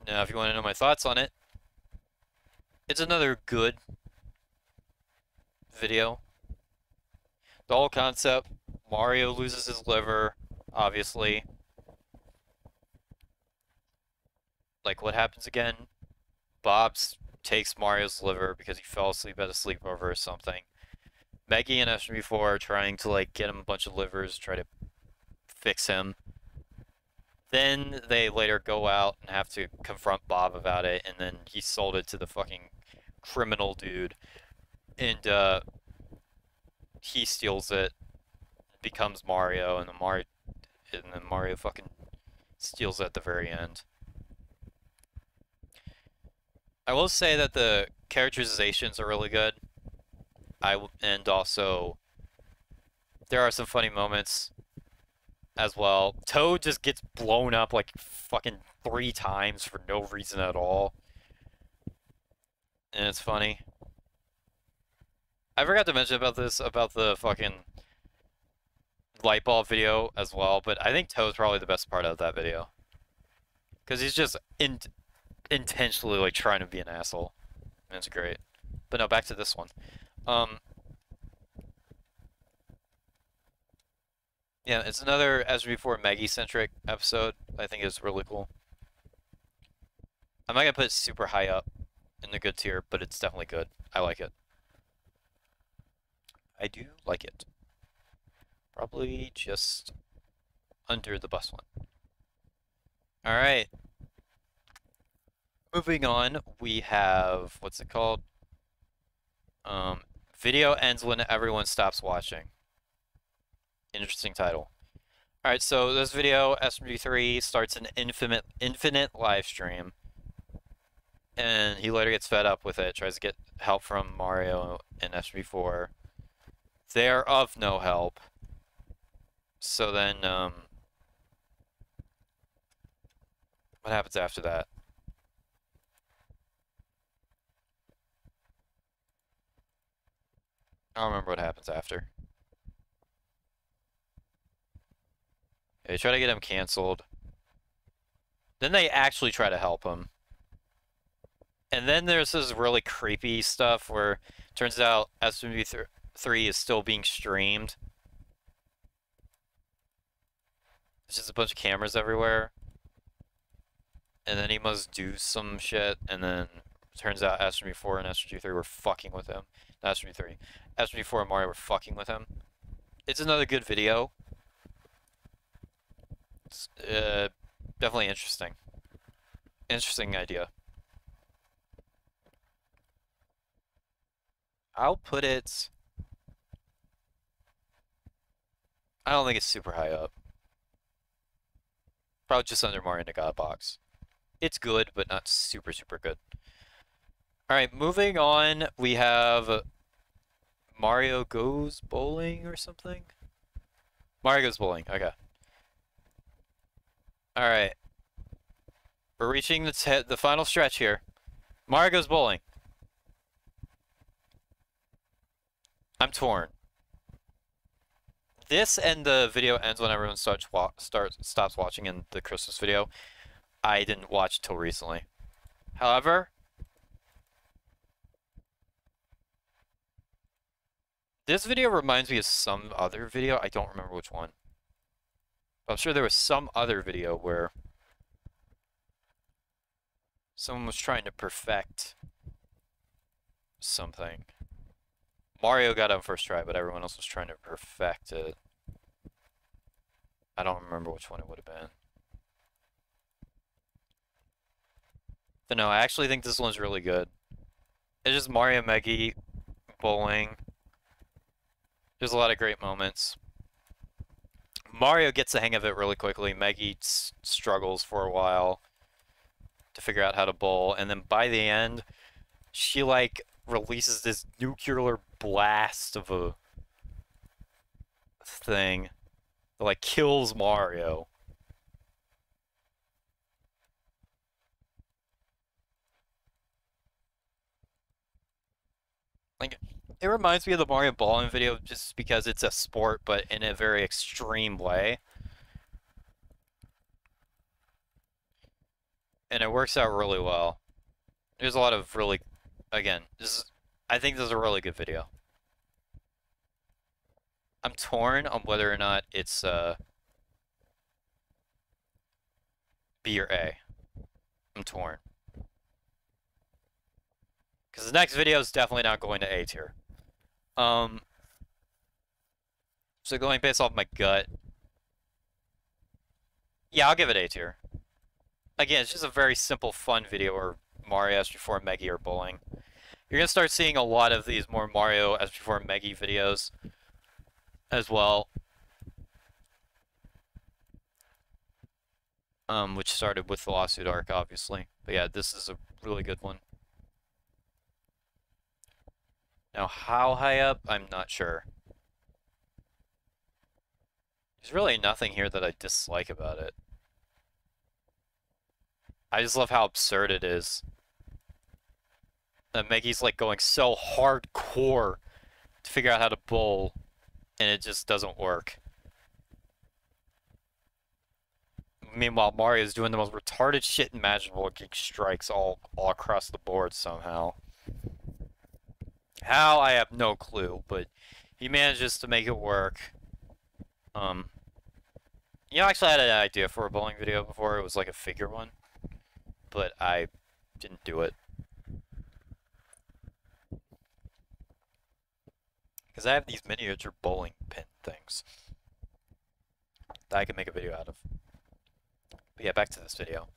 Now if you want to know my thoughts on it, it's another good video. The whole concept, Mario loses his liver, obviously. Like, what happens again? Bob's takes Mario's liver because he fell asleep at a sleepover or something. Meggy and SMG4 are trying to, like, get him a bunch of livers, try to fix him. Then they later go out and have to confront Bob about it, and then he sold it to the fucking criminal dude. And, he steals it, becomes Mario, and then Mario fucking steals it at the very end. I will say that the characterizations are really good. And also there are some funny moments as well. Toad just gets blown up like fucking 3 times for no reason at all. And it's funny. I forgot to mention about the fucking light bulb video as well, but I think Toad's probably the best part of that video. Because he's just intentionally like trying to be an asshole. And it's great. But no, back to this one. Yeah, it's another, as before, Maggie-centric episode. I think it's really cool. I'm not gonna put it super high up in the good tier, but it's definitely good. I like it. I do like it. Probably just under the bus one. Alright. Moving on, we have, what's it called? Video ends when everyone stops watching. Interesting title. Alright, so this video, SMG3 starts an infinite live stream. And he later gets fed up with it, tries to get help from Mario and SMG4. They're of no help. So then, what happens after that? I don't remember what happens after. They try to get him canceled. Then they actually try to help him. And then there's this really creepy stuff where it turns out SMG3 is still being streamed. There's just a bunch of cameras everywhere. And then he must do some shit, and then it turns out SMG4 and SMG3 were fucking with him. Not SMG3. SMG4 and Mario were fucking with him. It's another good video. It's definitely interesting. Interesting idea. I'll put it... I don't think it's super high up. Probably just under Mario in the God Box. It's good, but not super, super good. Alright, moving on, we have Mario Goes Bowling or something? Mario Goes Bowling, okay. Alright. We're reaching the final stretch here. Mario Goes Bowling. I'm torn. This and the video ends when everyone stops watching in the Christmas video. I didn't watch till recently. However, this video reminds me of some other video. I don't remember which one. I'm sure there was some other video where someone was trying to perfect something. Mario got on first try, but everyone else was trying to perfect it. I don't remember which one it would have been. But no, I actually think this one's really good. It's just Mario Meggy bowling. There's a lot of great moments. Mario gets the hang of it really quickly. Meggy struggles for a while to figure out how to bowl, and then by the end, she like releases this nuclear blast of a thing that like kills Mario. Like, it reminds me of the Mario bowling video just because it's a sport, but in a very extreme way. And it works out really well. There's a lot of really, again, I think this is a really good video. I'm torn on whether or not it's B or A. I'm torn. Because the next video is definitely not going to A tier. So going based off my gut, yeah, I'll give it A tier. Again, it's just a very simple, fun video where Mario SG4 and Meggy are bowling. You're gonna start seeing a lot of these more Mario SG4 and Meggy videos as well. Which started with the Lawsuit arc, obviously. But yeah, this is a really good one. Now, how high up? I'm not sure. There's really nothing here that I dislike about it. I just love how absurd it is. That Meggy's like going so hardcore to figure out how to bowl, and it just doesn't work. Meanwhile, Mario's doing the most retarded shit imaginable, getting strikes all across the board somehow. How, I have no clue, but he manages to make it work. You know, actually I had an idea for a bowling video before. It was like a figure one, but I didn't do it. Because I have these miniature bowling pin things that I can make a video out of. But yeah, back to this video.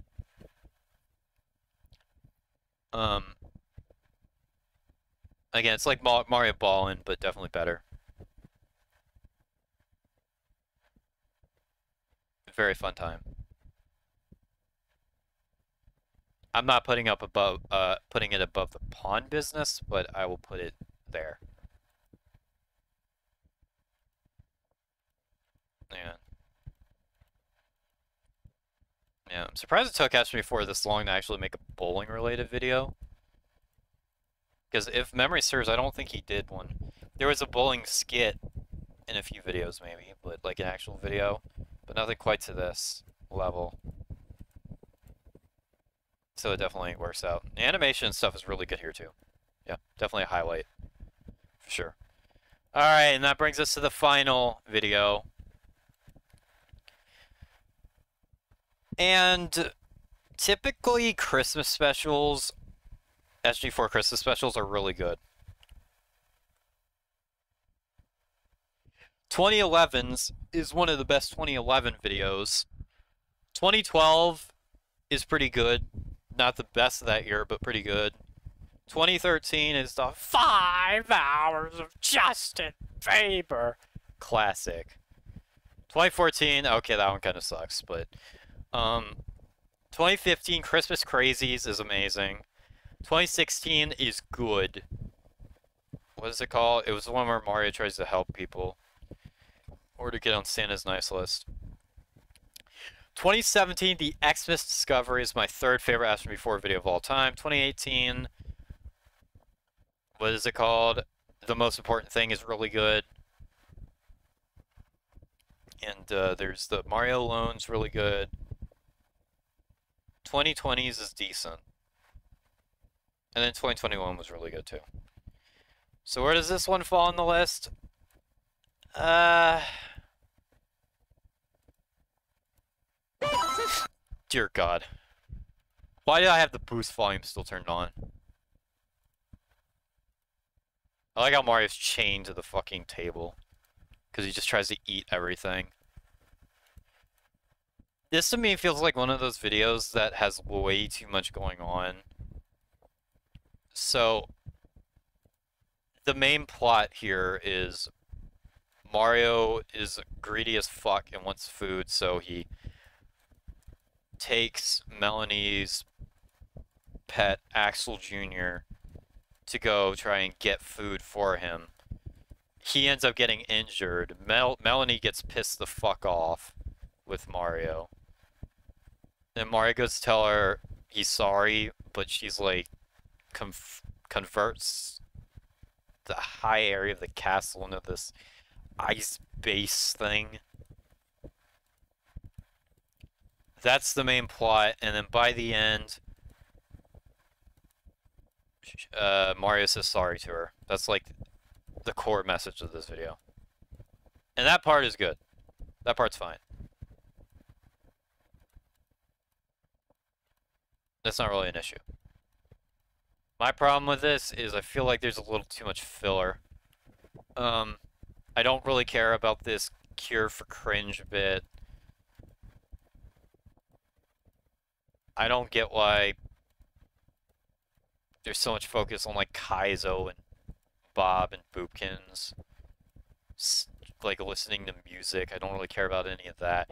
Again, it's like Mario Ballin', but definitely better. Very fun time. I'm not putting it above the pawn business, but I will put it there. Yeah. Yeah, I'm surprised it took SMG4 this long to actually make a bowling related video. Because if memory serves, I don't think he did one. There was a bowling skit in a few videos maybe, but like an actual video. But nothing quite to this level. So it definitely works out. The animation and stuff is really good here too. Yeah, definitely a highlight. For sure. Alright, and that brings us to the final video. And typically Christmas specials, SG4 Christmas specials are really good. 2011's is one of the best 2011 videos. 2012 is pretty good. Not the best of that year, but pretty good. 2013 is the 5 hours of Justin Bieber classic. 2014, okay, that one kind of sucks, but 2015 Christmas Crazies is amazing. 2016 is good. what is it called? It was the one where Mario tries to help people or to get on Santa's nice list. 2017, the Xmas Discovery is my third favorite SMG4 video of all time. 2018, what is it called? The Most Important Thing is really good. And there's the Mario Loan's really good. 2020's is decent. And then 2021 was really good too. So where does this one fall on the list? Dear God. Why did I have the boost volume still turned on? I like how Mario's chained to the fucking table. Because he just tries to eat everything. This to me feels like one of those videos that has way too much going on. So, the main plot here is Mario is greedy as fuck and wants food, so he takes Melanie's pet, Axel Jr., to go try and get food for him. He ends up getting injured. Melanie gets pissed the fuck off with Mario. Then Mario goes to tell her he's sorry, but she's like, converts the high area of the castle into this ice base thing. That's the main plot, and then by the end, Mario says sorry to her. That's like the core message of this video. And that part is good. That part's fine. That's not really an issue. My problem with this is I feel like there's a little too much filler. I don't really care about this cure for cringe bit. I don't get why there's so much focus on like Kaizo and Bob and Boopkins. Like listening to music. I don't really care about any of that.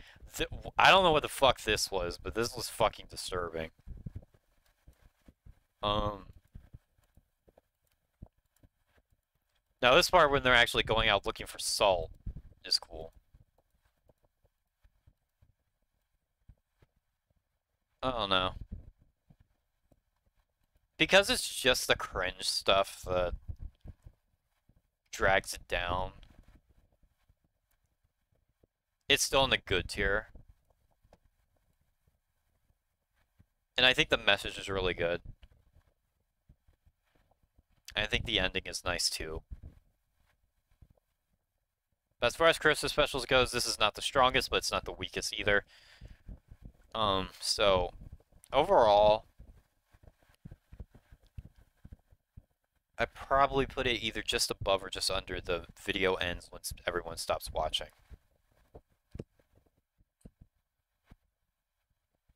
I don't know what the fuck this was, but this was fucking disturbing. Now this part when they're actually going out looking for salt is cool. I don't know. Because it's just the cringe stuff that drags it down. It's still in the good tier. And I think the message is really good. I think the ending is nice too. But as far as Christmas specials goes, this is not the strongest, but it's not the weakest either. So overall, I probably put it either just above or just under the video ends once everyone stops watching.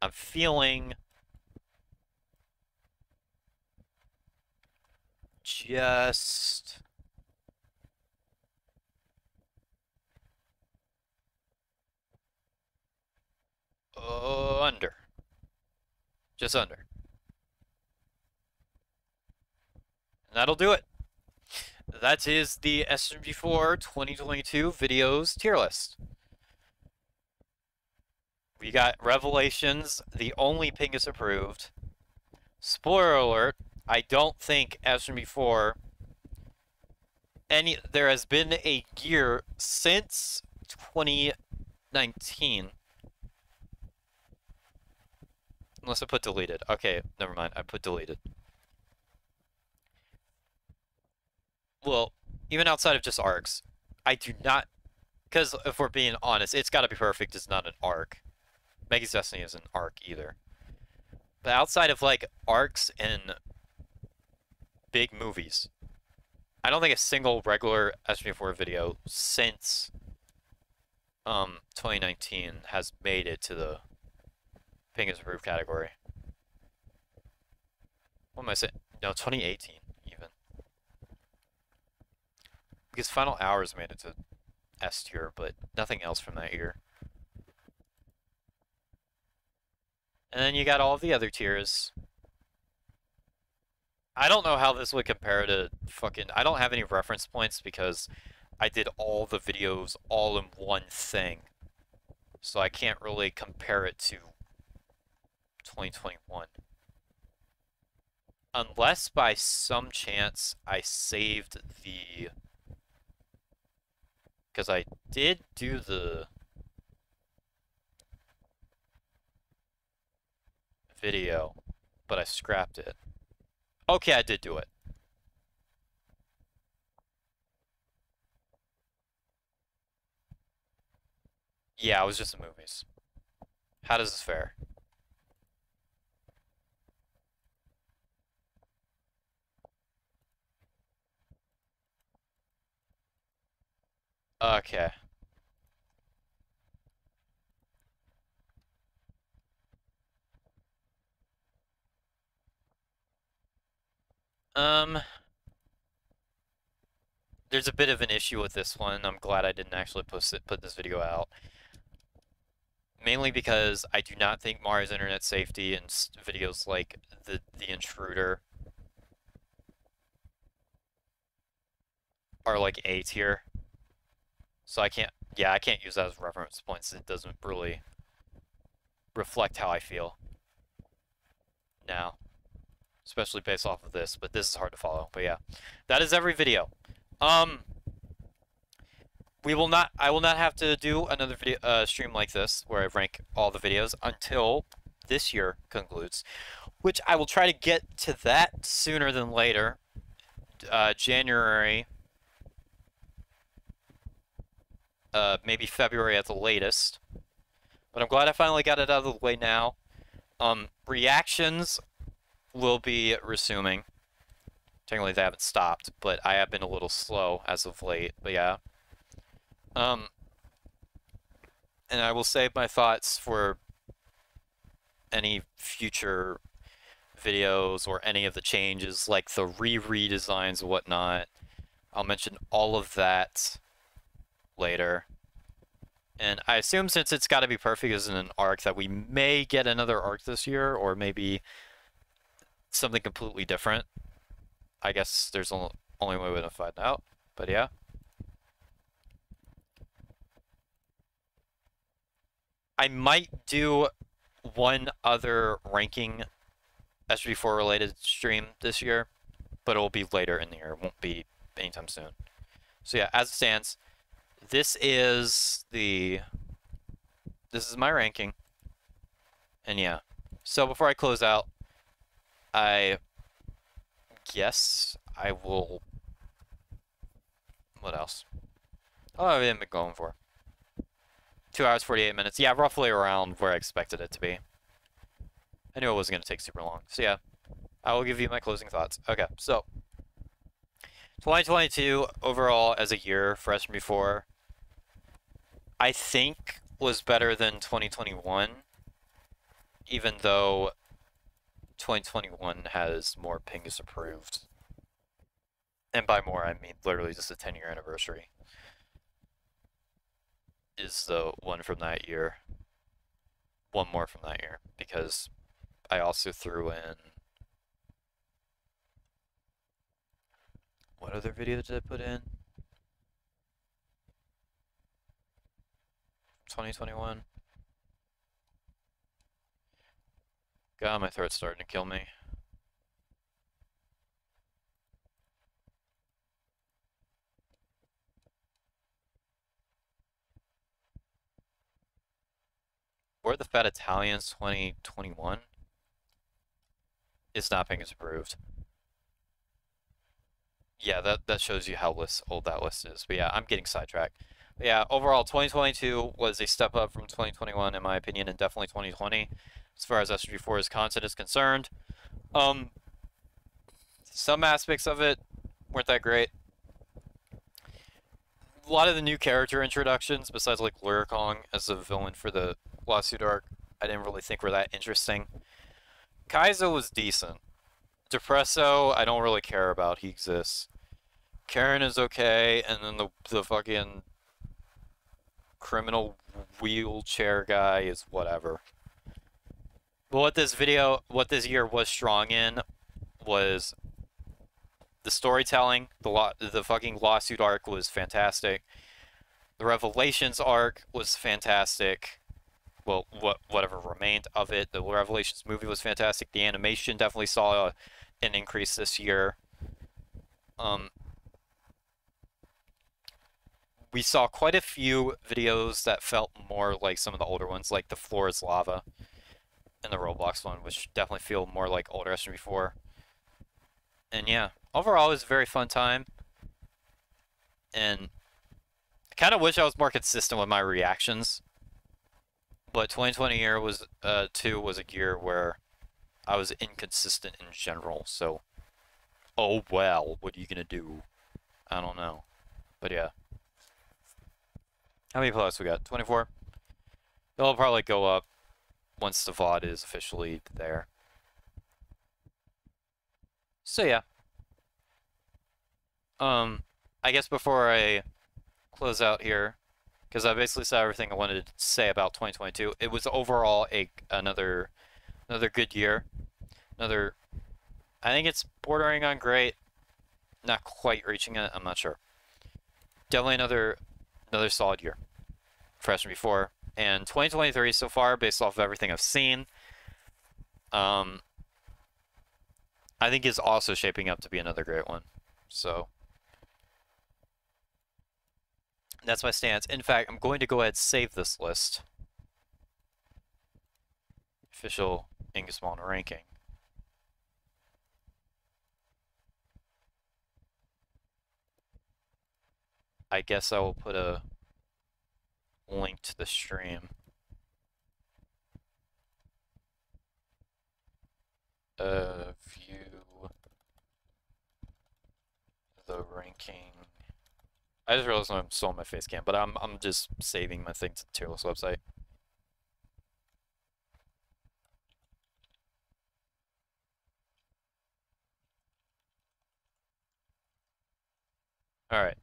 I'm feeling just under. Just under. And that'll do it. That is the SMG4 2022 videos tier list. We got Revelations, the only Pingas approved. Spoiler alert, I don't think SMG4 there has been a year since 2019. Unless I put deleted. Okay, never mind. I put deleted. Well, even outside of just arcs, I do not... Because if we're being honest, It's Gotta Be Perfect is not an arc. Maggie's Destiny isn't an arc either. But outside of, like, arcs and big movies, I don't think a single regular SMG4 video since 2019 has made it to the Pingas approved category. What am I saying? No, 2018 even. Because Final Hours made it to S tier, but nothing else from that year. And then you got all of the other tiers. I don't know how this would compare to fucking. I don't have any reference points because I did all the videos all in one thing, so I can't really compare it to 2021. Unless by some chance I saved the. Because I did do the video, but I scrapped it. Okay, I did do it. Yeah, it was just the movies. How does this fare? Okay. Um, there's a bit of an issue with this one. I'm glad I didn't actually put this video out. Mainly because I do not think Mario's internet safety and videos like the intruder are like A tier. So I can't, yeah, I can't use that as reference points. It doesn't really reflect how I feel now, especially based off of this, but this is hard to follow. But yeah, that is every video. Um, I will not have to do another video, stream like this where I rank all the videos until this year concludes, which I will try to get to that sooner than later. January, maybe February at the latest. But I'm glad I finally got it out of the way now. Reactions will be resuming. Technically, they haven't stopped, but I have been a little slow as of late. But yeah. And I will save my thoughts for any future videos or any of the changes, like the redesigns and whatnot. I'll mention all of that later. And I assume since it's got to be perfect as an arc that we may get another arc this year, or maybe something completely different. I guess there's only way to find out, but yeah. I might do one other ranking SMG4 related stream this year, but it will be later in the year. It won't be anytime soon. So yeah, as it stands, this is my ranking. And yeah. So before I close out, I guess I will. What else? Oh, I've been going for 2 hours 48 minutes. Yeah, roughly around where I expected it to be. I knew it wasn't going to take super long. So yeah, I will give you my closing thoughts. Okay, so 2022 overall as a year for SMG4, I think was better than 2021, even though 2021 has more Pingas approved. And by more, I mean literally just a 10-year anniversary is the one from that year. One more from that year, because I also threw in... What other video did I put in? 2021. God, my throat's starting to kill me. Or the Fat Italians 2021. It's not Pingas approved. Yeah, that shows you how old that list is. But yeah, I'm getting sidetracked. But yeah, overall, 2022 was a step up from 2021, in my opinion, and definitely 2020, as far as SMG4's content is concerned. Some aspects of it weren't that great. A lot of the new character introductions, besides like Lawyer Kong as a villain for the lawsuit arc, I didn't really think were that interesting. Kaizo was decent. Depresso, I don't really care about. He exists. Karen is okay, and then the fucking criminal wheelchair guy is whatever. But what this year was strong in was the storytelling, the fucking lawsuit arc was fantastic. The Revelations arc was fantastic. Well, whatever remained of it. The Revelations movie was fantastic. The animation definitely saw an increase this year. We saw quite a few videos that felt more like some of the older ones, like the Floor is Lava and the Roblox one, which definitely feel more like older SMG4. And yeah, overall it was a very fun time. And I kind of wish I was more consistent with my reactions. But 2020 year was 2 was a year where I was inconsistent in general. So, oh well, what are you gonna do? I don't know. But yeah. How many plus we got? 24? They'll probably go up once the VOD is officially there. So yeah. I guess before I close out here, because I basically said everything I wanted to say about 2022, it was overall another good year. I think it's bordering on great, not quite reaching it. I'm not sure. Definitely another solid year for SMG4. And 2023 so far, based off of everything I've seen, I think is also shaping up to be another great one. So that's my stance. In fact, I'm going to go ahead and save this list. Official Ingasmon ranking. I guess I will put a link to the stream. View the ranking. I just realized I'm still on my face cam, but I'm just saving my thing to the tier list website. Alright.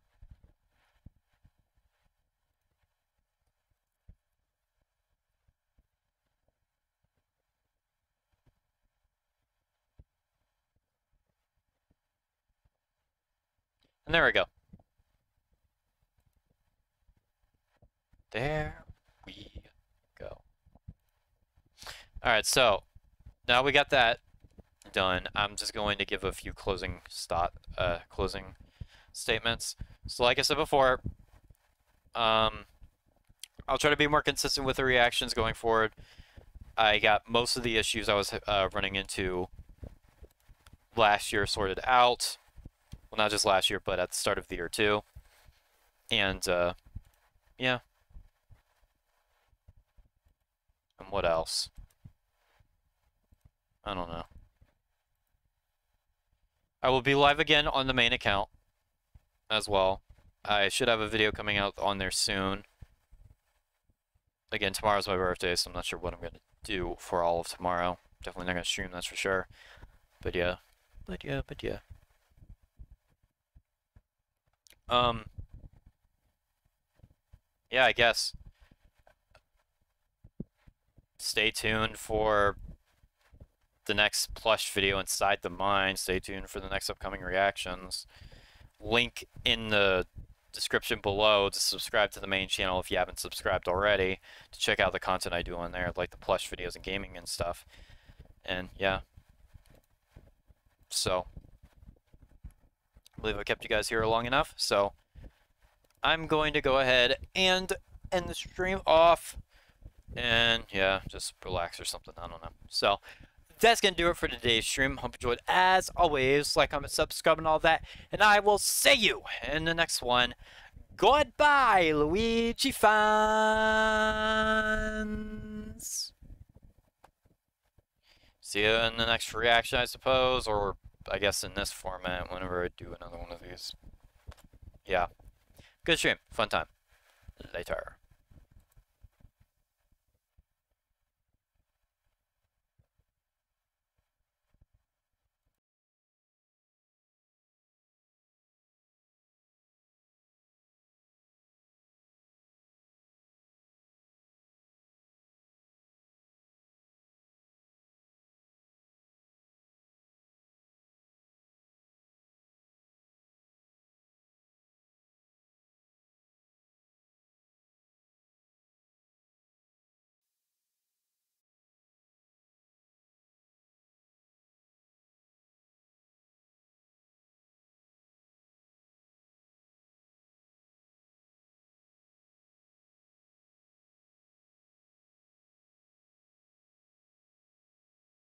And there we go. There we go. Alright, so now we got that done. I'm just going to give a few closing statements. So like I said before, I'll try to be more consistent with the reactions going forward. I got most of the issues I was running into last year sorted out. Well, not just last year, but at the start of the year too. And yeah. And what else? I don't know. I will be live again on the main account as well. I should have a video coming out on there soon. Again, tomorrow's my birthday, so I'm not sure what I'm going to do for all of tomorrow. Definitely not going to stream, that's for sure. But yeah. Yeah, I guess. Stay tuned for the next plush video inside the mine. Stay tuned for the next upcoming reactions. Link in the description below to subscribe to the main channel if you haven't subscribed already, to check out the content I do on there, like the plush videos and gaming and stuff. And yeah. So, I believe I kept you guys here long enough, so I'm going to go ahead and end the stream off. And yeah, just relax or something, I don't know. So, that's going to do it for today's stream. Hope you enjoyed. As always, like, comment, subscribe, and all that. And I will see you in the next one. Goodbye, Luigi fans. See you in the next reaction, I suppose. Or, I guess, in this format, whenever I do another one of these. Yeah. Good stream. Fun time. Later.